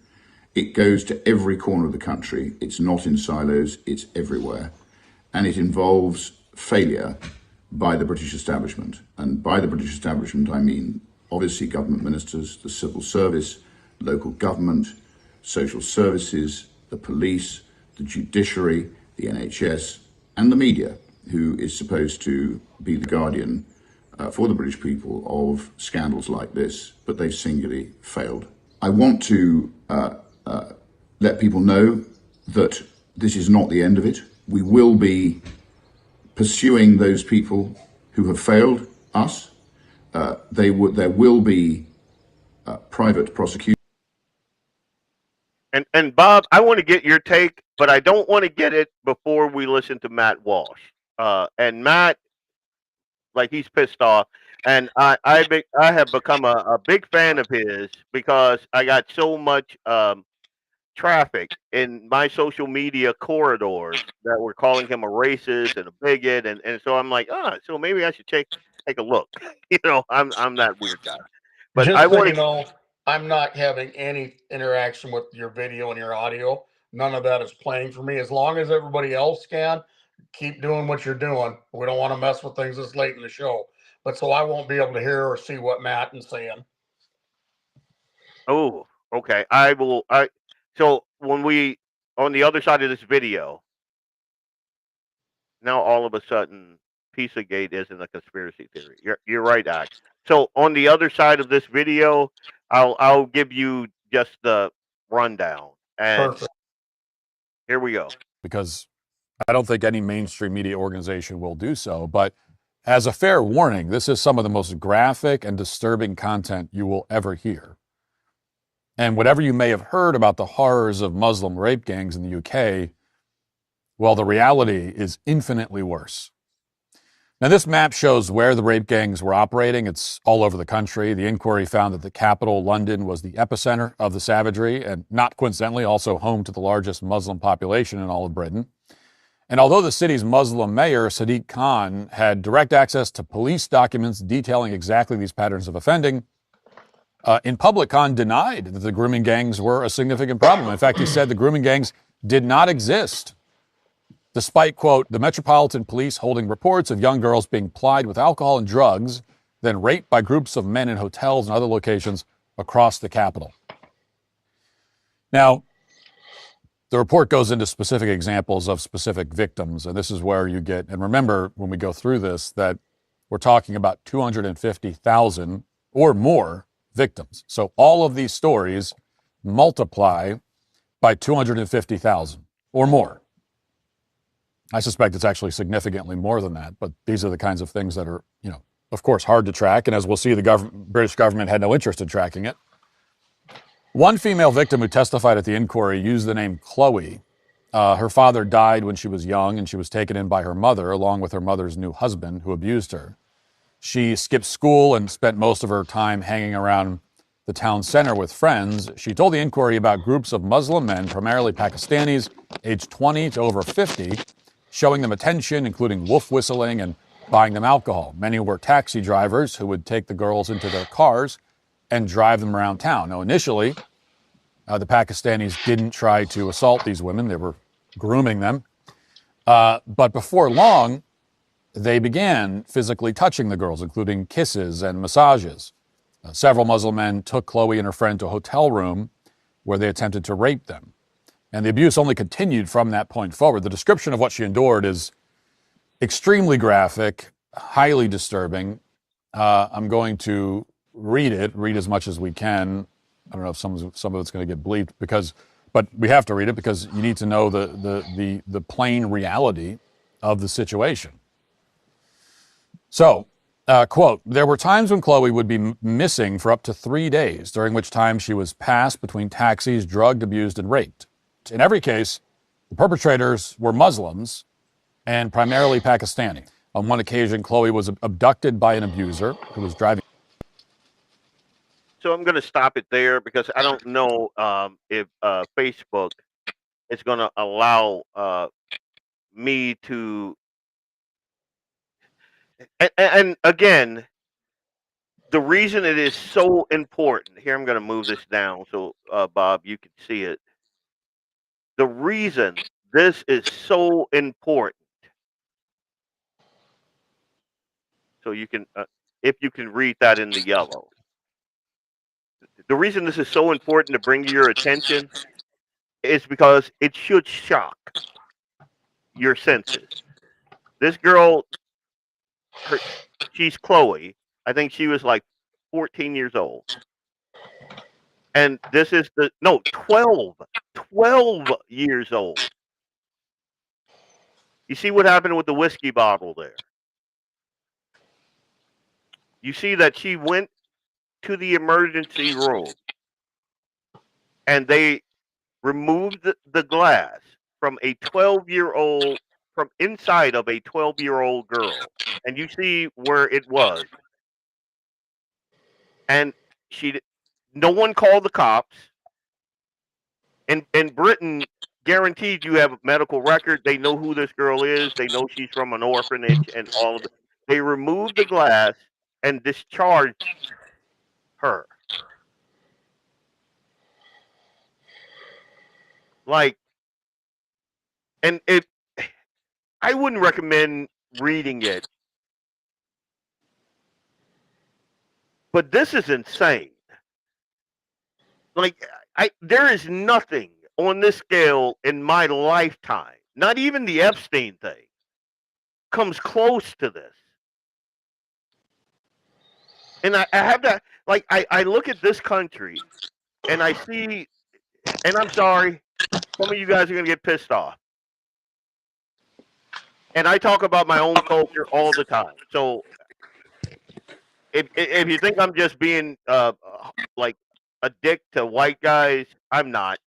It goes to every corner of the country. It's not in silos, it's everywhere. And it involves failure by the British establishment. And by the British establishment, I mean obviously government ministers, the civil service, local government, social services, the police, the judiciary, the NHS, and the media, who is supposed to be the guardian for the British people of scandals like this, but they've singularly failed. I want to let people know that this is not the end of it. We will be pursuing those people who have failed us. There will be private prosecution. And Bob, I want to get your take, but I don't want to get it before we listen to Matt Walsh. And Matt, like he's pissed off, and I have become a big fan of his because I got so much traffic in my social media corridors that were calling him a racist and a bigot, and so I'm like, so maybe I should take a look. You know, I'm that weird guy. But just I so want you know, I'm not having any interaction with your video and your audio. None of that is playing for me. As long as everybody else can, keep doing what you're doing. We don't want to mess with things this late in the show. but so I won't be able to hear or see what Matt is saying. Oh, okay. I will. So when we on the other side of this video, now all of a sudden, Pizzagate isn't a conspiracy theory. You're right, Axe. So on the other side of this video, I'll give you just the rundown. And Perfect. Here we go. Because I don't think any mainstream media organization will do so. But as a fair warning, this is some of the most graphic and disturbing content you will ever hear. And whatever you may have heard about the horrors of Muslim rape gangs in the UK, well, the reality is infinitely worse. Now, this map shows where the rape gangs were operating. It's all over the country. The inquiry found that the capital, London, was the epicenter of the savagery, and not coincidentally, also home to the largest Muslim population in all of Britain. And although the city's Muslim mayor, Sadiq Khan, had direct access to police documents detailing exactly these patterns of offending, in public, Khan denied that the grooming gangs were a significant problem. In fact, he said the grooming gangs did not exist, despite, quote, the Metropolitan Police holding reports of young girls being plied with alcohol and drugs, then raped by groups of men in hotels and other locations across the capital. Now, the report goes into specific examples of specific victims, and this is where you get, and remember when we go through this, that we're talking about 250,000 or more victims. So all of these stories multiply by 250,000 or more. I suspect it's actually significantly more than that, but these are the kinds of things that are, of course, hard to track. And as we'll see, the British government had no interest in tracking it. One female victim who testified at the inquiry used the name Chloe. Her father died when she was young, and she was taken in by her mother, along with her mother's new husband, who abused her. She skipped school and spent most of her time hanging around the town center with friends. She told the inquiry about groups of Muslim men, primarily Pakistanis, aged 20 to over 50, showing them attention, including wolf whistling and buying them alcohol. Many were taxi drivers who would take the girls into their cars and drive them around town. Now, initially, the Pakistanis didn't try to assault these women. They were grooming them. But before long, they began physically touching the girls, including kisses and massages. Several Muslim men took Chloe and her friend to a hotel room where they attempted to rape them. And the abuse only continued from that point forward. The description of what she endured is extremely graphic, highly disturbing. I'm going to read as much as we can. I don't know if some of it's going to get bleeped, but we have to read it because you need to know the plain reality of the situation. So, quote, there were times when Chloe would be missing for up to 3 days, during which time she was passed between taxis, drugged, abused, and raped. In every case, the perpetrators were Muslims and primarily Pakistani. On one occasion, Chloe was abducted by an abuser who was driving. So I'm going to stop it there because I don't know if Facebook is going to allow me to. And again, the reason it is so important, here I'm going to move this down so, Bob, you can see it. The reason this is so important, so you can, if you can read that in the yellow. The reason this is so important to bring to your attention is because it should shock your senses. This girl, she's Chloe. I think she was like 14 years old. And this is 12 years old. You see what happened with the whiskey bottle there? You see that she went to the emergency room and they removed the glass from a 12-year-old, from inside of a 12-year-old girl. And you see where it was. And no one called the cops. In Britain, guaranteed you have a medical record. They know who this girl is. They know she's from an orphanage and all of it. They removed the glass and discharged her. Like, and I wouldn't recommend reading it But this is insane. Like, there is nothing on this scale in my lifetime, not even the Epstein thing, comes close to this. And I have that, like, I look at this country and I see, and I'm sorry, some of you guys are going to get pissed off. And I talk about my own culture all the time. So if you think I'm just being like a dick to white guys, I'm not.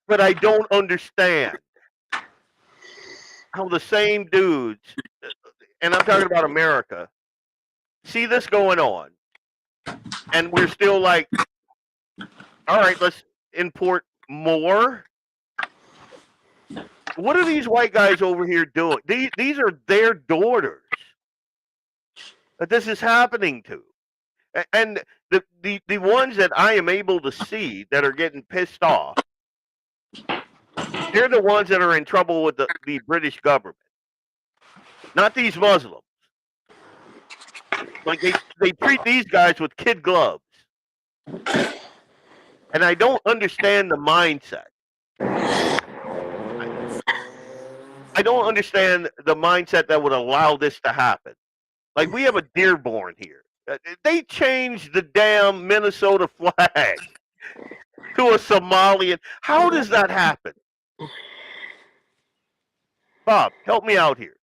But I don't understand how the same dudes, and I'm talking about America, see this going on, and we're still like, all right, let's import more. What are these white guys over here doing? These are their daughters that this is happening to. And the ones that I am able to see that are getting pissed off, they're the ones that are in trouble with the British government, not these Muslims. Like, they treat these guys with kid gloves. And I don't understand the mindset. I don't understand the mindset that would allow this to happen. Like, we have a Dearborn here. They changed the damn Minnesota flag to a Somalian. How does that happen? Bob, help me out here.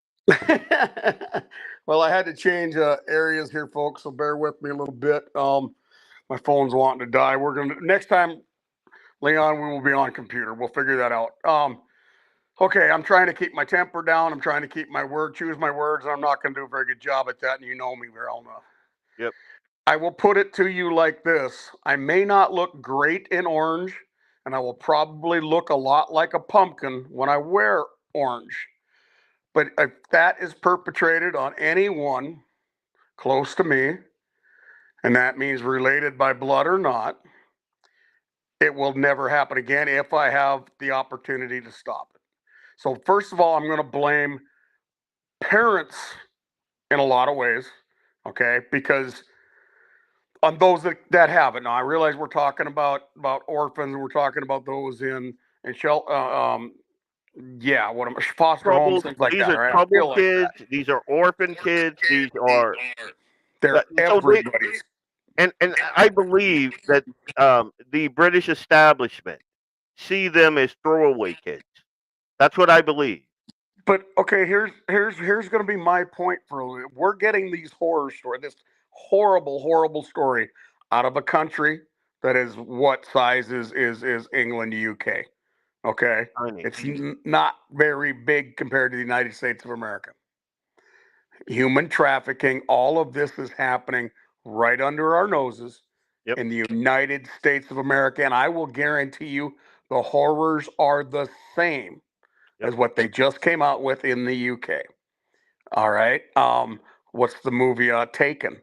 Well, I had to change areas here, folks, so bear with me a little bit. My phone's wanting to die. We're gonna next time, Leon, we will be on computer. We'll figure that out. Okay, I'm trying to keep my temper down. I'm trying to keep choose my words, and I'm not going to do a very good job at that, and you know me well enough. Yep. I will put it to you like this. I may not look great in orange, and I will probably look a lot like a pumpkin when I wear orange. But if that is perpetrated on anyone close to me, and that means related by blood or not, it will never happen again if I have the opportunity to stop it. So first of all, I'm going to blame parents in a lot of ways, okay? Because on those that have it. Now, I realize we're talking about orphans, we're talking about those in foster homes, things like these that. These are right? troubled kids. These are orphan kids. These are everybody's. And I believe that the British establishment see them as throwaway kids. That's what I believe. But okay, here's going to be my point for we're getting these horror stories, this horrible story out of a country that is what size is England, UK. Okay, it's not very big compared to the United States of America. Human trafficking, all of this is happening right under our noses in the United States of America, and I will guarantee you the horrors are the same as what they just came out with in the UK. All right. What's the movie Taken?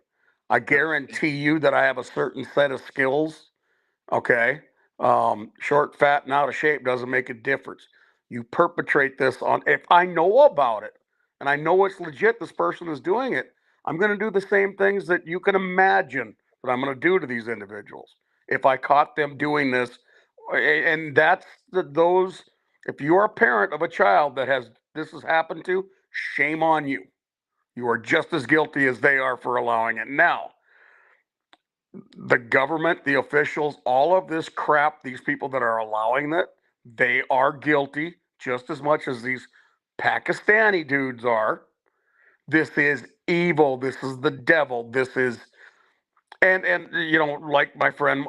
I guarantee you that I have a certain set of skills. Okay. Short, fat, and out of shape doesn't make a difference. You perpetrate this if I know about it and I know it's legit, this person is doing it, I'm going to do the same things that you can imagine that I'm going to do to these individuals if I caught them doing this. And that's those. If you're a parent of a child that this has happened to, shame on you. You are just as guilty as they are for allowing it. Now, the government, the officials, all of this crap, these people that are allowing it, they are guilty just as much as these Pakistani dudes are. This is evil. This is the devil. This is, and like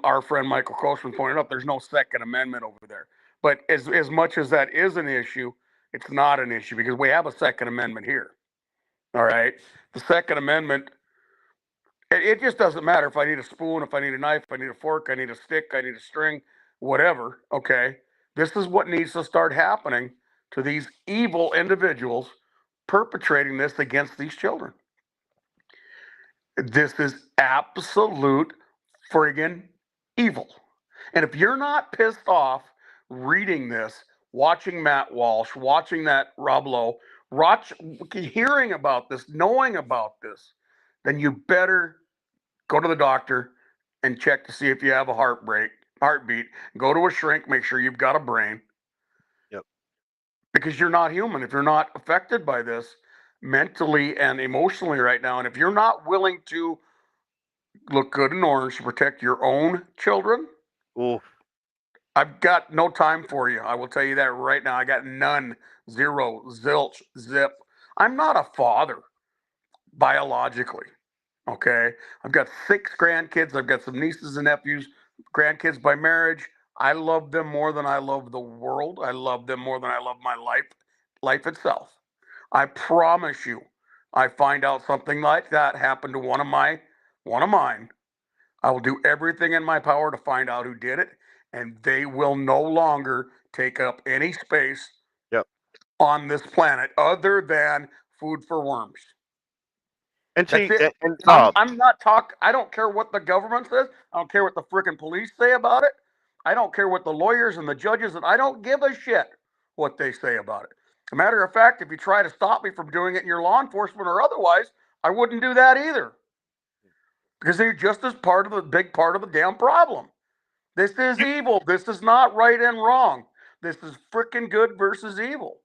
our friend Michael Koshman pointed out, there's no Second Amendment over there. But as much as that is an issue, it's not an issue because we have a Second Amendment here. All right. The Second Amendment, it just doesn't matter if I need a spoon, if I need a knife, if I need a fork, I need a stick, I need a string, whatever. Okay. This is what needs to start happening to these evil individuals perpetrating this against these children. This is absolute friggin' evil. And if you're not pissed off reading this, watching Matt Walsh, watching that Rob Lowe, hearing about this, knowing about this, then you better go to the doctor and check to see if you have a heartbeat. Go to a shrink, make sure you've got a brain. Yep. Because you're not human. If you're not affected by this mentally and emotionally right now, and if you're not willing to look good in orange to protect your own children, oof. I've got no time for you. I will tell you that right now. I got none, zero, zilch, zip. I'm not a father biologically. Okay. Live got 6 grandkids. I've got some nieces and nephews, grandkids by marriage. I love them more than I love the world. I love them more than I love my life itself. I promise you, I find out something like that happened to one of mine. I will do everything in my power to find out who did it, and they will no longer take up any space on this planet other than food for worms. And see, I'm not talking. I don't care what the government says. I don't care what the freaking police say about it. I don't care what the lawyers and the judges, and I don't give a shit what they say about it. As a matter of fact, if you try to stop me from doing it in your law enforcement or otherwise, I wouldn't do that either. Because they're just as big part of the damn problem. This is evil. This is not right and wrong. This is freaking good versus evil.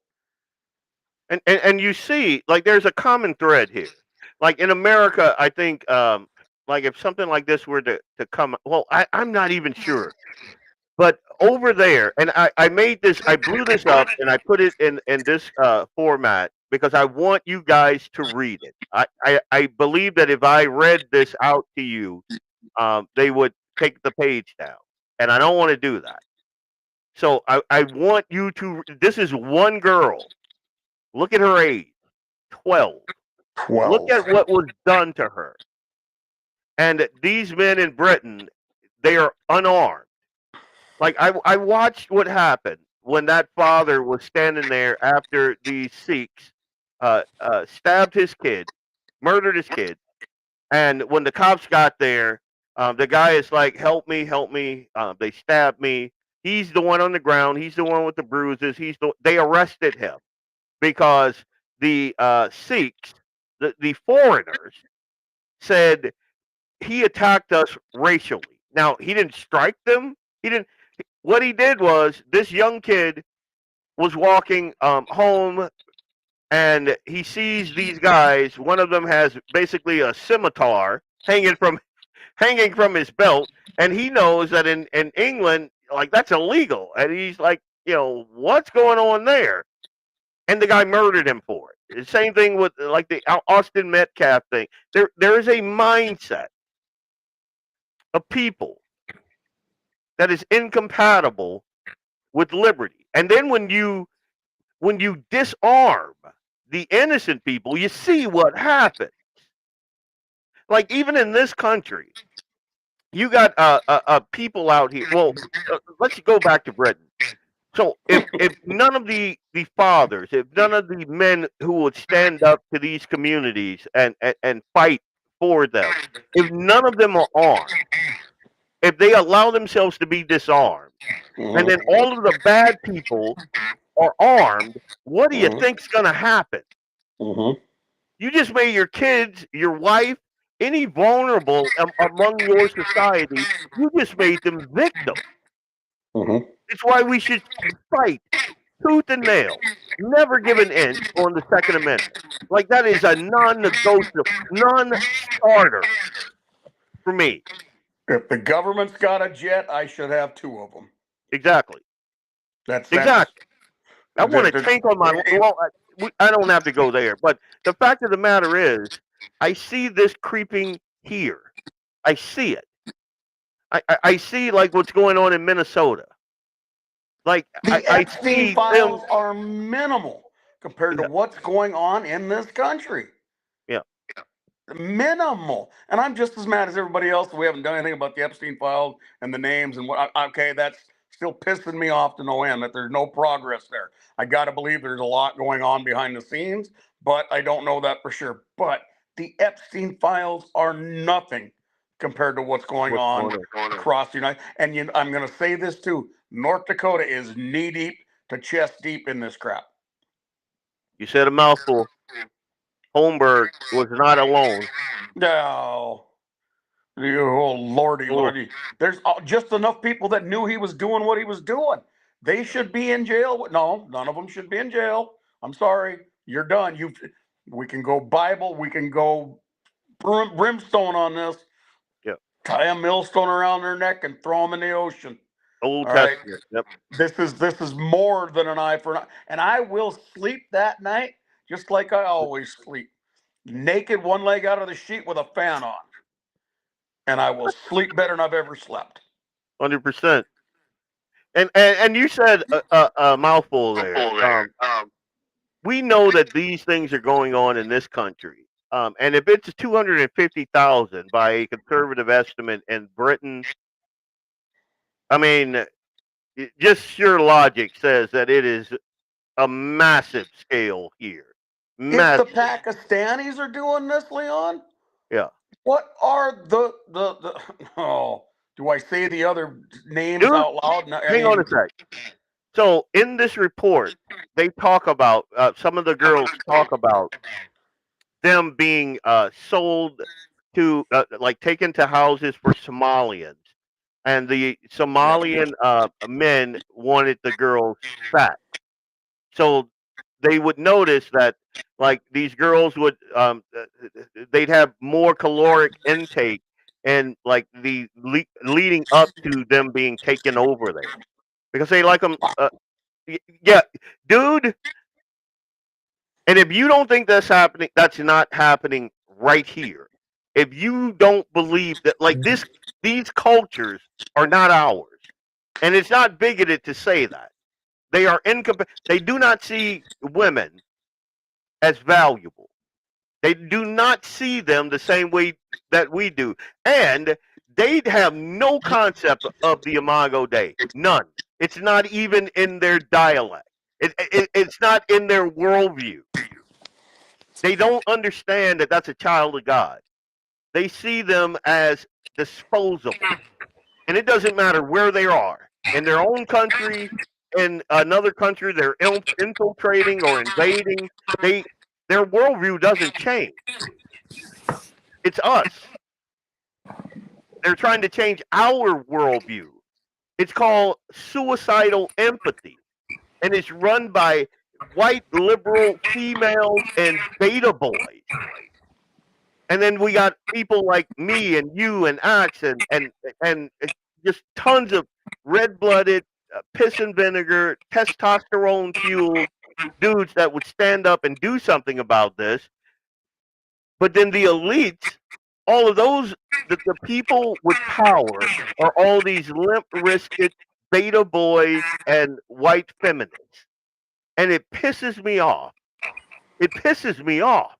And you see, like, there's a common thread here. Like in America, I think, like if something like this were to come, well, I'm not even sure. But over there, and I made this, I blew this up and I put it in this format because I want you guys to read it. I believe that if I read this out to you, they would take the page down. And I don't want to do that. So I want you to, this is one girl. Look at her age, 12. Look at what was done to her. And these men in Britain, they are unarmed. Like, I watched what happened when that father was standing there after these Sikhs stabbed his kid, murdered his kid. And when the cops got there, the guy is like, help me, help me. They stabbed me. He's the one on the ground. He's the one with the bruises. They arrested him because the Sikhs, the foreigners, said he attacked us racially. Now, he didn't strike them. What he did was, this young kid was walking home, and he sees these guys. One of them has basically a scimitar hanging from his belt, and he knows that in England, like, that's illegal. And he's like, what's going on there? And the guy murdered him for it. The same thing with like the Austin Metcalf thing. There is a mindset of people that is incompatible with liberty. And then when you disarm the innocent people, you see what happens. Like, even in this country, you got people out here. Well, let's go back to Britain. So if none of the fathers, if none of the men who would stand up to these communities and fight for them, if none of them are armed, if they allow themselves to be disarmed, and then all of the bad people are armed, what do you think's going to happen? You just made your kids, your wife, any vulnerable among your society, you just made them victims. It's why we should fight tooth and nail, never give an inch on the Second Amendment. Like, that is a non-negotiable, non-starter for me. If the government's got a jet, I should have 2 of them. Exactly. Exactly. I want a tank on my. Well, I don't have to go there, but the fact of the matter is, I see this creeping here. I see it. I see, like, what's going on in Minnesota. Like, I see files are minimal compared to what's going on in this country. Yeah. Minimal. And I'm just as mad as everybody else that we haven't done anything about the Epstein files and the names and what. Okay, that's still pissing me off to no end that there's no progress there. I got to believe there's a lot going on behind the scenes, but I don't know that for sure. But the Epstein files are nothing compared to what's going on across the United. And I'm going to say this too. North Dakota is knee deep to chest deep in this crap. You said a mouthful. Holmberg was not alone. No. Oh, lordy. There's just enough people that knew he was doing what he was doing. They should be in jail. No, none of them should be in jail. I'm sorry. You're done. We can go Bible. We can go brimstone on this. Yep. Tie a millstone around their neck and throw them in the ocean. Old All right? Testament. Yep. This is more than an eye for an eye. And I will sleep that night just like I always sleep. Naked, one leg out of the sheet with a fan on. And I will sleep better than I've ever slept. 100%. And you said a mouthful there. We know that these things are going on in this country. And if it's 250,000 by a conservative estimate in Britain, I mean, just sheer logic says that it is a massive scale here. Massive. If the Pakistanis are doing this, Leon, yeah. What are the do I say the other names out loud? Hang on a sec. So in this report, they talk about some of the girls talk about them being sold to like taken to houses for Somalians, and the Somalian men wanted the girls fat, so they would notice that like these girls would they'd have more caloric intake and like the leading up to them being taken over there because they like them yeah, dude. And if you don't think that's happening, that's not happening right here. If you don't believe that like these cultures are not ours, and it's not bigoted to say that. They are they do not see women as valuable. They do not see them the same way that we do. And they have no concept of the Imago Dei. None. It's not even in their dialect. It's not in their worldview. They don't understand that that's a child of God. They see them as disposable. And it doesn't matter where they are. In their own country, in another country, they're infiltrating or invading. Their worldview doesn't change. It's us. They're trying to change our worldview. It's called suicidal empathy. And it's run by white liberal females and beta boys. And then we got people like me and you and Axe and just tons of red-blooded, piss and vinegar, testosterone fueled dudes that would stand up and do something about this. But then the elites, all of those, the people with power are all these limp-wristed beta boys and white feminists. And it pisses me off. It pisses me off.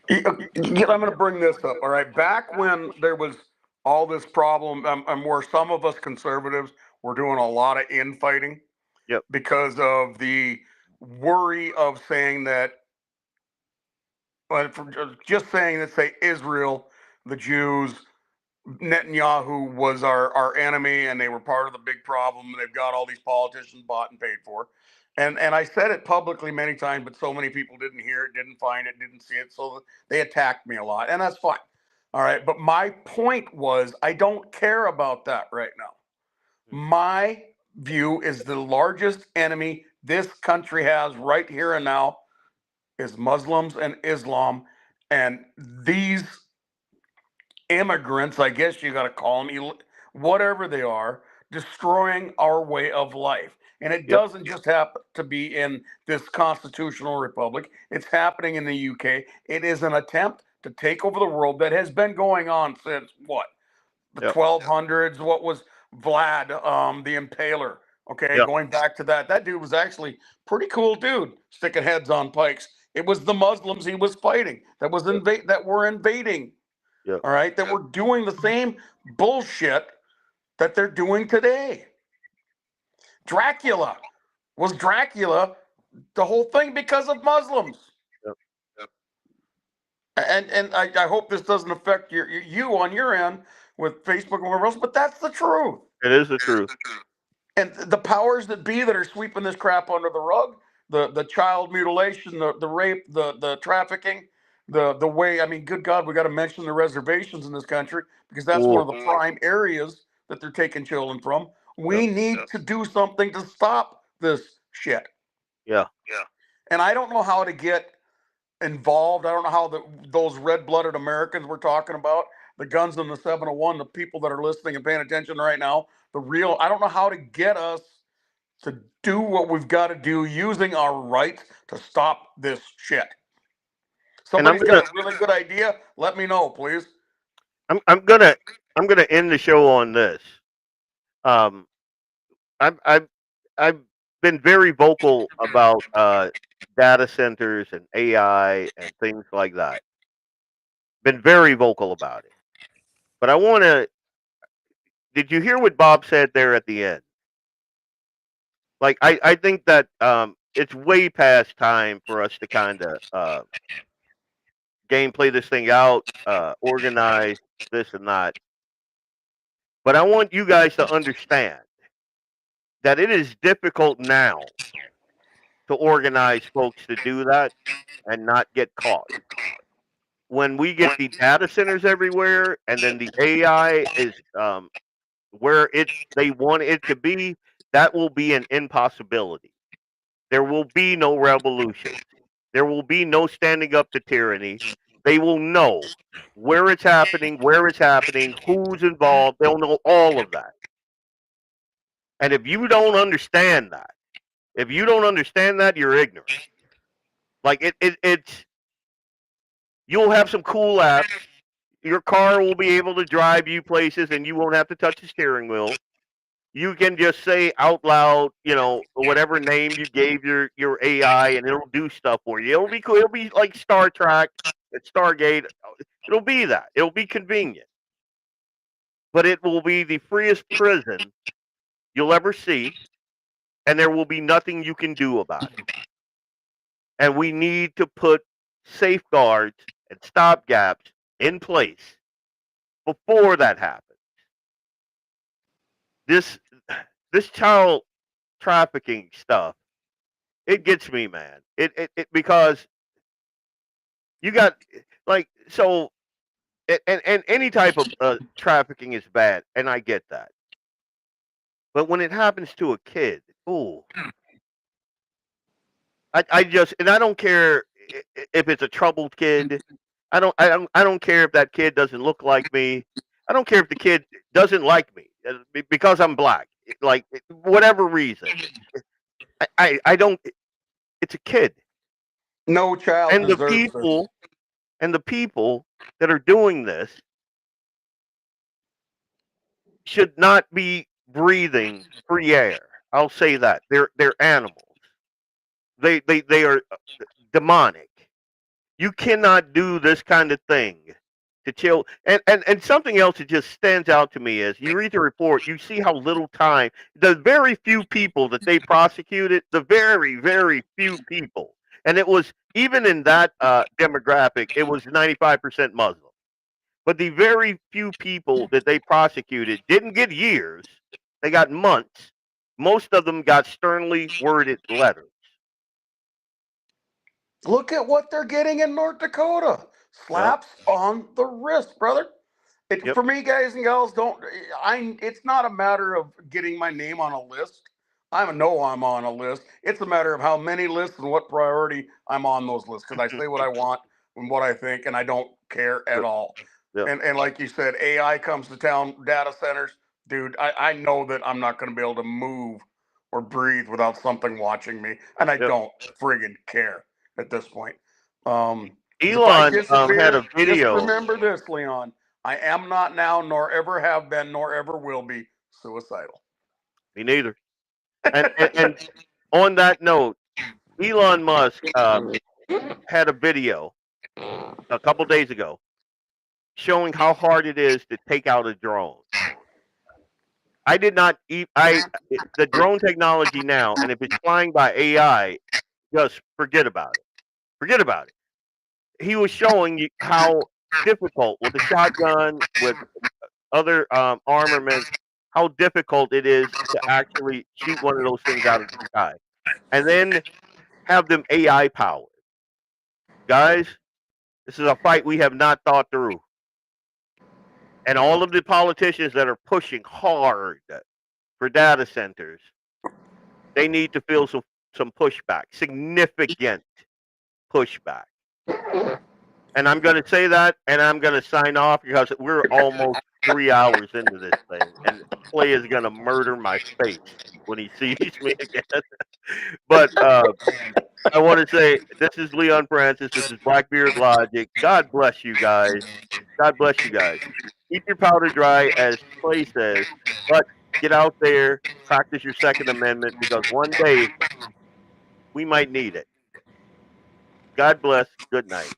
I'm going to bring this up, all right? Back when there was all this problem, and where some of us conservatives were doing a lot of infighting because of the worry of saying that, just saying that, say, Israel, the Jews, Netanyahu was our enemy, and they were part of the big problem. They've got all these politicians bought and paid for. And I said it publicly many times, but so many people didn't hear it, didn't find it, didn't see it. So they attacked me a lot, and that's fine. All right. But my point was, I don't care about that right now. My view is the largest enemy this country has right here and now is Muslims and Islam. And these immigrants, I guess you got to call them, whatever they are, destroying our way of life. And it doesn't just happen to be in this constitutional republic. It's happening in the UK. It is an attempt to take over the world that has been going on since what? The 1200s. What was Vlad, the Impaler? Okay, going back to that. That dude was actually pretty cool dude, sticking heads on pikes. It was the Muslims he was fighting that was that were invading. All right, that were doing the same bullshit that they're doing today. Dracula was Dracula, the whole thing because of Muslims. And I hope this doesn't affect you on your end with Facebook and whatever else, but that's the truth. It is the truth. And the powers that be that are sweeping this crap under the rug, the child mutilation, the rape, the trafficking, the way, I mean, good God, we got to mention the reservations in this country because that's one of the prime areas that they're taking children from. We need to do something to stop this shit. Yeah. And I don't know how to get involved. I don't know how those red-blooded Americans we're talking about, the guns in the 701, the people that are listening and paying attention right now, I don't know how to get us to do what we've got to do using our rights to stop this shit. Somebody's got a really good idea. Let me know, please. I'm gonna end the show on this. I've been very vocal about data centers and AI and things like that. Been very vocal about it. But I want to. Did you hear what Bob said there at the end? Like I think that it's way past time for us to kind of gameplay this thing out, organize this and that. But I want you guys to understand that it is difficult now to organize folks to do that and not get caught. When we get the data centers everywhere and then the AI is where they want it to be, that will be an impossibility. There will be no revolution. There will be no standing up to tyranny. They will know where it's happening, who's involved. They'll know all of that. And if you don't understand that, you're ignorant. Like it's you'll have some cool apps. Your car will be able to drive you places and you won't have to touch the steering wheel. You can just say out loud, whatever name you gave your AI and it'll do stuff for you. It'll be cool. It'll be like Star Trek, Stargate. It'll be that. It'll be convenient. But it will be the freest prison you'll ever see, and there will be nothing you can do about it. And we need to put safeguards and stopgaps in place before that happens. This child trafficking stuff, it gets me, man. It because you got and any type of trafficking is bad, and I get that. But when it happens to a kid, I don't care if it's a troubled kid. I don't care if that kid doesn't look like me. I don't care if the kid doesn't like me because I'm black. Like whatever reason, I don't. It's a kid. No child and the deserves people this. and the people that are doing this should not be breathing free air. I'll say that they're animals. They are demonic. You cannot do this kind of thing to chill. And something else that just stands out to me is you read the report, you see how little time, the very few people that they prosecuted, the very, very few people. And it was, even in that demographic, it was 95% Muslim. But the very few people that they prosecuted didn't get years. They got months. Most of them got sternly worded letters. Look at what they're getting in North Dakota. Slaps on the wrist, brother. For me, guys and gals, it's not a matter of getting my name on a list. I know I'm on a list. It's a matter of how many lists and what priority I'm on those lists. Because I say what I want and what I think, and I don't care at all. And like you said, AI comes to town, data centers. Dude, I know that I'm not going to be able to move or breathe without something watching me. And I don't friggin' care at this point. Elon had a video. Just remember this, Leon. I am not now, nor ever have been, nor ever will be suicidal. Me neither. And on that note, Elon Musk had a video a couple days ago showing how hard it is to take out a drone. I did not eat. The drone technology now, and if it's flying by AI, just forget about it. Forget about it. He was showing you how difficult with a shotgun, with other armaments, how difficult it is to actually shoot one of those things out of the sky, and then have them AI powered. Guys, This is a fight we have not thought through. And all of the politicians that are pushing hard for data centers, they need to feel some pushback, significant pushback. And I'm going to say that, and I'm going to sign off because we're almost 3 hours into this thing, and Clay is going to murder my face when he sees me again. But I want to say this is Leon Francis. This is BlackBeardLogic. God bless you guys. God bless you guys. Keep your powder dry, as Clay says, but get out there, practice your Second Amendment, because one day we might need it. God bless. Good night.